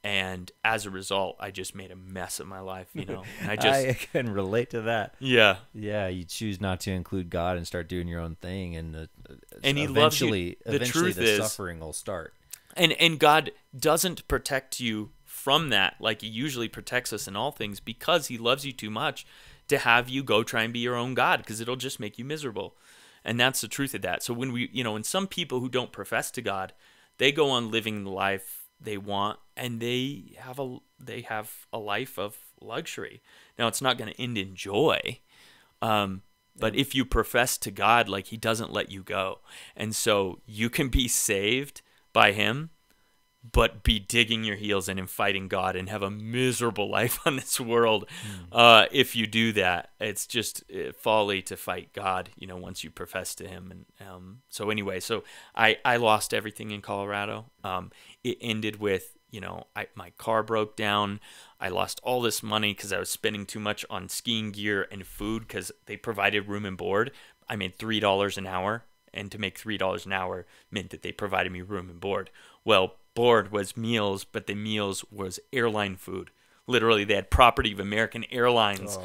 And as a result, I just made a mess of my life, And I can relate to that. Yeah. Yeah, you choose not to include God and start doing your own thing, and He loves you. Eventually, the suffering will start. And God doesn't protect you from that like He usually protects us in all things, because He loves you too much to have you go try and be your own God, because it'll just make you miserable. And that's the truth of that. So when and some people who don't profess to God, they go on living the life they want, and they have a life of luxury. Now, it's not going to end in joy, but if you profess to God, like, He doesn't let you go. And so you can be saved by Him, but be digging your heels in and fighting God and have a miserable life on this world. If you do that, it's just folly to fight God, once you profess to Him. And so anyway, I lost everything in Colorado. It ended with, my car broke down. I lost all this money because I was spending too much on skiing gear and food, because they provided room and board. I made $3 an hour, and to make $3 an hour meant that they provided me room and board. Well, board was meals, but the meals was airline food. Literally, they had property of American Airlines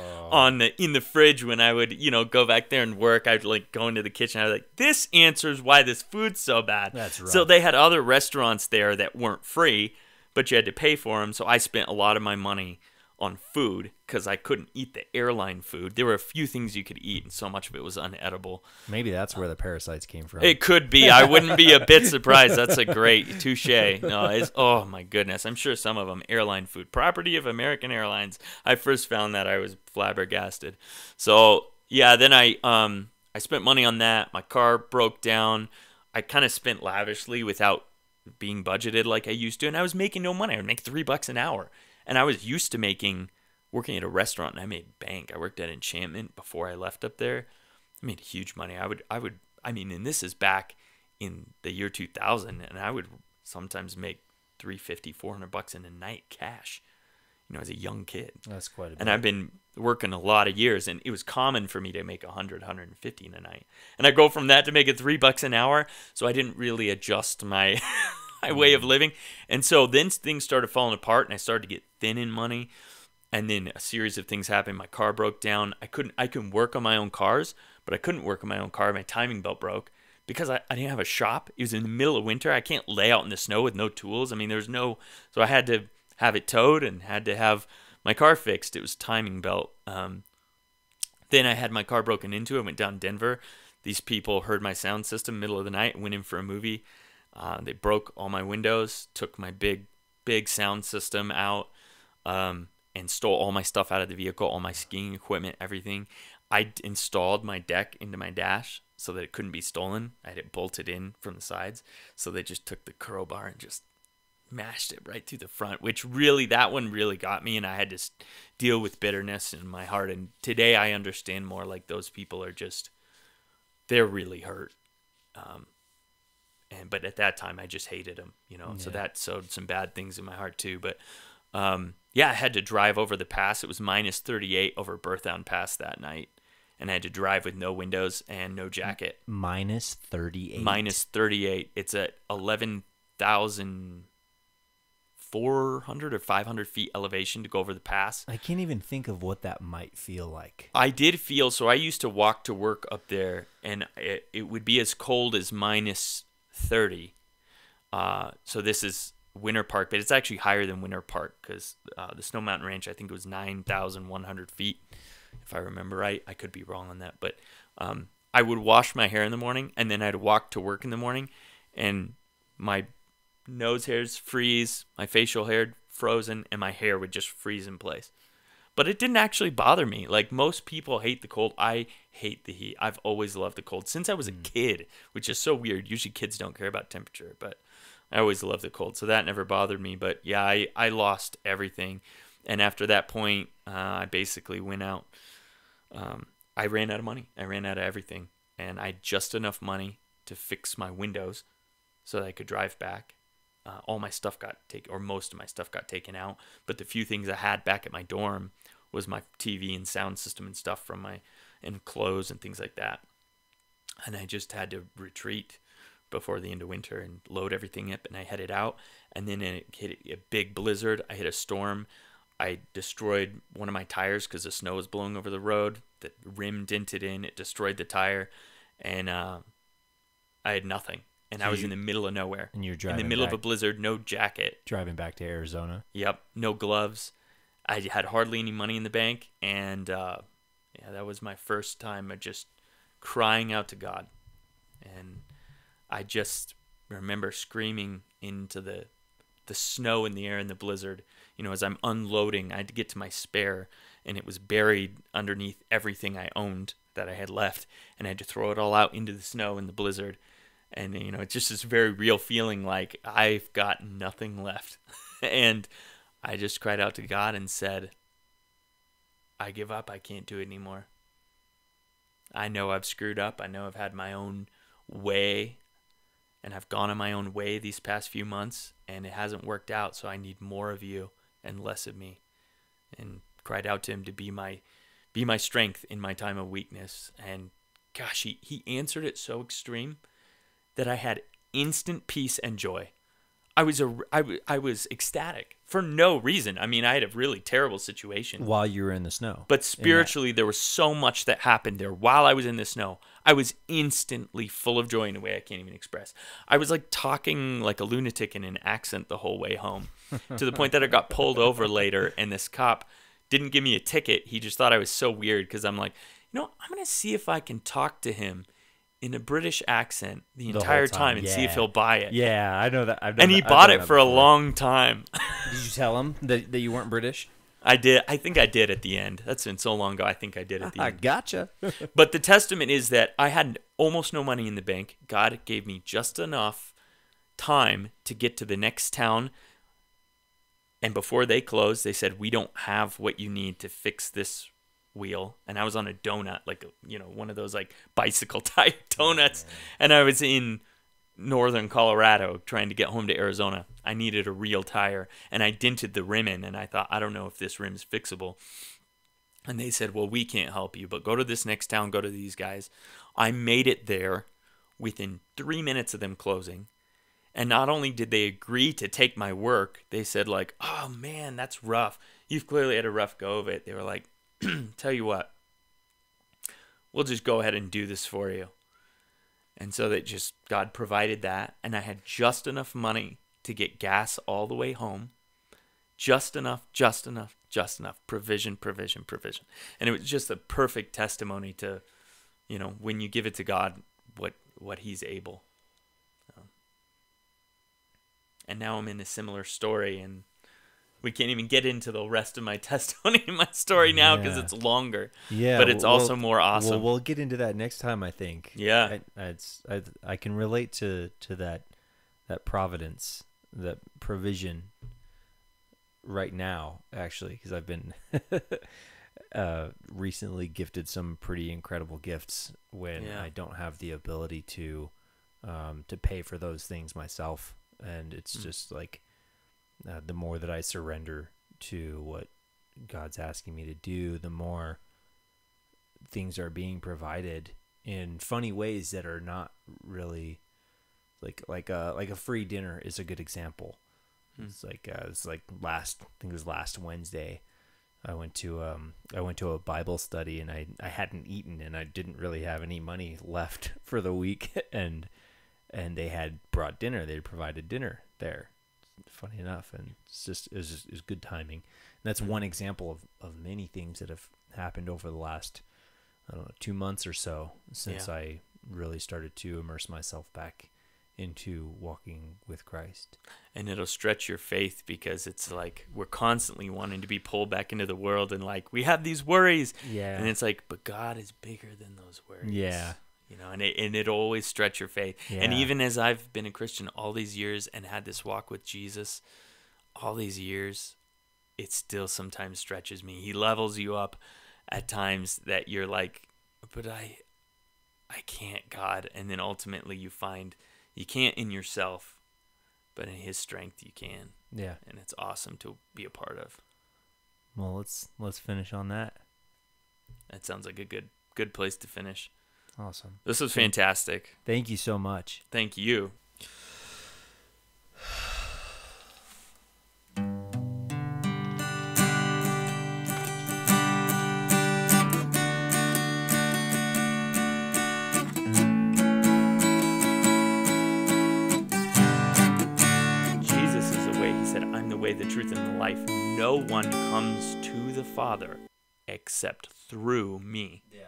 in the fridge when I would, go back there and work. I'd go into the kitchen. I was like, this answers why this food's so bad. That's right. So they had other restaurants there that weren't free, but you had to pay for them. So I spent a lot of my money on food because I couldn't eat the airline food. There were a few things you could eat, and so much of it was unedible. Maybe that's where the parasites came from. It could be. I wouldn't be a bit surprised. That's a great touche. No, oh my goodness. I'm sure some of them airline food, property of American Airlines. I first found that, I was flabbergasted. So yeah, then I spent money on that. My car broke down. I kind of spent lavishly without being budgeted like I used to, and I was making no money. I would make $3 an hour, and I was used to working at a restaurant, and I made bank. I worked at Enchantment before I left up there. I made huge money. I mean, and this is back in the year 2000, and I would sometimes make $350, $400 in a night cash, as a young kid. That's quite a bit. And I've been working a lot of years, and it was common for me to make 100, 150 in a night. And I go from that to making $3 an hour, so I didn't really adjust my my way of living. And so then things started falling apart, and I started to get thin in money. And then a series of things happened. My car broke down. I can work on my own cars, but I couldn't work on my own car. My timing belt broke because I didn't have a shop. It was in the middle of winter. I can't lay out in the snow with no tools. I mean, so I had to have it towed and had to have my car fixed. It was timing belt. Then I had my car broken into. I went down to Denver. These people heard my sound system middle of the night, went in for a movie. They broke all my windows, took my big sound system out, and stole all my stuff out of the vehicle, all my skiing equipment, everything. I installed my deck into my dash so that it couldn't be stolen. I had it bolted in from the sides. So they just took the crowbar and just mashed it right through the front, which really, that one really got me, and I had to deal with bitterness in my heart. And today I understand more, like, those people are just, they're really hurt. But at that time I just hated them, Yeah. So that sowed some bad things in my heart too. But yeah, I had to drive over the pass. It was minus 38 over Berthoud Pass that night, and I had to drive with no windows and no jacket. Minus 38. Minus 38. It's at 11,400 or 500 feet elevation to go over the pass. I can't even think of what that might feel like. I did feel, so I used to walk to work up there, and it would be as cold as minus 30. So this is Winter Park, but it's actually higher than Winter Park because the Snow Mountain Ranch, I think it was 9,100 feet, if I remember right. I could be wrong on that, but I would wash my hair in the morning, and then I'd walk to work in the morning, and my nose hairs freeze, my facial hair frozen, and my hair would just freeze in place. But it didn't actually bother me. Like, most people hate the cold. I hate the heat. I've always loved the cold since I was a kid, which is so weird. Usually kids don't care about temperature, but I always loved the cold, so that never bothered me. But yeah, I lost everything. And after that point, I basically went out. I ran out of money. I ran out of everything. And I had just enough money to fix my windows so that I could drive back. All my stuff got taken, or most of my stuff got taken out. But the few things I had back at my dorm was my TV and sound system and stuff and clothes and things like that. And I just had to retreat before the end of winter and load everything up, and I headed out. And then it hit a big blizzard. I hit a storm. I destroyed one of my tires because the snow was blowing over the road. The rim dented in. It destroyed the tire, and I had nothing. And I was in the middle of nowhere. And you're driving in the middle of a blizzard, no jacket. Driving back to Arizona. Yep, no gloves. I had hardly any money in the bank, and yeah, that was my first time of just crying out to God. And I just remember screaming into the snow in the air in the blizzard. As I'm unloading, I had to get to my spare, and it was buried underneath everything I owned that I had left, and I had to throw it all out into the snow in the blizzard. And, it's just this very real feeling like I've got nothing left. And I just cried out to God and said, I give up. I can't do it anymore. I know I've screwed up. I know I've had my own way, and I've gone on my own way these past few months, and it hasn't worked out. So I need more of you and less of me. And cried out to him to be my strength in my time of weakness. And gosh, he answered it so extreme that I had instant peace and joy. I was ecstatic for no reason. I mean, I had a really terrible situation while you were in the snow. But spiritually, there was so much that happened there while I was in the snow. I was instantly full of joy in a way I can't even express. I was like talking like a lunatic in an accent the whole way home, to the point that I got pulled over later, and this cop didn't give me a ticket. He just thought I was so weird because I'm like, I'm going to see if I can talk to him in a British accent the entire time and see if he'll buy it. Yeah, I know that. And he bought it for a long time. Did you tell him that you weren't British? I did. I think I did at the end. That's been so long ago. I think I did at the end. Gotcha. But the testament is that I had almost no money in the bank. God gave me just enough time to get to the next town. And before they closed, they said, we don't have what you need to fix this wheel. And I was on a donut, like, one of those like bicycle type donuts. And I was in northern Colorado trying to get home to Arizona. I needed a real tire, and I dented the rim in, and I thought, I don't know if this rim's fixable. And they said, well, we can't help you, but go to this next town, go to these guys. I made it there within 3 minutes of them closing. And not only did they agree to take my work, they said like, oh man, that's rough. You've clearly had a rough go of it. They were like, tell you what, we'll just go ahead and do this for you. And so that just, God provided that. And I had just enough money to get gas all the way home. Just enough. Provision. And it was just a perfect testimony to, when you give it to God, what he's able. And now I'm in a similar story, and we can't even get into the rest of my testimony in my story now because it's longer. Yeah, but it's also more awesome. Well, we'll get into that next time, I think. Yeah, I can relate to that providence, that provision right now, actually, because I've been recently gifted some pretty incredible gifts when I don't have the ability to pay for those things myself. And it's just like the more that I surrender to what God's asking me to do, the more things are being provided in funny ways that are not really like a free dinner is a good example. It's like I think it was last Wednesday. I went to a Bible study, and I hadn't eaten, and I didn't really have any money left for the week, and they had brought dinner. They had provided dinner there, funny enough, and it was good timing. And that's one example of many things that have happened over the last, 2 months or so since I really started to immerse myself back into walking with Christ. And it'll stretch your faith, because it's like we're constantly wanting to be pulled back into the world, and like we have these worries. Yeah. And it's like, but God is bigger than those worries. Yeah. And it'll always stretch your faith. Yeah. And even as I've been a Christian all these years and had this walk with Jesus all these years, it still sometimes stretches me. He levels you up at times that you're like, but I can't, God. And then ultimately you find you can't in yourself, but in his strength you can. Yeah. And it's awesome to be a part of. Well, let's finish on that. That sounds like a good place to finish. Awesome. This was fantastic. Thank you so much. Thank you. Jesus is the way. He said, I'm the way, the truth, and the life. No one comes to the Father except through me. Yeah.